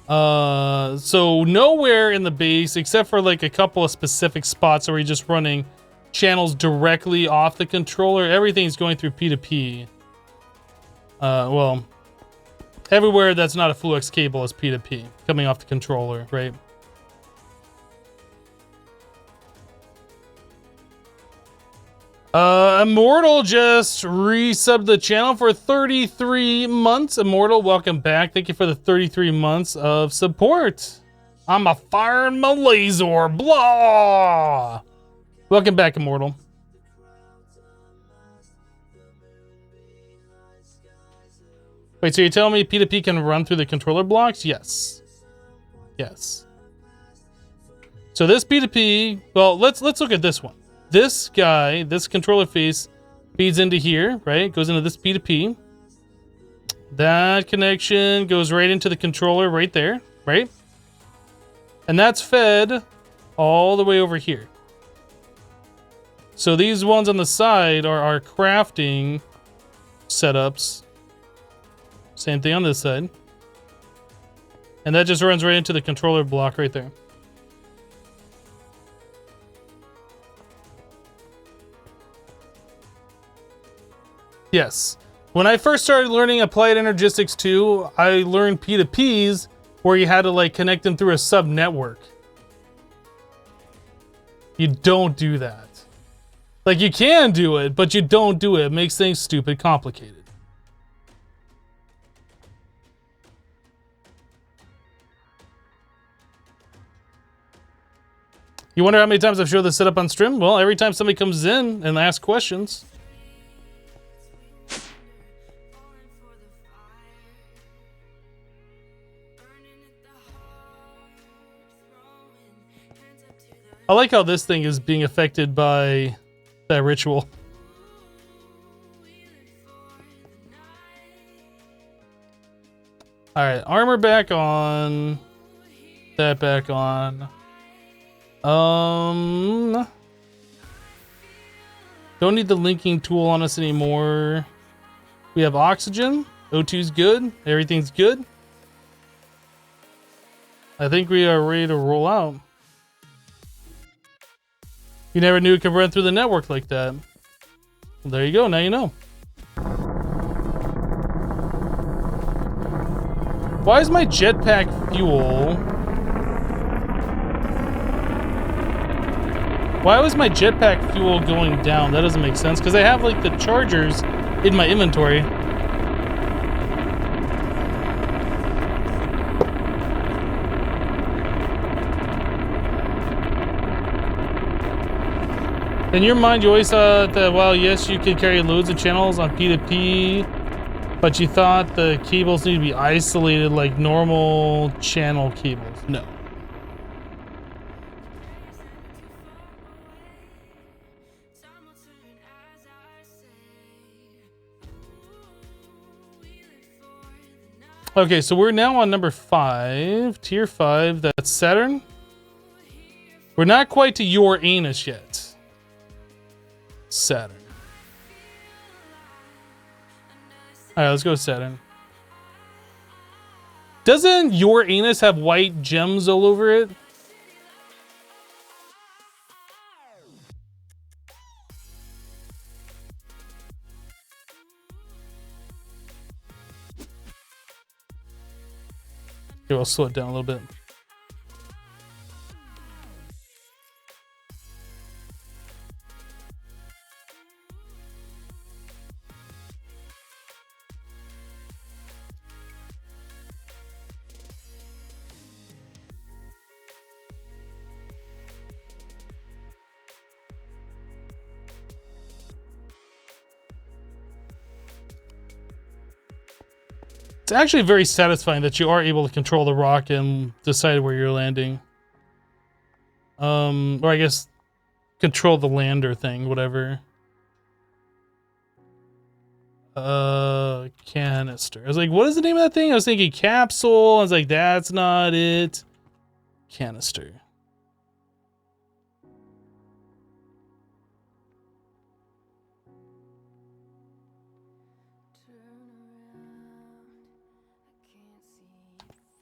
So nowhere in the base, except for like a couple of specific spots where we're just running channels directly off the controller, everything's going through P2P. Well, everywhere that's not a Fluix cable is P2P coming off the controller, right? Immortal just resubbed the channel for 33 months. Immortal, welcome back. Thank you for the 33 months of support. I'm a firing my laser, blah. Welcome back, Immortal. Wait, so you're telling me P2P can run through the controller blocks? Yes. Yes. So this P2P, well, let's look at this one. This guy, this controller face feeds into here, right? Goes into this P2P. That connection goes right into the controller right there, right? And that's fed all the way over here. So these ones on the side are our crafting setups. Same thing on this side. And that just runs right into the controller block right there. Yes. When I first started learning Applied Energistics 2, I learned P2Ps where you had to like connect them through a sub network. You don't do that. Like you can do it, but you don't do it. It makes things stupid complicated. You wonder how many times I've showed this setup on stream? Well, every time somebody comes in and asks questions. I like how this thing is being affected by that ritual. Alright, armor back on. That back on. Don't need the linking tool on us anymore. We have oxygen. O2's good. Everything's good. I think we are ready to roll out. You never knew it could run through the network like that. Well, there you go, now you know. Why is my jetpack fuel... Why was my jetpack fuel going down? That doesn't make sense, because I have like the chargers in my inventory. In your mind, you always thought that, well, yes, you can carry loads of channels on P2P, but you thought the cables need to be isolated like normal channel cables. No. Okay, so we're now on number 5, tier 5, that's Saturn. We're not quite to Uranus yet. Saturn. Alright, let's go Saturn. Doesn't Uranus have white gems all over it? Here, I'll slow it down a little bit. It's actually very satisfying that you are able to control the rock and decide where you're landing. Or I guess control the lander thing, whatever. Canister. I was like, what is the name of that thing? I was thinking capsule. I was like, that's not it. Canister.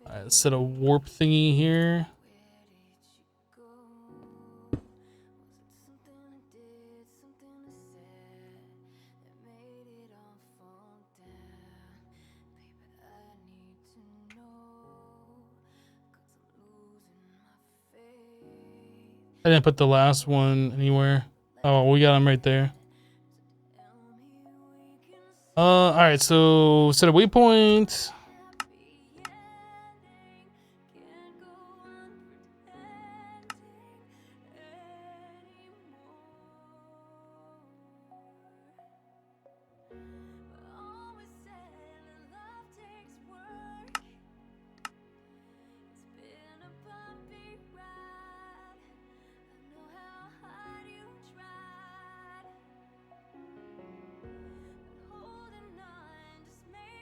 Alright, let's set a warp thingy here. I didn't put the last one anywhere. Oh, we got them right there. Alright, so set a waypoint.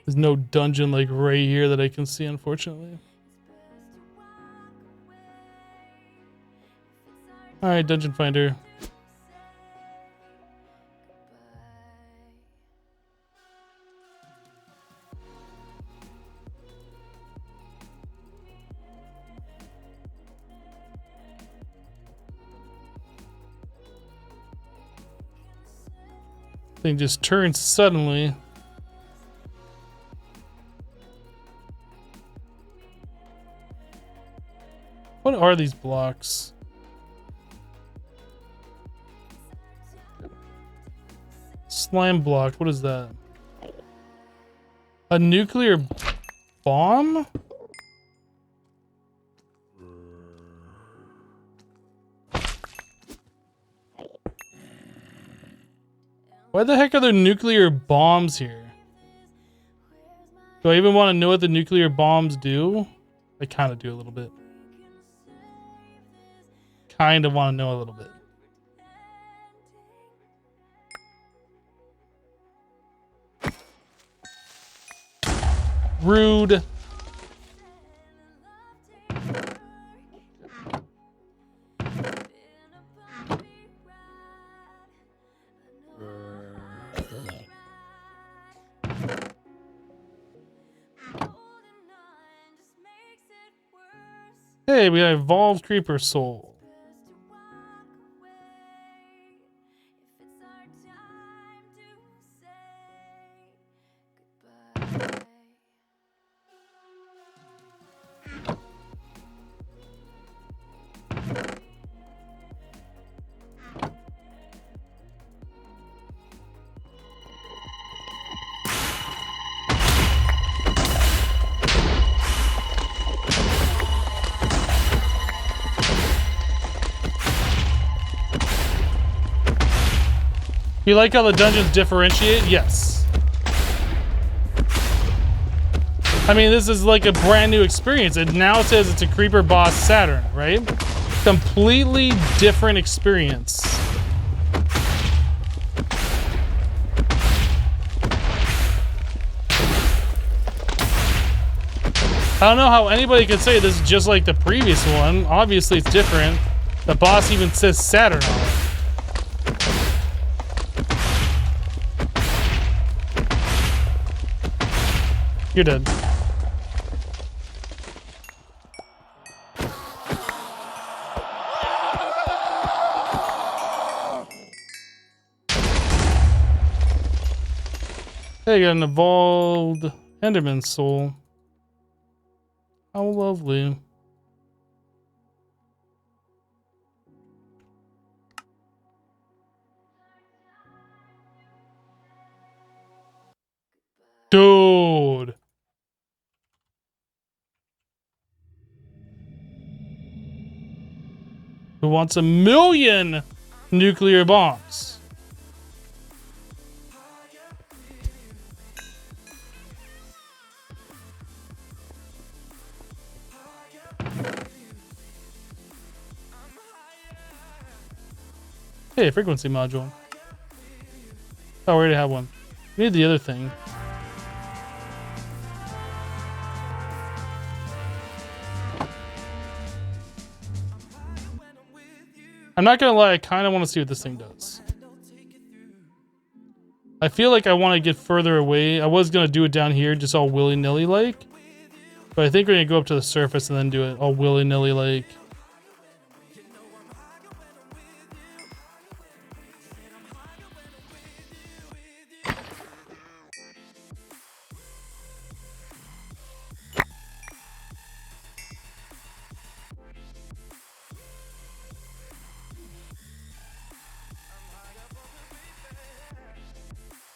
There's no dungeon like right here that I can see, unfortunately. Alright, dungeon finder. Thing just turns suddenly. What are these blocks? Slime block, what is that? A nuclear bomb? Why the heck are there nuclear bombs here? Do I even want to know what the nuclear bombs do? I kind of do a little bit. Kind of want to know a little bit. Rude. Hey, we got evolved creeper soul. You like how the dungeons differentiate? Yes. I mean, this is like a brand new experience. It now says it's a creeper boss Saturn, right? Completely different experience. I don't know how anybody could say this is just like the previous one. Obviously, it's different. The boss even says Saturn on it. You're dead. Hey, got an evolved Enderman soul. How lovely. Dude. Who wants 1,000,000 nuclear bombs? Hey, frequency module. Oh, we already have one. We need the other thing. I'm not gonna lie, I kind of want to see what this thing does. I feel like I want to get further away. I was gonna do it down here, just all willy-nilly like. But I think we're gonna go up to the surface and then do it all willy-nilly like.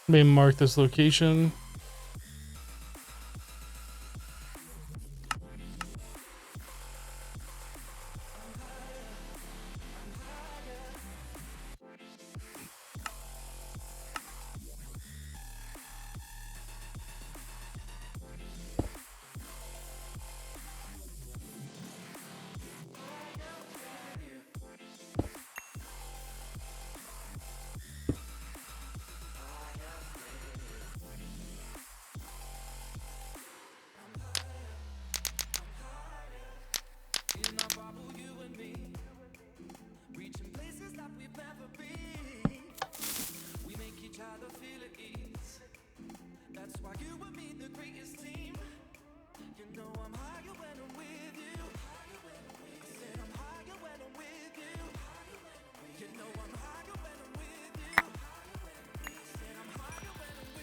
Let me mark this location.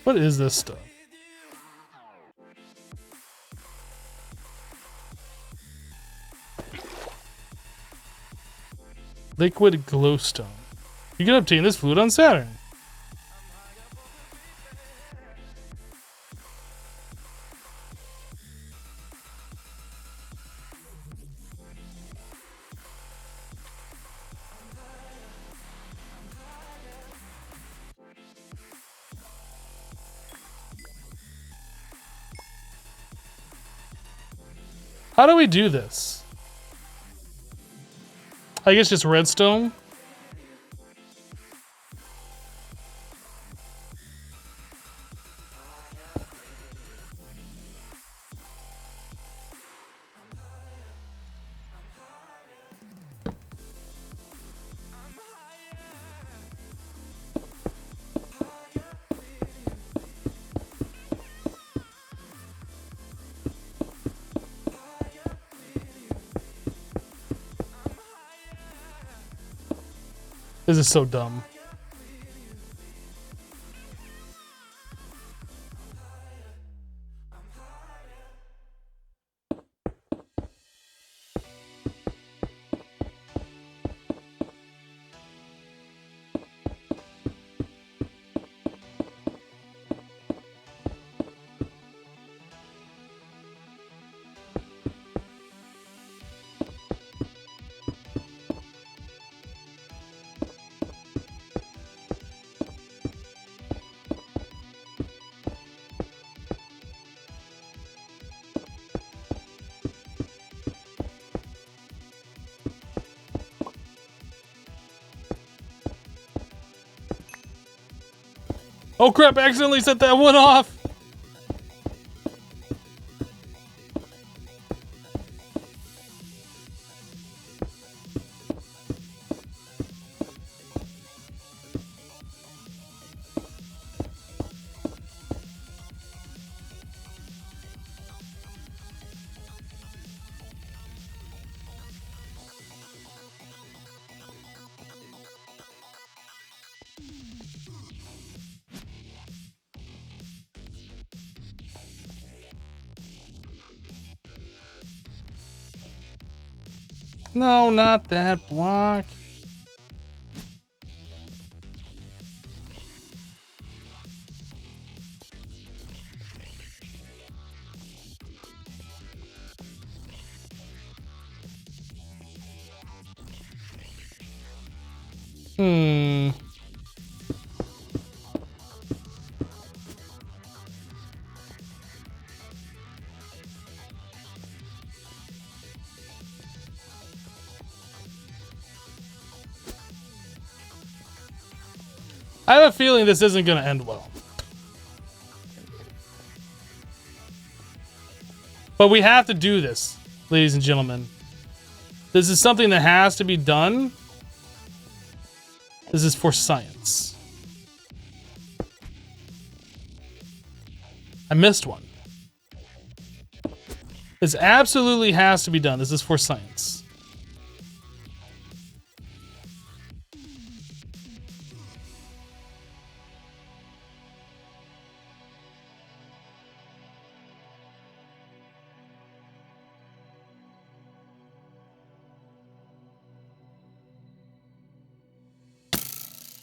What is this stuff? Liquid glowstone. You can obtain this fluid on Saturn. How do we do this? I guess just redstone. This is so dumb. Oh crap, I accidentally set that one off. No, not that block. I have a feeling this isn't going to end well. But we have to do this, ladies and gentlemen. This is something that has to be done. This is for science. I missed one. This absolutely has to be done. This is for science.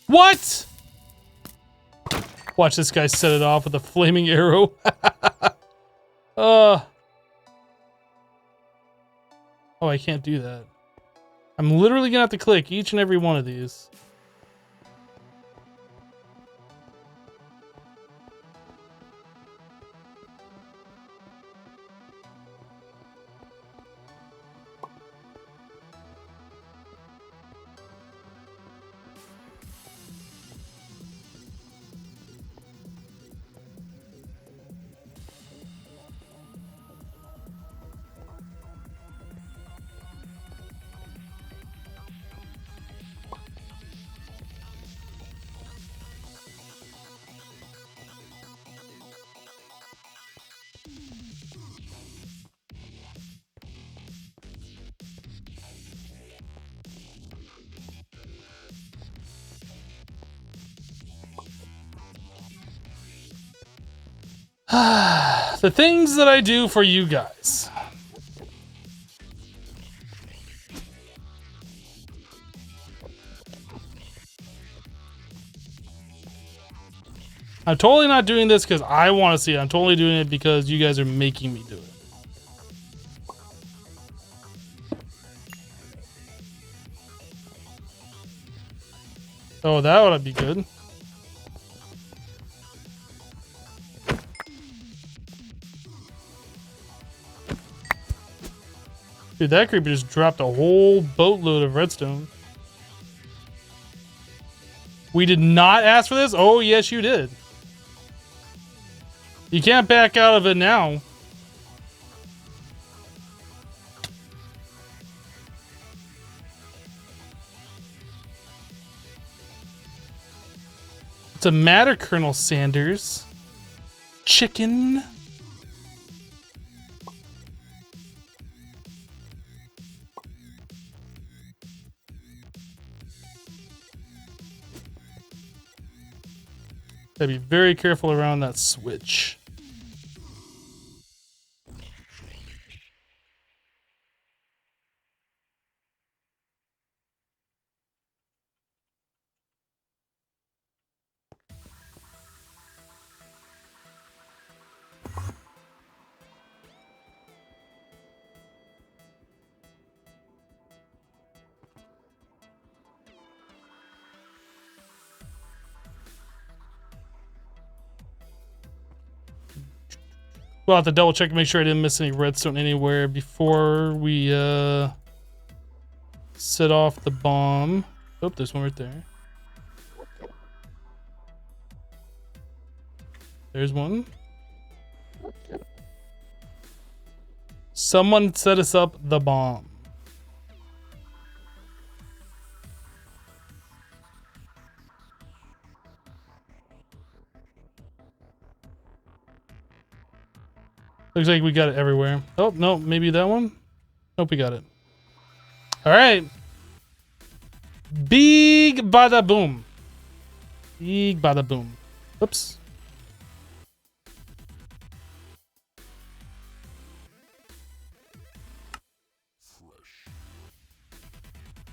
What? Watch this guy set it off with a flaming arrow. Oh, I can't do that. I'm literally gonna have to click each and every one of these. The things that I do for you guys. I'm totally not doing this because I want to see it. I'm totally doing it because you guys are making me do it. Oh, that ought to be good. Dude, that creeper just dropped a whole boatload of redstone. We did not ask for this? Oh, yes, you did. You can't back out of it now. It's a matter, Colonel Sanders. Chicken. Gotta be very careful around that switch. We'll have to double check to make sure I didn't miss any redstone anywhere before we set off the bomb. Oh, there's one right there. There's one. Someone set us up the bomb. Looks like we got it everywhere. Oh, no, maybe that one? Nope, we got it. All right. Big bada boom. Big bada boom. Oops.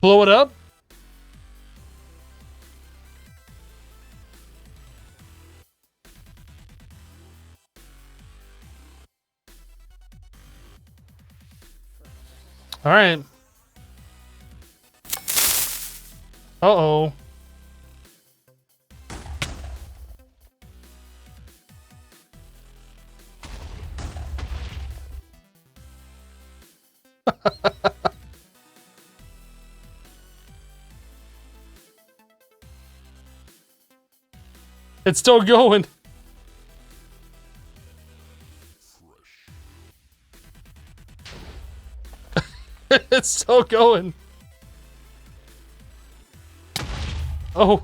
Blow it up. All right. Uh-oh. It's still going. It's still going. Oh.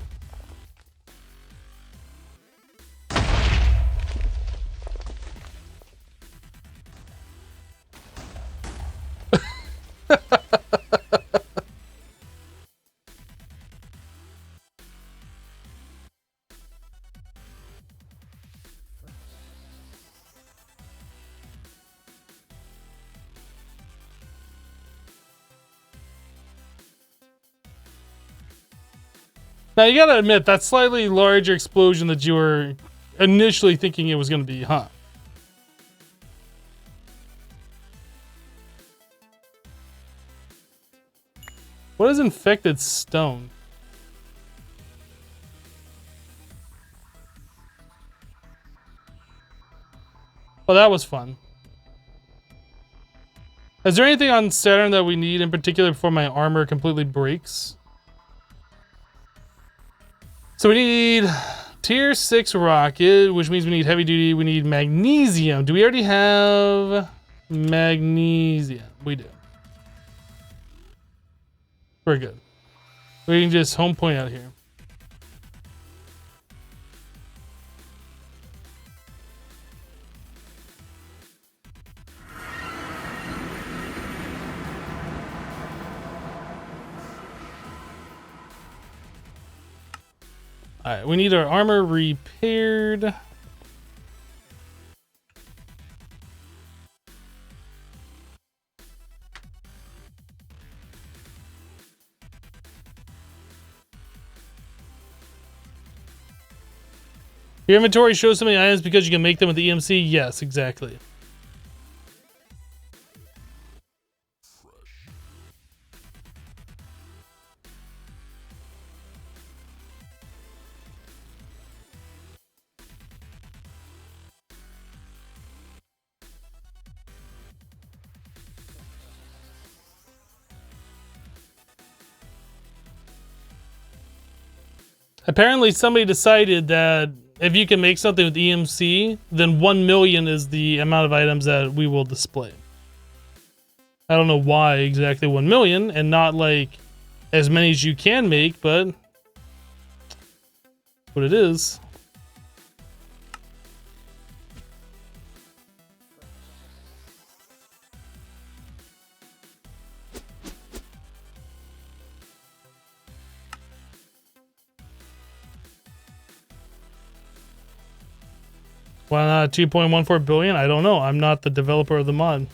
Now you gotta admit, that slightly larger explosion that you were initially thinking it was gonna be, huh? What is infected stone? Well, that was fun. Is there anything on Saturn that we need in particular before my armor completely breaks? So we need tier 6 rocket, which means we need heavy duty. We need magnesium. Do we already have magnesium? We do. We're good. We can just home point out here. All right, we need our armor repaired. Your inventory shows so many items because you can make them with the EMC? Yes, exactly. Apparently somebody decided that if you can make something with EMC, then 1 million is the amount of items that we will display. I don't know why exactly 1 million and not like as many as you can make, but what it is. Why not 2.14 billion? I don't know. I'm not the developer of the mod.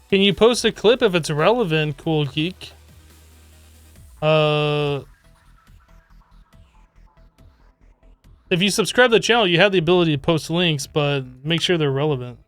Can you post a clip if it's relevant, Cool Geek? If you subscribe to the channel, you have the ability to post links, but make sure they're relevant.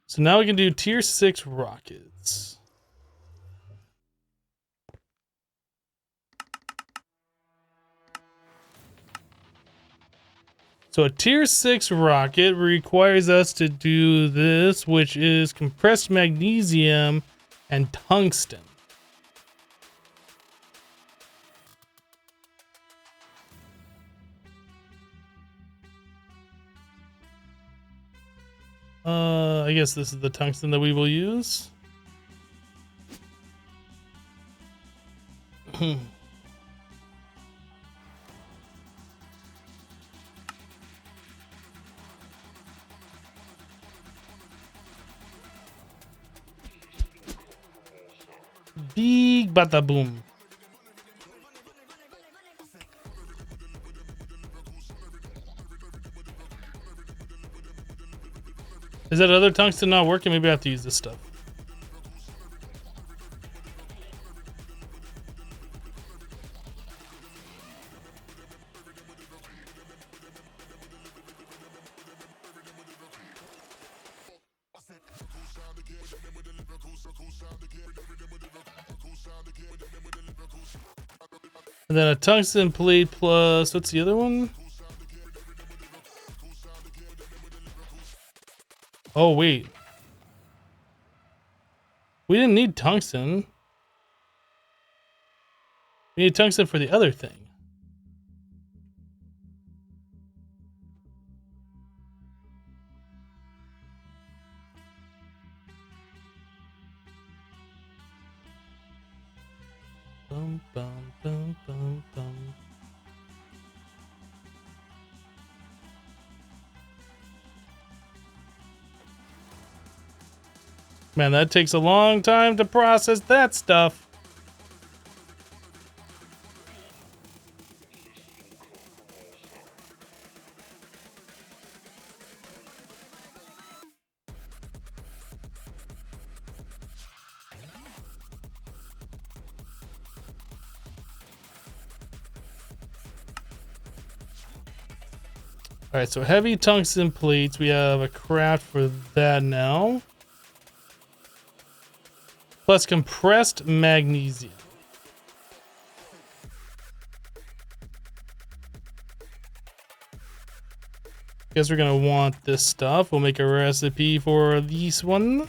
So now we can do tier 6 rockets. So a tier 6 rocket requires us to do this, which is compressed magnesium and tungsten. I guess this is the tungsten that we will use. Big bada boom. Is that other tungsten not working? Maybe I have to use this stuff. And then a tungsten plate plus, what's the other one? Oh, wait. We didn't need tungsten. We need tungsten for the other thing. Bum, bum, bum, bum, bum. Man, that takes a long time to process that stuff. All right, so heavy tungsten plates. We have a craft for that now. Plus compressed magnesium. Guess we're gonna want this stuff. We'll make a recipe for this one.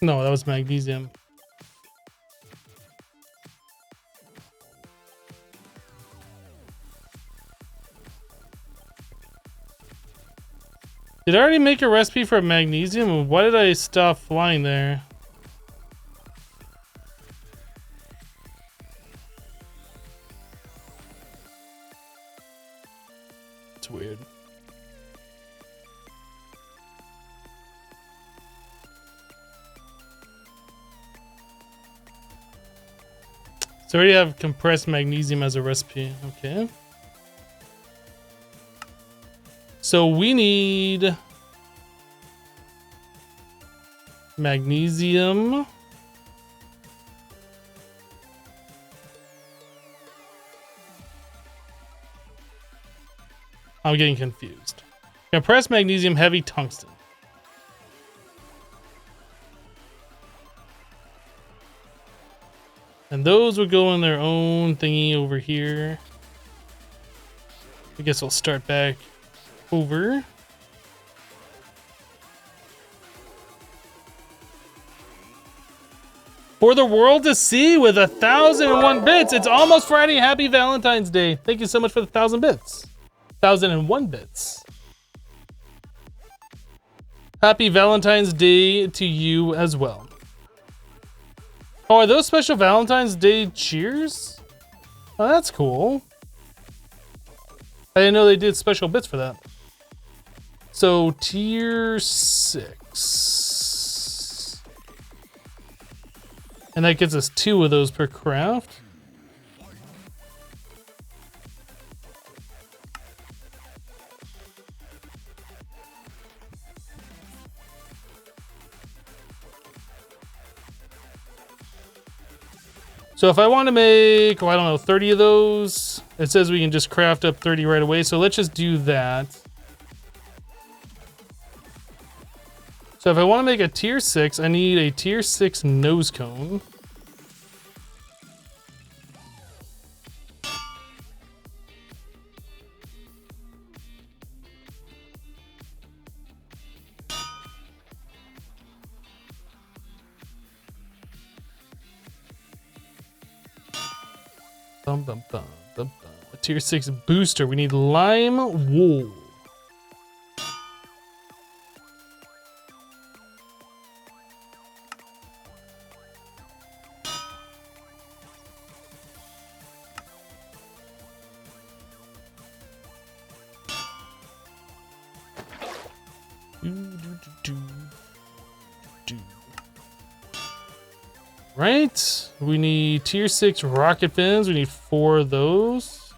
No, that was magnesium. Did I already make a recipe for magnesium? Why did I stop flying there? It's weird. So I already have compressed magnesium as a recipe. Okay. So we need magnesium. I'm getting confused. Compressed magnesium, heavy tungsten. And those would go in their own thingy over here. I guess we'll start back over. For the world to see with 1,001 bits. It's almost Friday. Happy Valentine's Day. Thank you so much for the 1,000 bits. 1,001 bits. Happy Valentine's Day to you as well. Oh, are those special Valentine's Day cheers? Oh, that's cool. I didn't know they did special bits for that. So, tier 6. And that gets us 2 of those per craft. So if I want to make, I don't know, 30 of those, it says we can just craft up 30 right away. So let's just do that. So if I want to make a tier 6, I need a tier 6 nose cone. Bum, bum, bum, bum, bum. A tier 6 booster. We need lime wool. Right, we need tier 6 rocket fins. We need 4 of those.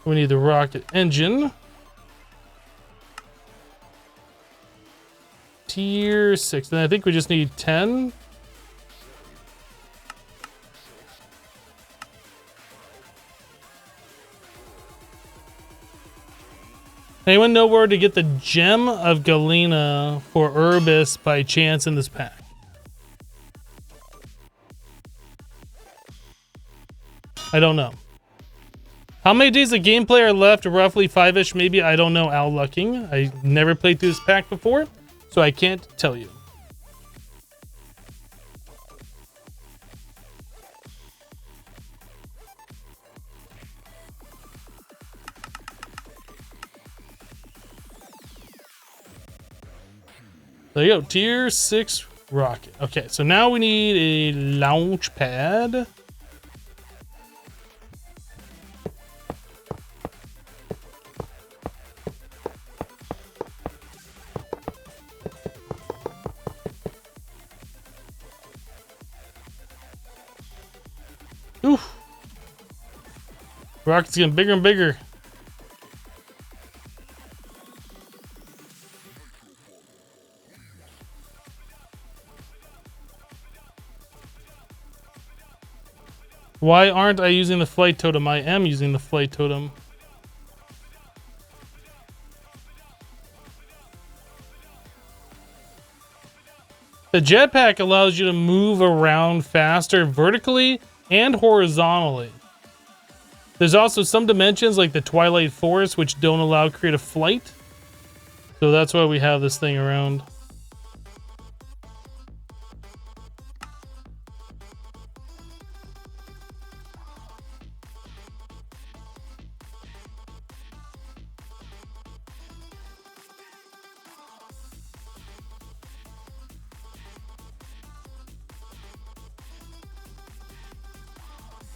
We need the rocket engine. Tier 6. Then I think we just need 10. Anyone know where to get the Gem of Galena for Urbis by chance in this pack? I don't know. How many days of gameplay are left? Roughly 5-ish, maybe. I don't know. Al Lucking. I never played through this pack before, so I can't tell you. There you go, tier 6 rocket. Okay, so now we need a launch pad. Oof. Rocket's getting bigger and bigger. Why aren't I using the flight totem? I am using the flight totem. The jetpack allows you to move around faster vertically and horizontally. There's also some dimensions like the Twilight Forest which don't allow creative flight. So that's why we have this thing around.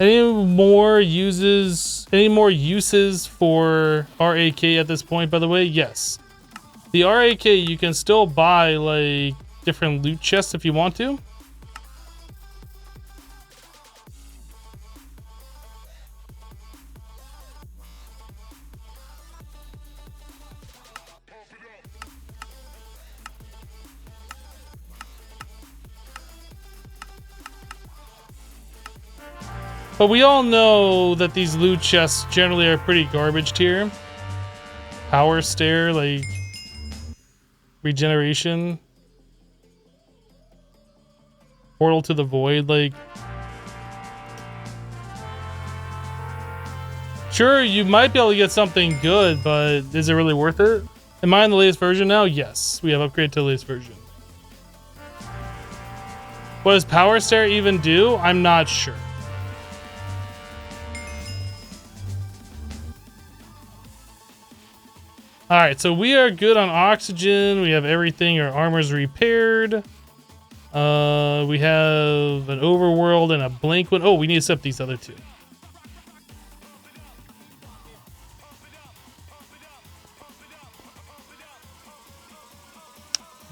Any more uses for RAK at this point, by the way? Yes. The RAK, you can still buy like different loot chests if you want to. But we all know that these loot chests generally are pretty garbage tier. Power stare, like regeneration. Portal to the void, like. Sure, you might be able to get something good, but is it really worth it? Am I in the latest version now? Yes, we have upgraded to the latest version. What does Power Stare even do? I'm not sure. Alright, so we are good on oxygen. We have everything. Our armor's repaired. We have an overworld and a blank one. Oh, we need to set up these other two.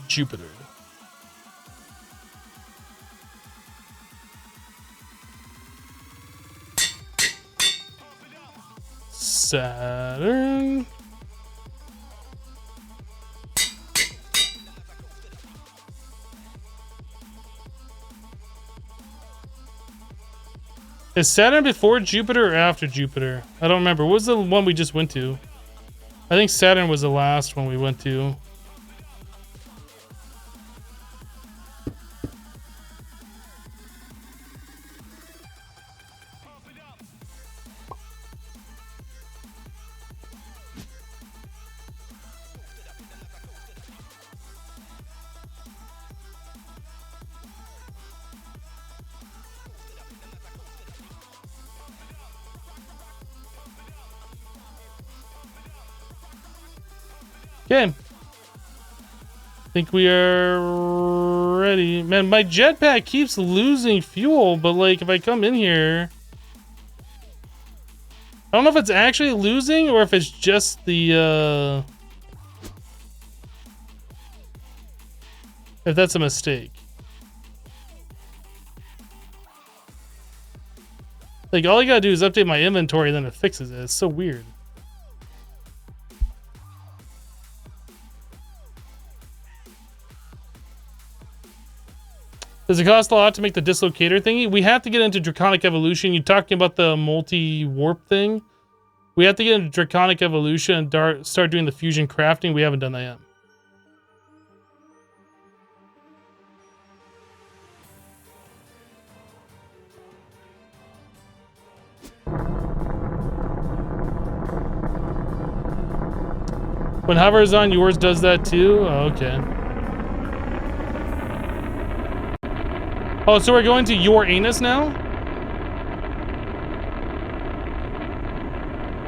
Jupiter. Saturn. Is Saturn before Jupiter or after Jupiter? I don't remember. What was the one we just went to? I think Saturn was the last one we went to. Okay. I think we are ready. Man, my jetpack keeps losing fuel, but like if I come in here, I don't know if it's actually losing or if it's just the if that's a mistake. Like all I gotta do is update my inventory, then it fixes it. It's so weird. Does it cost a lot to make the dislocator thingy? We have to get into Draconic Evolution. You talking about the multi-warp thing? We have to get into Draconic Evolution and start doing the fusion crafting. We haven't done that yet. When hover is on, yours does that too? Oh, okay. Oh, so we're going to Uranus now?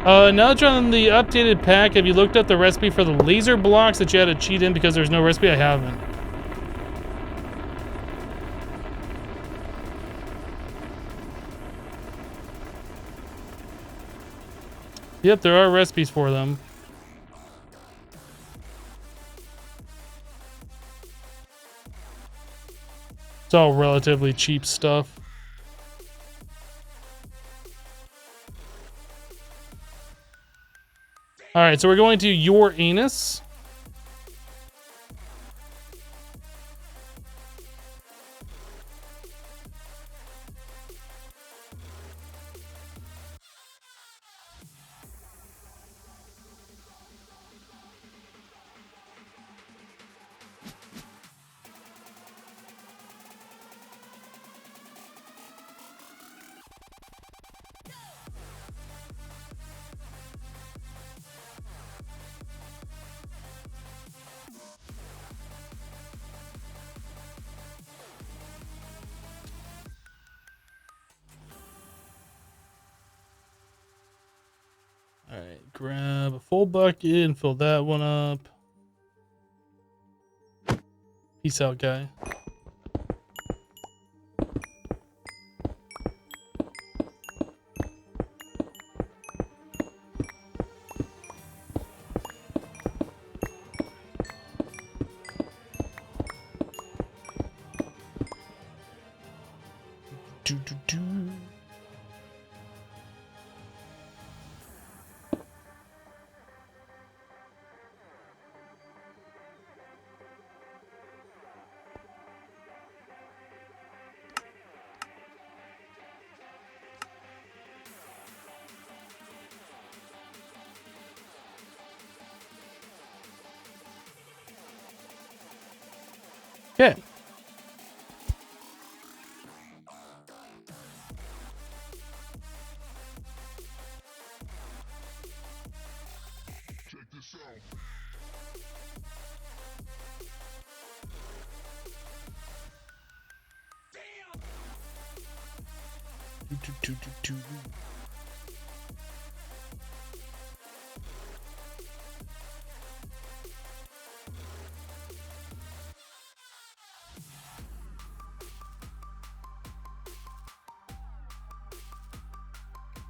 Now that you're on the updated pack, have you looked up the recipe for the laser blocks that you had to cheat in because there's no recipe? I haven't. Yep, there are recipes for them. It's all relatively cheap stuff. All right, so we're going to Uranus. Alright, grab a full bucket and fill that one up. Peace out, guy.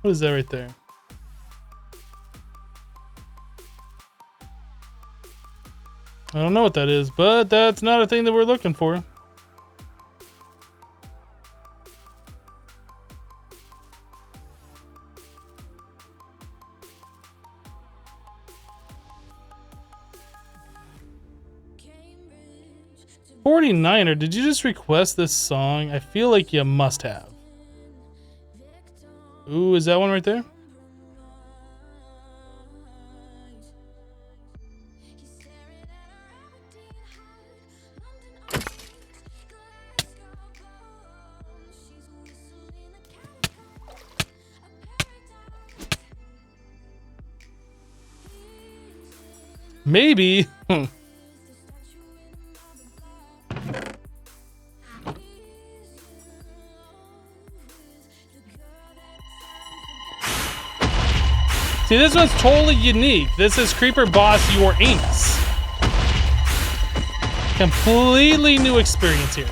What is that right there? I don't know what that is, but that's not a thing that we're looking for. $49er, did you just request this song? I feel like you must have. Ooh, is that one right there? Maybe. See, this one's totally unique. This is Creeper Boss Uranus. Completely new experience here.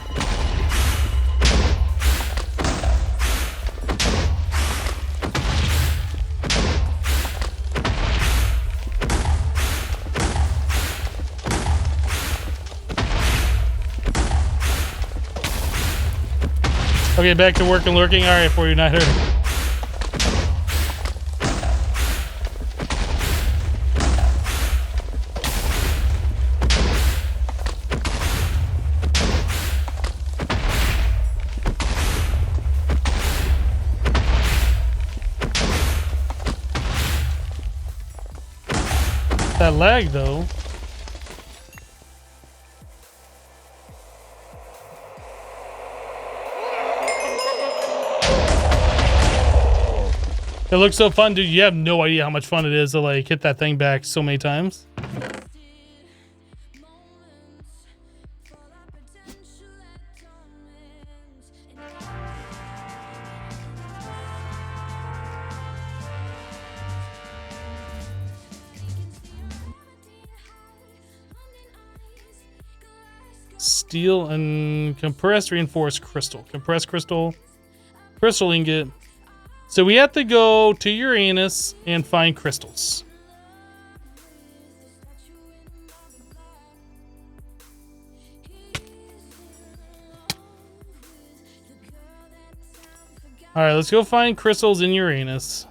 Okay, back to work and lurking. All right, 49er. That lag, though. It looks so fun, dude. You have no idea how much fun it is to like hit that thing back so many times. Steel and compressed reinforced crystal. Compressed crystal. Crystal ingot. So we have to go to Uranus and find crystals. All right, let's go find crystals in Uranus.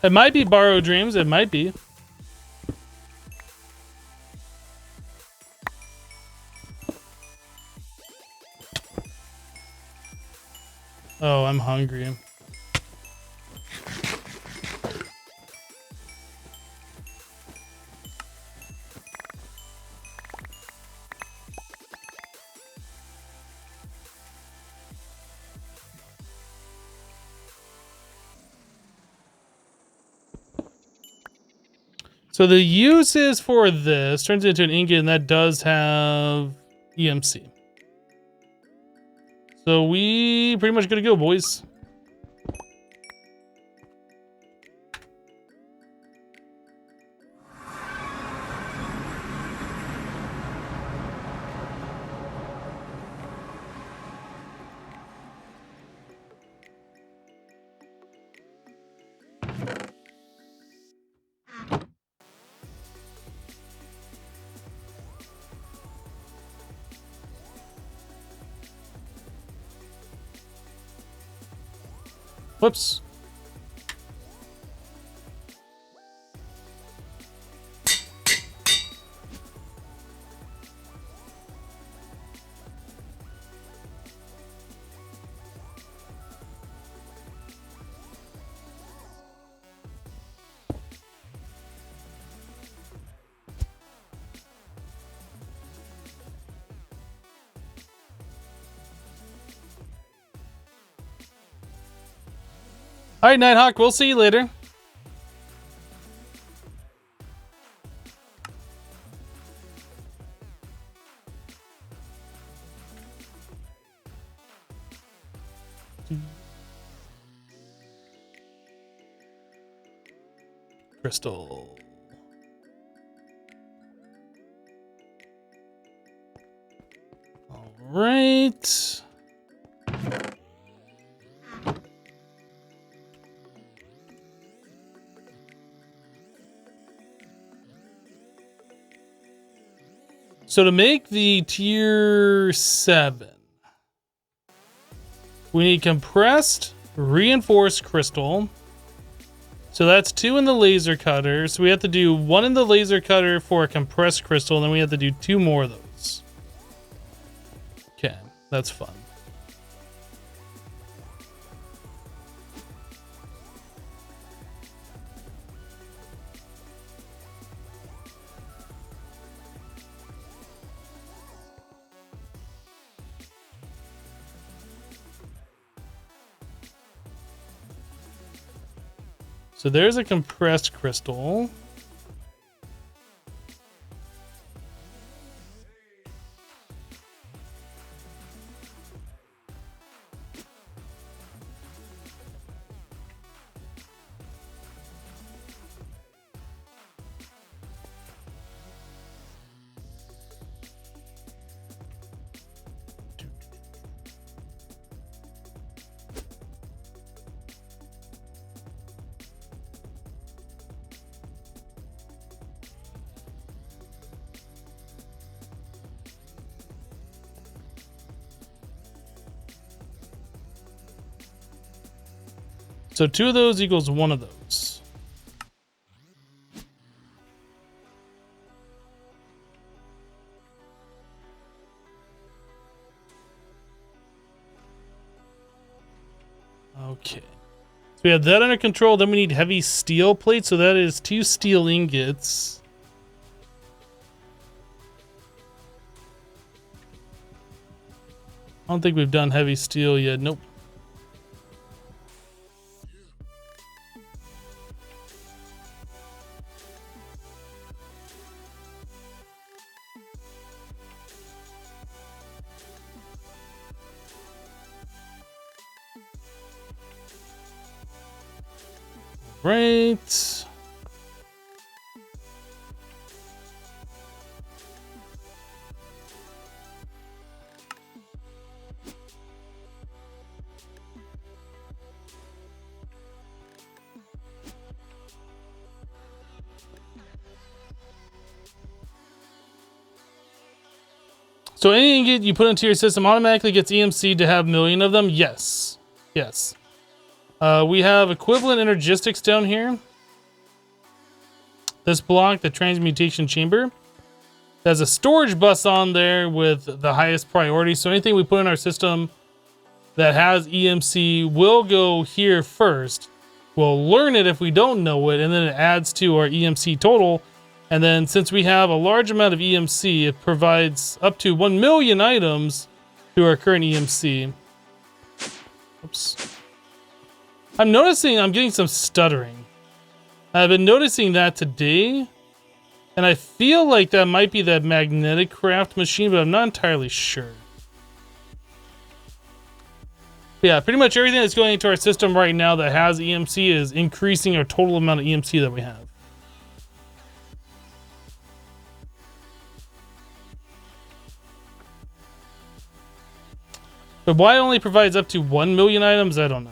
It might be Borrowed Dreams. It might be. Oh, I'm hungry. So the uses for this turns into an ingot, and that does have EMC. So we pretty much gotta go, boys. Whoops. All right, Nighthawk, we'll see you later. Crystal. All right. So to make the tier 7, we need compressed reinforced crystal. So that's 2 in the laser cutter. So we have to do 1 in the laser cutter for a compressed crystal, and then we have to do 2 more of those. Okay, that's fun. So there's a compressed crystal. So 2 of those equals 1 of those. Okay. So we have that under control. Then we need heavy steel plates. So that is 2 steel ingots. I don't think we've done heavy steel yet. Nope. Right. So any ingot you put into your system automatically gets EMC'd to have a million of them? Yes. Yes. We have equivalent energistics down here. This block, the transmutation chamber, there's a storage bus on there with the highest priority. So anything we put in our system that has EMC will go here first. We'll learn it if we don't know it, and then it adds to our EMC total. And then since we have a large amount of EMC, it provides up to 1 million items to our current EMC. Oops. I'm noticing I'm getting some stuttering. I've been noticing that today, and I feel like that might be that Magneticraft machine, but I'm not entirely sure. But yeah, pretty much everything that's going into our system right now that has EMC is increasing our total amount of EMC that we have. But why it only provides up to 1 million items, I don't know.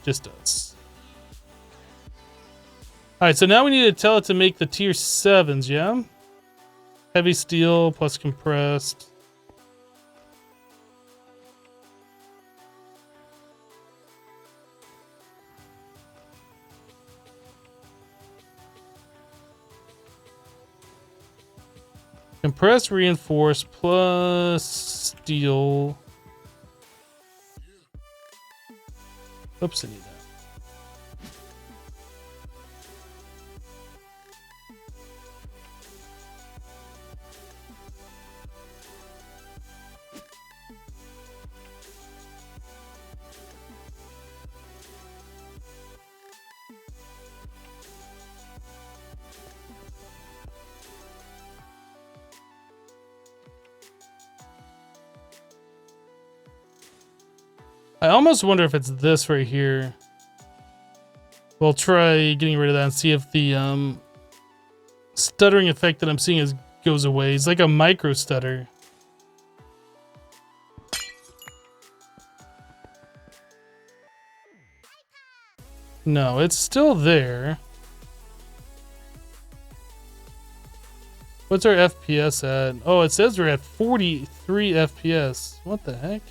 Just does. Alright, so now we need to tell it to make the tier 7s, yeah? Heavy steel plus compressed. Compressed reinforced plus steel. Oops, I need that. almost wonder if it's this right here. We'll try getting rid of that and see if the stuttering effect that I'm seeing goes away. It's like a micro stutter. No, it's still there. What's our FPS at? Oh, it says we're at 43 FPS. What the heck?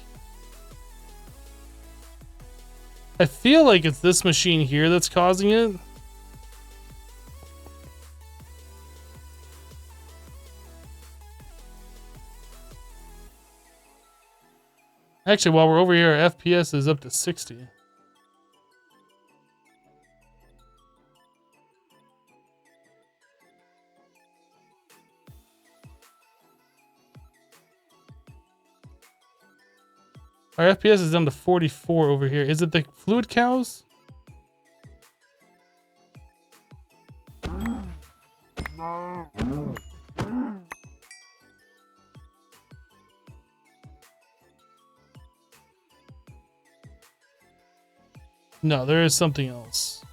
I feel like it's this machine here that's causing it. Actually, while we're over here, our FPS is up to 60. Our FPS is down to 44 over here. Is it the fluid cows? No, there is something else.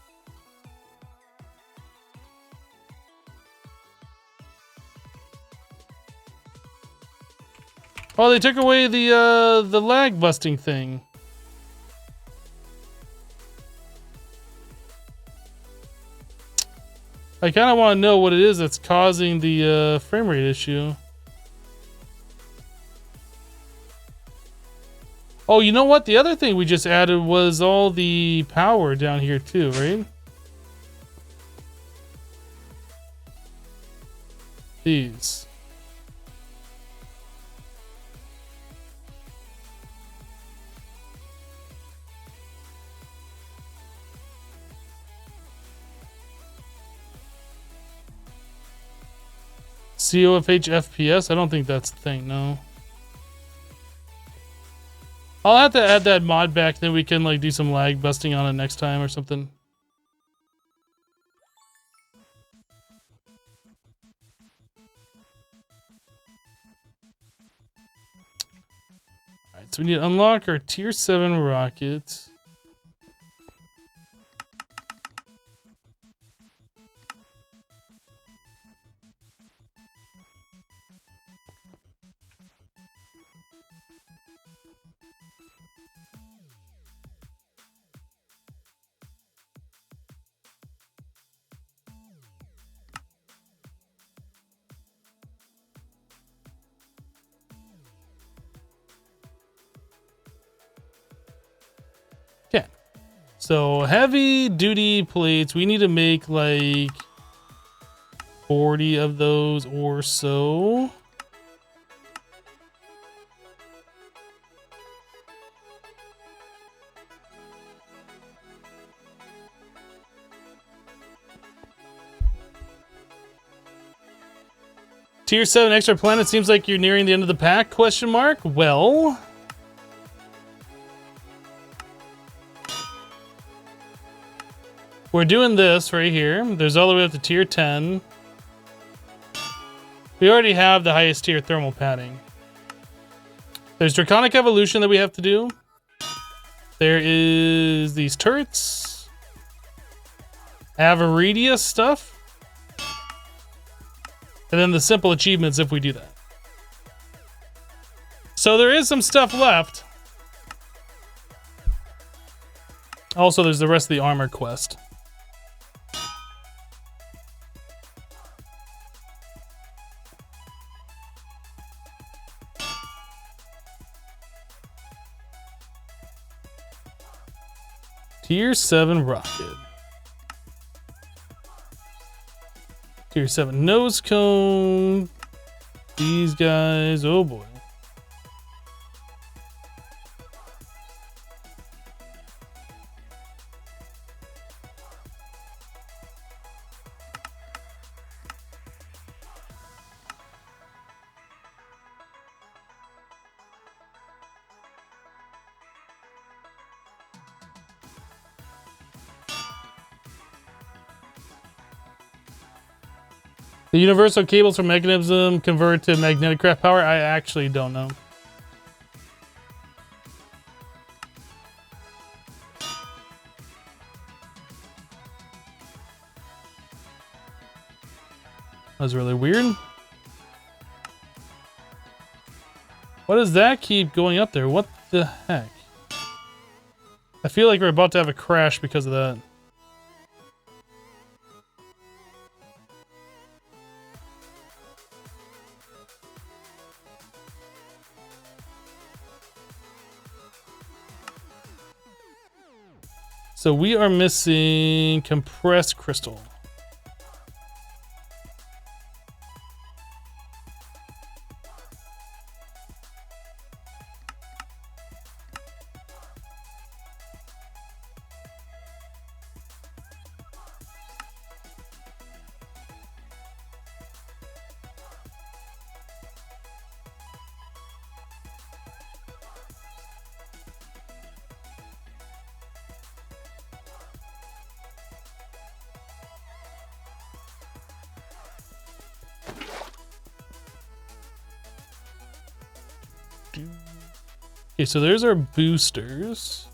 Oh, they took away the lag busting thing. I kind of want to know what it is that's causing the frame rate issue. Oh, you know what? The other thing we just added was all the power down here too, right? These. COFH FPS? I don't think that's the thing, no. I'll have to add that mod back, then we can like do some lag busting on it next time or something. Alright, so we need to unlock our tier 7 rocket. Okay, so heavy duty plates, we need to make like 40 of those or so. Tier 7 extra planet, seems like you're nearing the end of the pack, question mark? Well, we're doing this right here. There's all the way up to tier 10. We already have the highest tier thermal padding. There's Draconic Evolution that we have to do. There is these turrets. Avaridia stuff. And then the simple achievements if we do that. So there is some stuff left. Also, there's the rest of the armor quest. Tier 7 rocket. Tier 7 nose cone. These guys, oh boy. The universal cables from mechanism convert to Magneticraft power? I actually don't know. That's really weird. Why does that keep going up there? What the heck? I feel like we're about to have a crash because of that. So we are missing compressed crystal. Okay, so there's our boosters.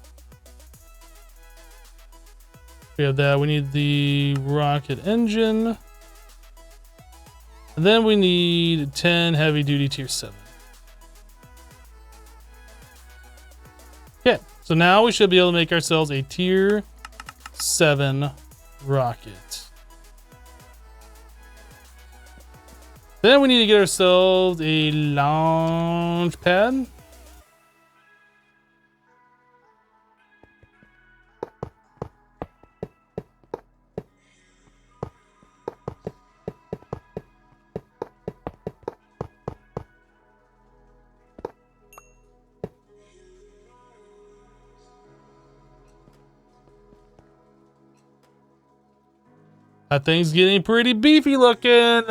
We have that. We need the rocket engine. And then we need 10 heavy duty tier 7. Okay, so now we should be able to make ourselves a tier 7 rocket. Then we need to get ourselves a launch pad. That thing's getting pretty beefy looking.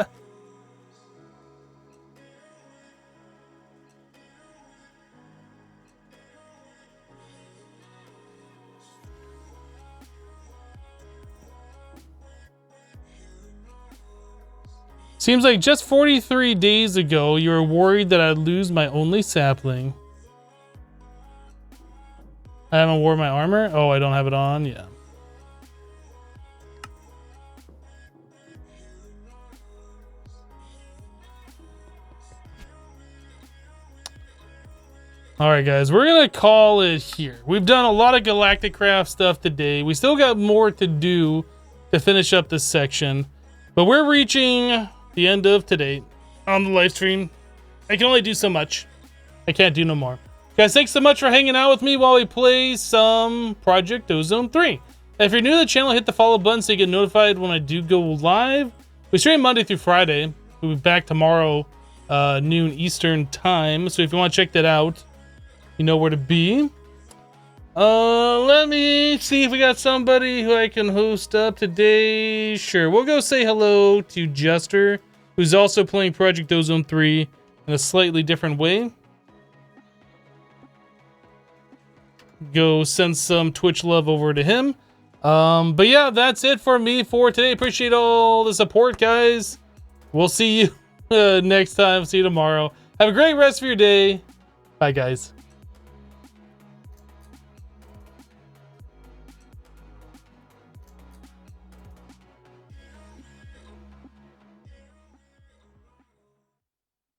Seems like just 43 days ago, you were worried that I'd lose my only sapling. I haven't worn my armor? Oh, I don't have it on? Yeah. Alright guys, we're gonna call it here. We've done a lot of Galacticraft stuff today. We still got more to do to finish up this section. But we're reaching the end of today on the live stream. I can only do so much. I can't do no more. Guys, thanks so much for hanging out with me while we play some Project Ozone 3. If you're new to the channel, hit the follow button so you get notified when I do go live. We stream Monday through Friday. We'll be back tomorrow, noon Eastern time. So if you want to check that out, you know where to be. Let me see if we got somebody who I can host up today. Sure, we'll go say hello to Jester, who's also playing Project Ozone 3 in a slightly different way. Go send some Twitch love over to him. But yeah, that's it for me for today. Appreciate all the support, guys. We'll see you next time. See you tomorrow. Have a great rest of your day. Bye, guys.